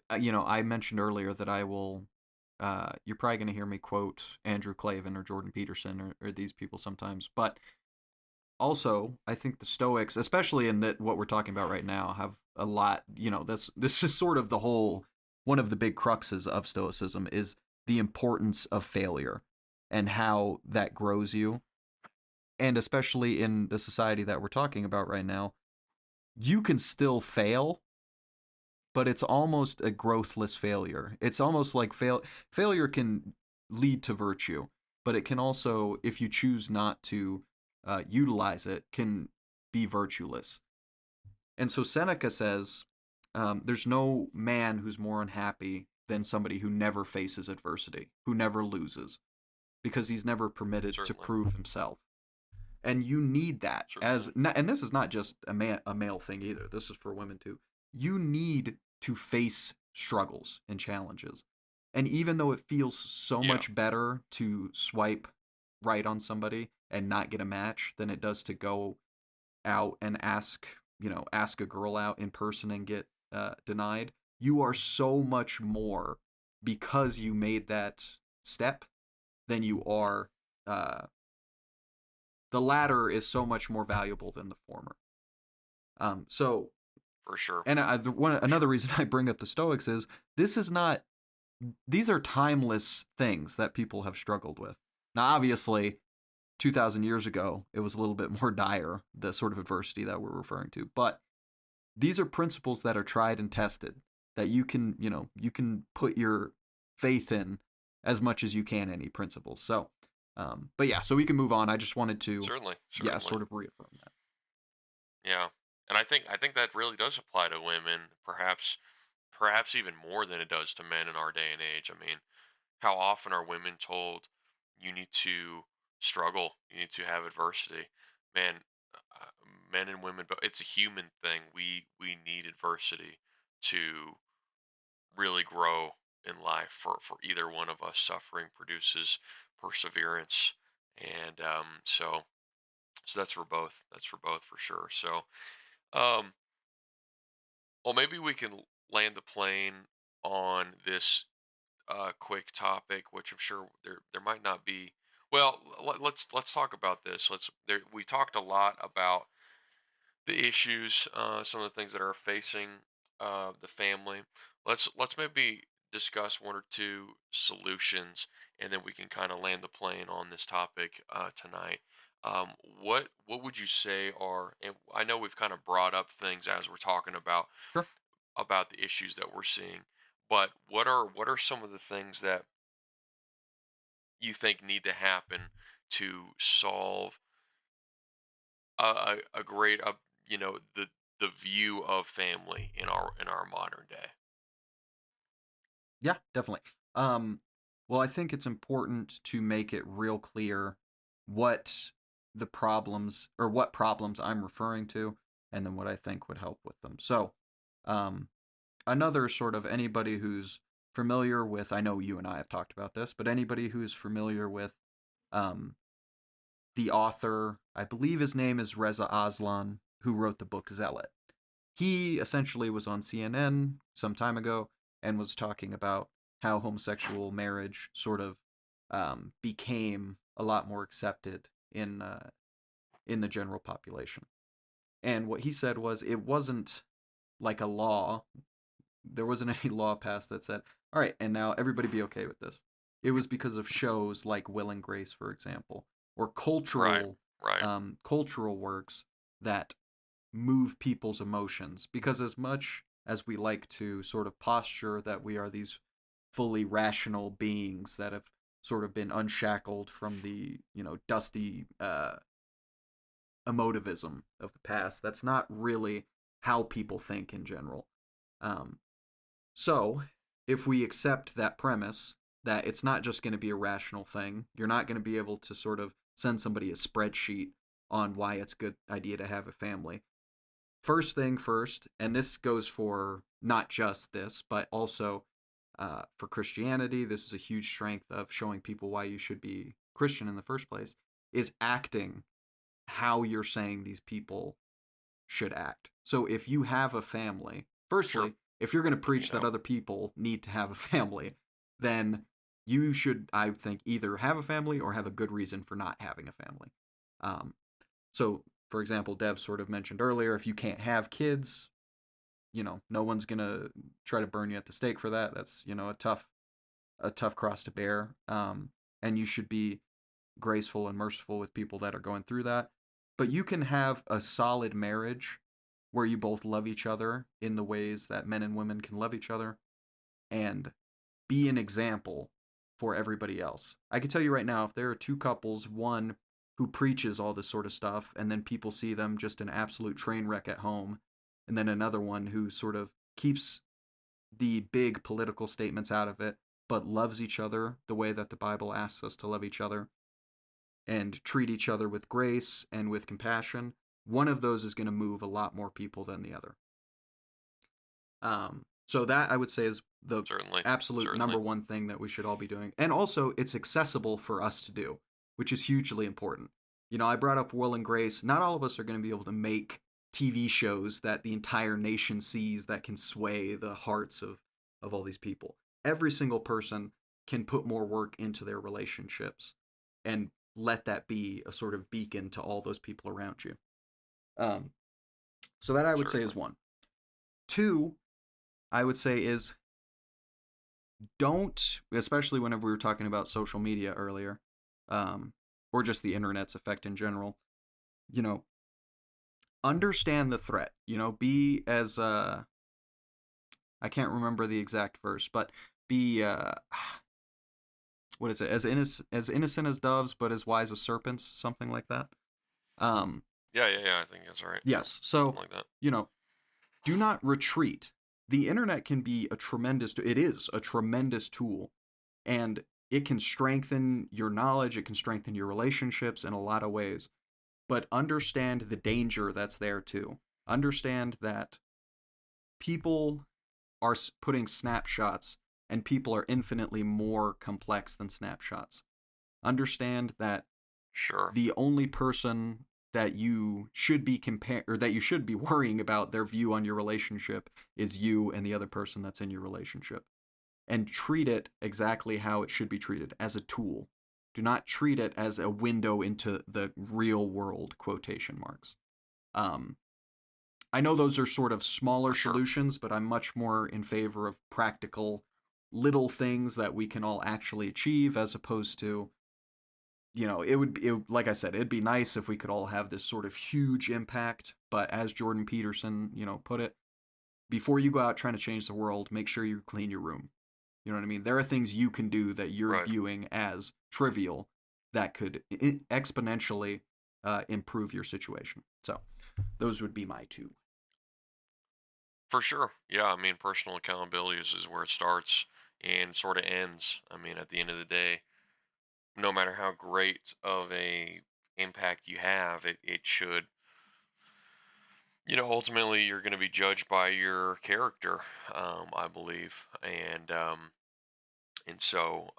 B: I mentioned earlier that I will. You're probably gonna hear me quote Andrew Clavin or Jordan Peterson or these people sometimes, but also I think the Stoics, especially in that what we're talking about right now, have a lot. This is sort of the whole one of the big cruxes of Stoicism is the importance of failure and how that grows you, and especially in the society that we're talking about right now, you can still fail, but it's almost a growthless failure. It's almost like failure can lead to virtue, but it can also, if you choose not to utilize it, can be virtueless. And so Seneca says, there's no man who's more unhappy than somebody who never faces adversity, who never loses, because he's never permitted to
A: Certainly,
B: prove himself. And you need that
A: certainly.
B: and this is not just a male thing either. This is for women too. You need to face struggles and challenges. And even though it feels so
A: Yeah,
B: much better to swipe right on somebody and not get a match than it does to go out and ask a girl out in person and get denied, you are so much more because you made that step than you are uh, the latter is so much more valuable than the former. So,
A: for sure,
B: and
A: for
B: another
A: sure.
B: reason I bring up the Stoics is this is not, these are timeless things that people have struggled with. Now, obviously, 2,000 years ago, it was a little bit more dire, the sort of adversity that we're referring to. But these are principles that are tried and tested that you can put your faith in as much as you can any principles. So, but yeah, so we can move on. I just wanted to,
A: Certainly,
B: yeah,
A: certainly.
B: sort of reaffirm that.
A: Yeah, and I think that really does apply to women, perhaps even more than it does to men in our day and age. I mean, how often are women told you need to struggle, you need to have adversity? Man, uh, men and women, but it's a human thing. We need adversity to really grow in life. For either one of us, suffering produces perseverance, and so that's for both. That's for both for sure. So, um, well, maybe we can land the plane on this quick topic, which I'm sure there might not be. Well, let's talk about this. We talked a lot about the issues, some of the things that are facing the family. Let's maybe discuss one or two solutions, and then we can kind of land the plane on this topic tonight. What would you say are? And I know we've kind of brought up things as we're talking
B: Sure.
A: about the issues that we're seeing, but what are some of the things that you think need to happen to solve a great the view of family in our modern day?
B: Yeah, definitely. Um, well, I think it's important to make it real clear what the problems or what problems I'm referring to, and then what I think would help with them. So, um, another sort of anybody who's familiar with, I know you and I have talked about this, but anybody who's familiar with um, the author, I believe his name is Reza Aslan, who wrote the book Zealot. He essentially was on CNN some time ago and was talking about how homosexual marriage sort of became a lot more accepted in the general population. And what he said was it wasn't like a law. There wasn't any law passed that said, "All right, and now everybody be okay with this." It was because of shows like Will and Grace, for example, or
A: Right, right,
B: cultural works that move people's emotions. Because as much as we like to sort of posture that we are these fully rational beings that have sort of been unshackled from the dusty emotivism of the past, that's not really how people think in general. Um, So, if we accept that premise that it's not just going to be a rational thing, you're not going to be able to sort of send somebody a spreadsheet on why it's a good idea to have a family. First thing first, and this goes for not just this, but also for Christianity, this is a huge strength of showing people why you should be Christian in the first place, is acting how you're saying these people should act. So if you have a family,
A: Sure.
B: firstly, if you're going to
A: You
B: preach that
A: know,
B: other people need to have a family, then you should, I think, either have a family or have a good reason for not having a family. Um, so, for example, Dev sort of mentioned earlier, if you can't have kids, no one's gonna try to burn you at the stake for that. That's a tough cross to bear. And you should be graceful and merciful with people that are going through that. But you can have a solid marriage where you both love each other in the ways that men and women can love each other and be an example for everybody else. I can tell you right now, if there are two couples, one who preaches all this sort of stuff, and then people see them just an absolute train wreck at home, and then another one who sort of keeps the big political statements out of it, but loves each other the way that the Bible asks us to love each other and treat each other with grace and with compassion, one of those is going to move a lot more people than the other. So that I would say is the
A: certainly,
B: absolute number
A: certainly.
B: one thing that we should all be doing. And also, it's accessible for us to do, which is hugely important. I brought up Will and Grace. Not all of us are going to be able to make TV shows that the entire nation sees that can sway the hearts of all these people. Every single person can put more work into their relationships and let that be a sort of beacon to all those people around you. Um, so that I would say
A: Certainly.
B: is one. Two, I would say is don't, especially whenever we were talking about social media earlier, um, or just the internet's effect in general, you know, understand the threat. Be as I can't remember the exact verse, but be what is it? As innocent as doves, but as wise as serpents, something like that. Um,
A: Yeah, yeah, yeah. I think that's right. Yep.
B: yes. So,
A: Something like that.
B: you know, do not retreat. The internet can be it is a tremendous tool, and it can strengthen your knowledge, it can strengthen your relationships in a lot of ways. But understand the danger that's there too. Understand that people are putting snapshots, and people are infinitely more complex than snapshots. Understand that
A: Sure.
B: the only person that you should be or that you should be worrying about their view on your relationship is you and the other person that's in your relationship, and treat it exactly how it should be treated, as a tool. Do not treat it as a window into the real world, quotation marks. um I know those are sort of smaller
A: For sure.
B: solutions, but I'm much more in favor of practical little things that we can all actually achieve, as opposed to, like I said, it'd be nice if we could all have this sort of huge impact. But as Jordan Peterson, put it, before you go out trying to change the world, make sure you clean your room. You know what I mean? There are things you can do that you're
A: Right.
B: viewing as trivial that could exponentially improve your situation. So those would be my two.
A: For sure. Yeah. I mean, personal accountability is where it starts and sort of ends. I mean, at the end of the day, no matter how great of a impact you have, it should, ultimately you're going to be judged by your character, I believe. And so,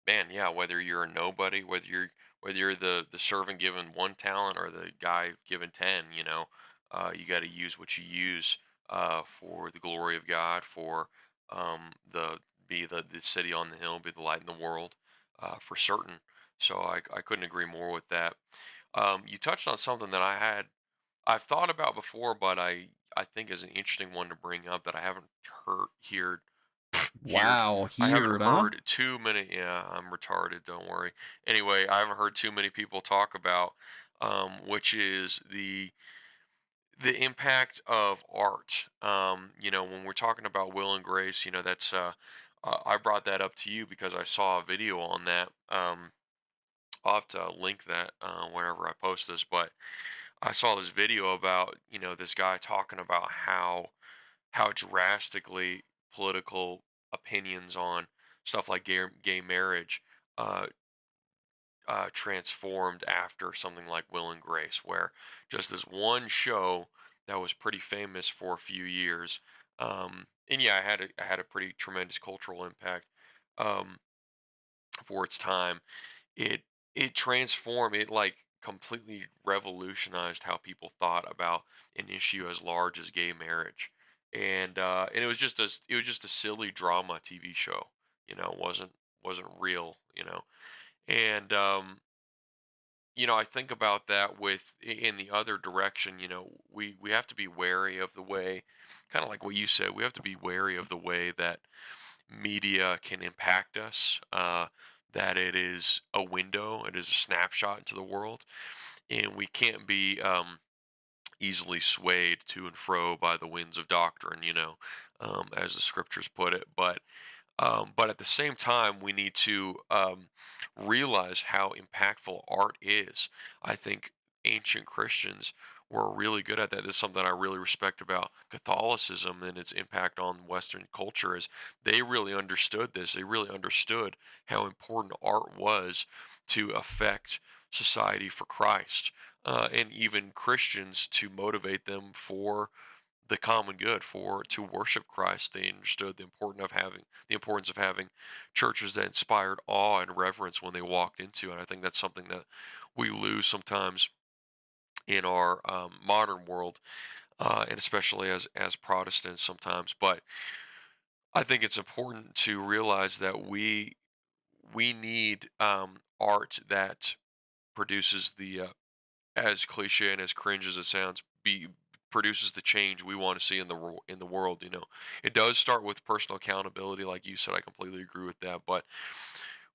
A: man, yeah, whether you're a nobody, whether you're the servant given one talent or the guy given 10, you got to use what you use for the glory of God, for the be the city on the hill, be the light in the world, for certain. So I couldn't agree more with that. You touched on something that I've thought about before, but I think is an interesting one to bring up that I haven't heard here.
B: Wow,
A: I haven't
B: here, huh?
A: heard too many. Yeah, I'm retarded. Don't worry. Anyway, I haven't heard too many people talk about, which is the impact of art. When we're talking about Will and Grace, that's I brought that up to you because I saw a video on that. I'll have to link that whenever I post this, but I saw this video about this guy talking about how drastically political opinions on stuff like gay marriage uh, transformed after something like Will and Grace, where just this one show that was pretty famous for a few years, and yeah, I had a pretty tremendous cultural impact um, for its time. It it transformed it like completely revolutionized how people thought about an issue as large as gay marriage, and it was just a silly drama TV show. It wasn't real. And I think about that in the other direction. We have to be wary of the way, kind of like what you said, we have to be wary of the way that media can impact us. That it is a window, it is a snapshot into the world, and we can't be easily swayed to and fro by the winds of doctrine, as the scriptures put it. But at the same time, we need to realize how impactful art is. I think ancient Christians were really good at that. This is something I really respect about Catholicism and its impact on Western culture is they really understood this. They really understood how important art was to affect society for Christ, and even Christians to motivate them for the common good, for to worship Christ. They understood the importance of having churches that inspired awe and reverence when they walked into. And I think that's something that we lose sometimes in our modern world, and especially as Protestants sometimes. But I think it's important to realize that we need art that produces as cliche and as cringe as it sounds, be produces the change we want to see in the world. It does start with personal accountability, like you said. I completely agree with that. But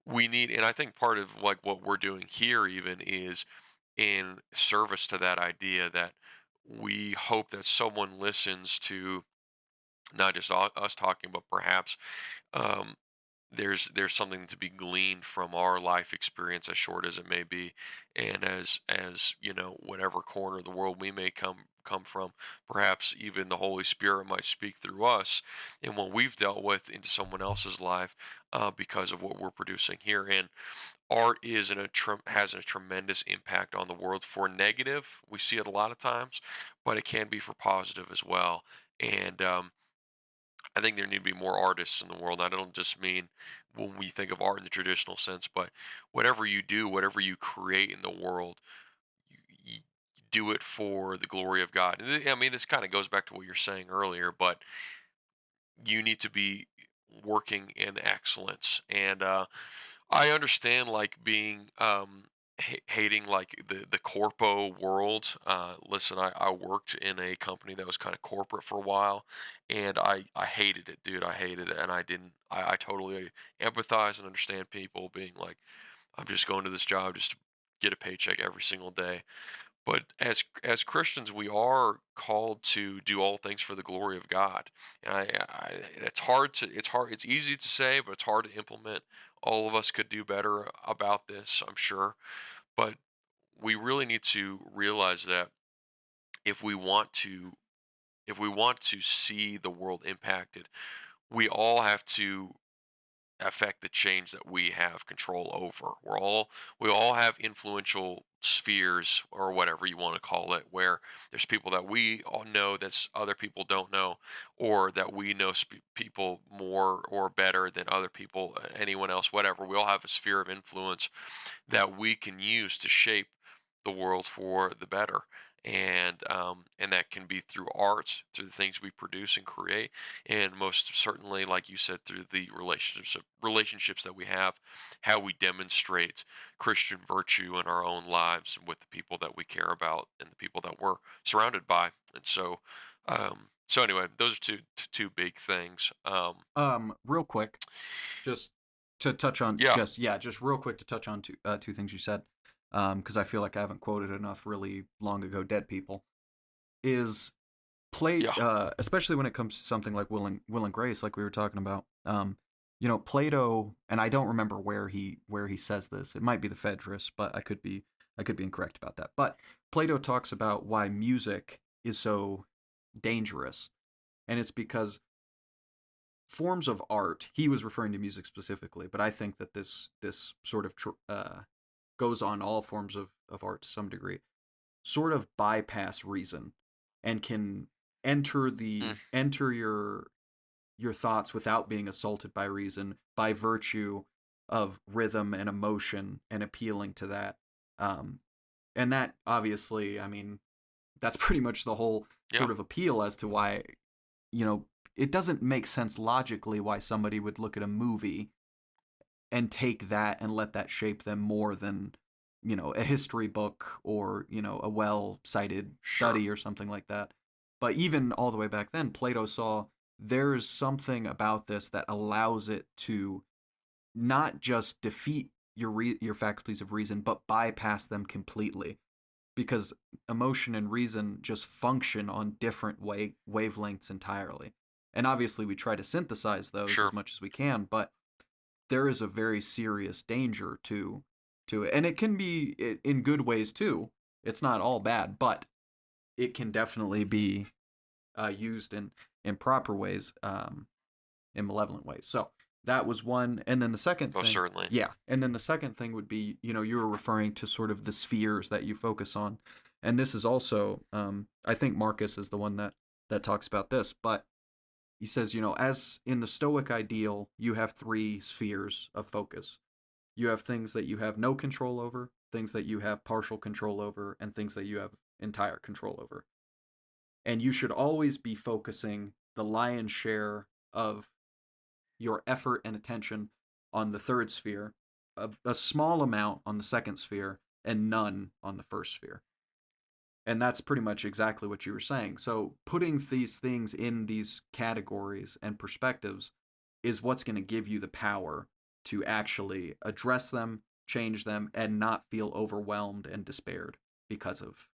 A: and I think part of like what we're doing here even is in service to that idea that we hope that someone listens to not just us talking, but perhaps um, there's something to be gleaned from our life experience, as short as it may be, and as whatever corner of the world we may come from. Perhaps even the Holy Spirit might speak through us and what we've dealt with into someone else's life, because of what we're producing here. And art has a tremendous impact on the world. For negative, we see it a lot of times, but it can be for positive as well. And I think there need to be more artists in the world. I don't just mean when we think of art in the traditional sense, but whatever you do, whatever you create in the world, you do it for the glory of God. I mean, this kind of goes back to what you're saying earlier, but you need to be working in excellence. And I understand like being hating like the corpo world. Listen, I worked in a company that was kind of corporate for a while, and I hated it, dude. I hated it, and I didn't. I totally empathize and understand people being like, I'm just going to this job just to get a paycheck every single day. But as Christians, we are called to do all things for the glory of God. And it's easy to say, but it's hard to implement. All of us could do better about this, I'm sure. But we really need to realize that if we want to if we want to see the world impacted, we all have to affect the change that we have control over. We all have influential spheres or whatever you want to call it, where there's people that we all know that other people don't know, or that we know people more or better than other people, anyone else, whatever. We all have a sphere of influence that we can use to shape the world for the better. And that can be through art, through the things we produce and create, and most certainly, like you said, through the relationships that we have, how we demonstrate Christian virtue in our own lives with the people that we care about and the people that we're surrounded by. And so anyway, those are two big things.
B: Real quick, just to touch on,
A: Yeah,
B: just real quick to touch on two things you said, because I feel like I haven't quoted enough really long ago dead people. Is play,
A: yeah,
B: especially when it comes to something like Will and Grace, like we were talking about. Plato, and I don't remember where he says this. It might be the Phaedrus, but I could be incorrect about that. But Plato talks about why music is so dangerous, and it's because forms of art. He was referring to music specifically, but I think that this sort of goes on all forms of art to some degree. Sort of bypass reason and can
A: Mm,
B: enter your thoughts without being assaulted by reason by virtue of rhythm and emotion and appealing to that. Um, and that obviously, I mean, that's pretty much the whole
A: yeah,
B: sort of appeal as to why, you know, it doesn't make sense logically why somebody would look at a movie and take that and let that shape them more than, a history book or, a well cited
A: sure,
B: study or something like that. But even all the way back then, Plato saw there's something about this that allows it to not just defeat your faculties of reason, but bypass them completely. Because emotion and reason just function on different wavelengths entirely. And obviously, we try to synthesize those
A: sure,
B: as much as we can, but there is a very serious danger to it, and it can be in good ways too. It's not all bad, but it can definitely be used in improper ways, in malevolent ways. So that was one, and then the second
A: most
B: thing,
A: certainly.
B: yeah, and then the second thing would be, you were referring to sort of the spheres that you focus on, and this is also, I think Marcus is the one that talks about this, but he says, as in the Stoic ideal, you have three spheres of focus. You have things that you have no control over, things that you have partial control over, and things that you have entire control over. And you should always be focusing the lion's share of your effort and attention on the third sphere, a small amount on the second sphere, and none on the first sphere. And that's pretty much exactly what you were saying. So putting these things in these categories and perspectives is what's going to give you the power to actually address them, change them, and not feel overwhelmed and despaired because of,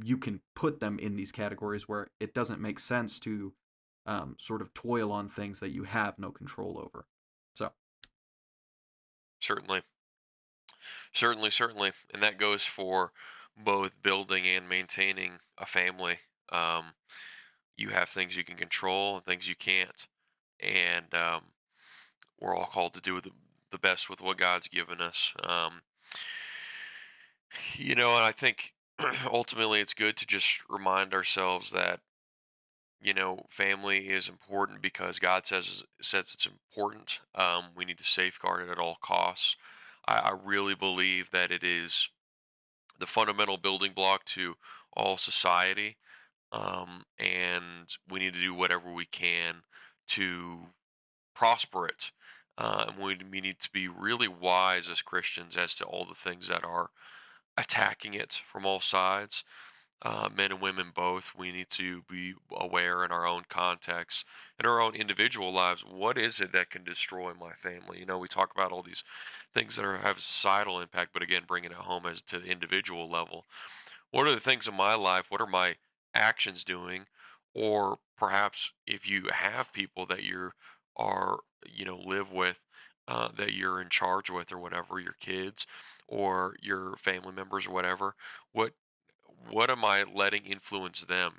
B: you can put them in these categories where it doesn't make sense to sort of toil on things that you have no control over. So,
A: Certainly, certainly, and that goes for both building and maintaining a family. Um, you have things you can control and things you can't, and we're all called to do the best with what God's given us. And I think ultimately it's good to just remind ourselves that family is important because God says it's important. We need to safeguard it at all costs. I really believe that it is the fundamental building block to all society, and we need to do whatever we can to prosper it. And we need to be really wise as Christians as to all the things that are attacking it from all sides. Men and women both, we need to be aware in our own context, in our own individual lives. What is it that can destroy my family? We talk about all these things that have a societal impact, but again, bringing it home as to the individual level. What are the things in my life? What are my actions doing? Or perhaps if you have people that live with, that you're in charge with, or whatever, your kids or your family members or whatever, what what am I letting influence them?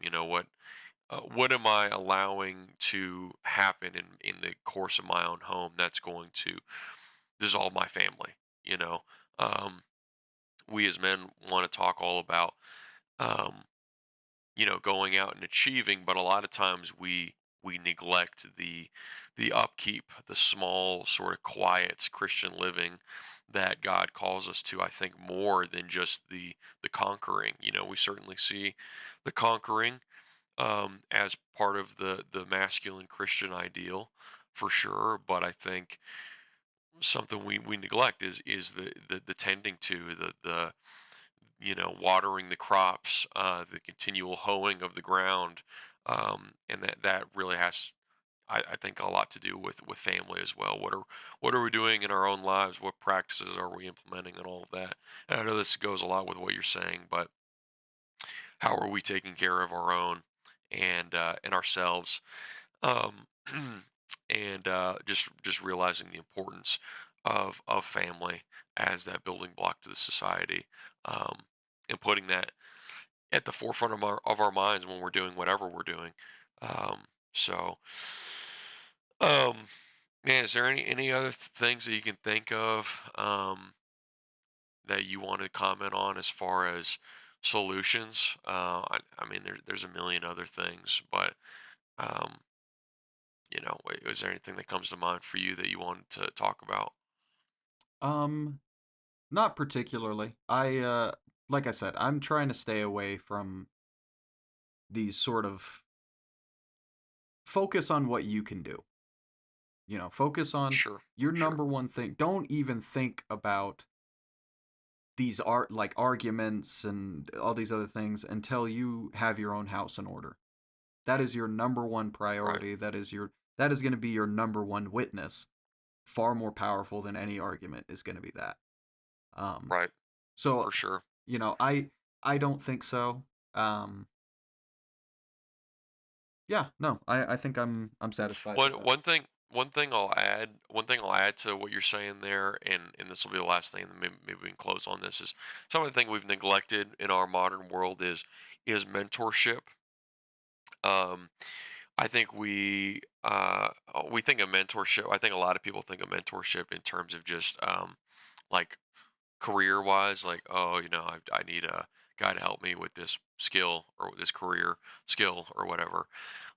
A: What am I allowing to happen in the course of my own home that's going to dissolve my family? You know, um, we as men want to talk all about, um, going out and achieving, but a lot of times we neglect the upkeep, the small sort of quiet Christian living that God calls us to. I think more than just the conquering. We certainly see the conquering, as part of the masculine Christian ideal, for sure. But I think something we neglect is the tending to the watering the crops, the continual hoeing of the ground, and that really has, I think, a lot to do with family as well. What are we doing in our own lives? What practices are we implementing, and all of that? And I know this goes a lot with what you're saying, but how are we taking care of our own and ourselves? Um, and just realizing the importance of family as that building block to the society, um, and putting that at the forefront of our minds when we're doing whatever we're doing. So Um, Man, is there any other things that you can think of that you want to comment on as far as solutions? I mean, there's a million other things, but um, is there anything that comes to mind for you that you wanted to talk about?
B: Um, Not particularly. Like I said, I'm trying to stay away from these sort of focus on what you can do. Focus on
A: Sure,
B: your
A: sure,
B: number one thing. Don't even think about these art like arguments and all these other things until you have your own house in order. That is your number one
A: right,
B: priority. That is going to be your number one witness. Far more powerful than any argument is going to be that. Um,
A: right,
B: so
A: for sure.
B: I don't think so. Um, yeah, no, I think I'm satisfied with
A: One
B: that.
A: one thing one thing I'll add to what you're saying there, and this will be the last thing, and maybe we can close on this, is some of the thing we've neglected in our modern world is mentorship. Um, I think we think of mentorship. I think a lot of people think of mentorship in terms of just like career wise, like, oh, I need a guy to help me with this skill or with this career skill or whatever.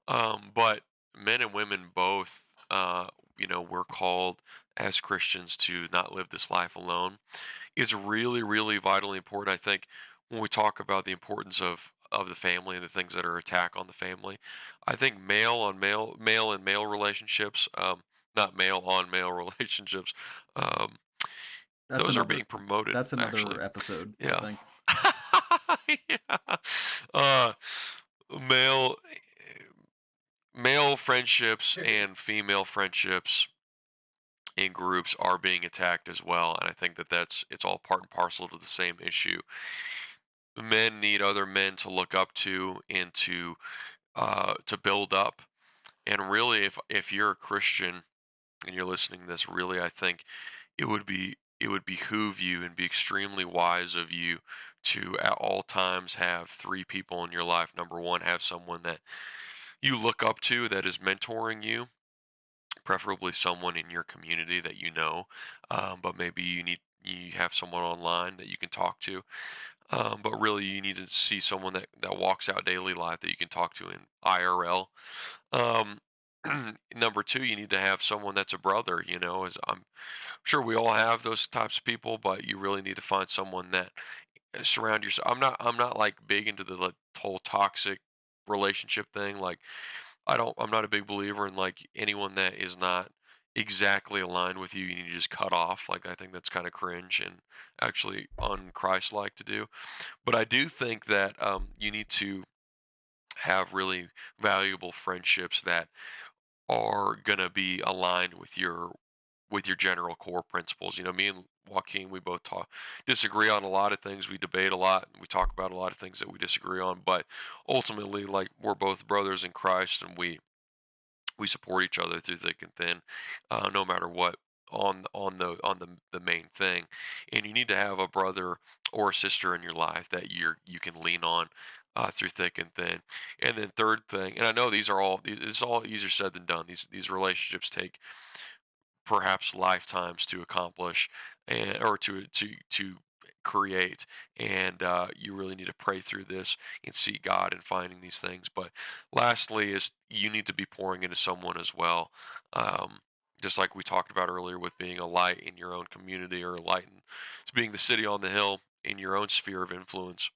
A: But men and women both, we're called as Christians to not live this life alone. It's really, really vitally important. I think when we talk about the importance of the family and the things that are attack on the family, I think male and male relationships, not male on male relationships, um,
B: That's
A: those are
B: another
A: being promoted
B: that's
A: actually.
B: another episode, I
A: Yeah.
B: think.
A: Yeah. Uh, male male friendships and female friendships in groups are being attacked as well, and I think it's all part and parcel to the same issue. Men need other men to look up to and to build up. And really, if you're a Christian and you're listening to this, really, I think it would behoove you and be extremely wise of you to at all times have three people in your life. Number one, have someone that you look up to that is mentoring you, preferably someone in your community that you know, but maybe you have someone online that you can talk to. But really, you need to see someone that walks out daily life that you can talk to in IRL. Um, Number two, you need to have someone that's a brother. As I'm sure we all have those types of people, but you really need to find someone that surround yourself. I'm not like big into the like, whole toxic relationship thing. Like I'm not a big believer in like anyone that is not exactly aligned with you. You need to just cut off. Like I think that's kind of cringe and actually un-Christ-like to do. But I do think that you need to have really valuable friendships that are gonna be aligned with your general core principles. Me and Joaquin, we both disagree on a lot of things. We debate a lot. And we talk about a lot of things that we disagree on. But ultimately, like we're both brothers in Christ, and we support each other through thick and thin, no matter what on the main thing. And you need to have a brother or a sister in your life that you can lean on through thick and thin. And then third thing, and I know it's all easier said than done. These relationships take perhaps lifetimes to accomplish and or to create, and you really need to pray through this and seek God in finding these things. But lastly is you need to be pouring into someone as well, um, just like we talked about earlier with being a light in your own community or a light in being the city on the hill in your own sphere of influence.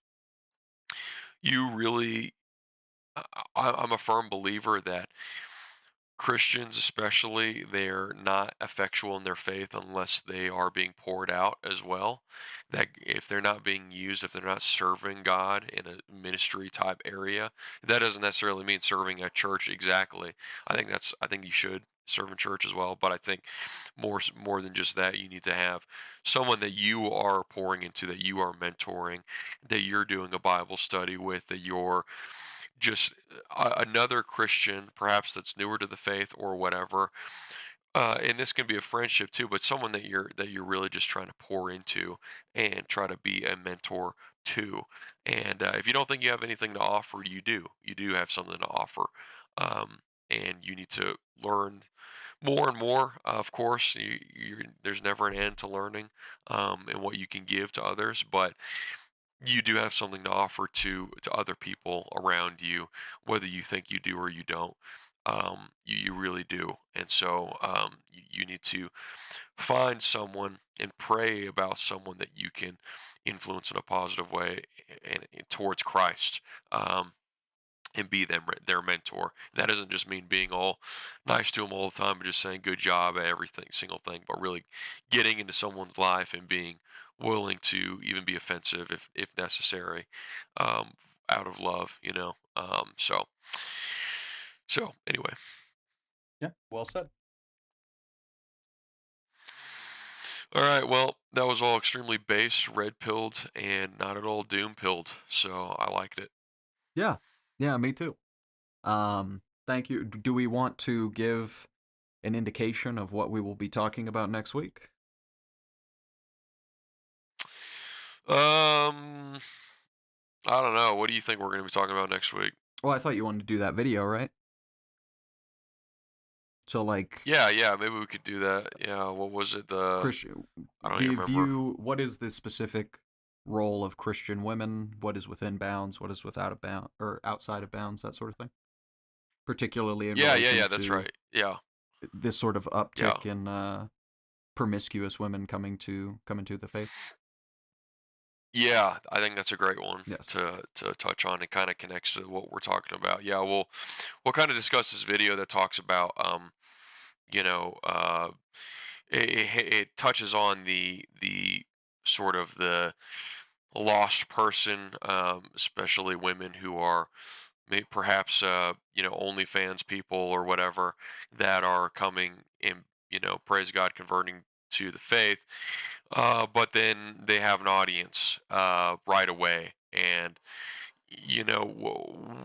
A: You really I'm a firm believer that Christians, especially, they're not effectual in their faith unless they are being poured out as well. That if they're not being used, if they're not serving God in a ministry type area, that doesn't necessarily mean serving at church exactly. I think you should serve in church as well, but I think more than just that, you need to have someone that you are pouring into, that you are mentoring, that you're doing a Bible study with, that you're just another Christian, perhaps that's newer to the faith or whatever. And this can be a friendship too, but someone that you're really just trying to pour into and try to be a mentor to. And if you don't think you have anything to offer, you do. You do have something to offer. and you need to learn more and more. Of course, there's never an end to learning, and what you can give to others, but you do have something to offer to other people around you, whether you think you do or you don't. You really do, and so you need to find someone and pray about someone that you can influence in a positive way and towards Christ. And be their mentor. That doesn't just mean being all nice to them all the time, but just saying good job at everything, single thing, but really getting into someone's life and being willing to even be offensive if necessary, um, out of love, you know. So anyway,
B: Yeah, well said.
A: all right. Well, that was all extremely based, red pilled, and not at all doom pilled. So I liked it.
B: Yeah, yeah, me too. Thank you. Do we want to give an indication of what we will be talking about next week?
A: Um, I don't know. What do you think we're going to be talking about next week?
B: Well, I thought you wanted to do that video, right? So, like,
A: Yeah, yeah, maybe we could do that. Yeah, what was it?
B: Christian,
A: I don't even
B: give
A: remember.
B: you what is the specific role of Christian women? What is within bounds? What is without of bound or outside of bounds? That sort of thing. Particularly in
A: Yeah, yeah,
B: relation
A: yeah, that's
B: to
A: right. Yeah,
B: this sort of
A: yeah,
B: uptick in promiscuous women coming to the faith.
A: yeah. I think that's a great one
B: Yes.
A: to touch on. It kind of connects to what we're talking about. Yeah, we'll kind of discuss this video that talks about you know, it touches on the sort of the lost person, especially women who are perhaps OnlyFans people or whatever that are coming and praise God, converting to the faith, but then they have an audience right away, and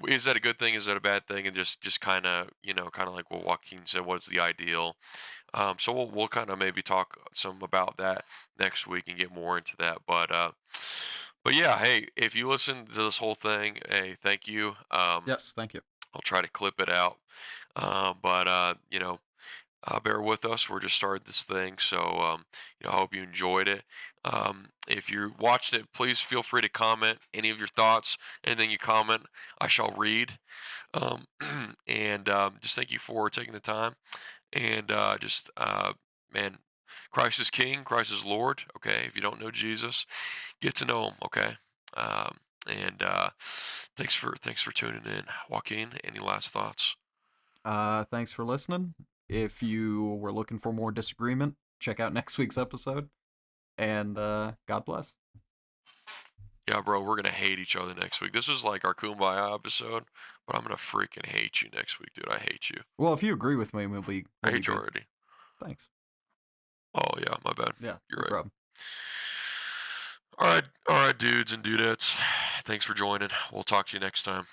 A: is that a good thing? Is that a bad thing? And just kind of kind of like what Joaquin said, what's the ideal? So we'll kind of maybe talk some about that next week and get more into that. But yeah, hey, if you listen to this whole thing, hey, thank you.
B: Yes. Thank you.
A: I'll try to clip it out. But bear with us. We're just starting this thing, so I hope you enjoyed it. If you watched it, please feel free to comment any of your thoughts. Anything you comment, I shall read. Um, and just thank you for taking the time. And man, Christ is King. Christ is Lord. Okay, if you don't know Jesus, get to know Him. Okay. Um, and thanks for tuning in, Joaquin. Any last thoughts?
B: Thanks for listening. If you were looking for more disagreement, check out next week's episode. And God bless.
A: Yeah, bro, we're gonna hate each other next week. This was like our kumbaya episode, but I'm gonna freaking hate you next week, dude. I hate you.
B: Well, if you agree with me,
A: I
B: we'll be
A: hate you
B: good.
A: already.
B: Thanks.
A: Oh yeah, my bad.
B: Yeah,
A: You're
B: no
A: right.
B: problem.
A: All right, dudes and dudettes. Thanks for joining. We'll talk to you next time.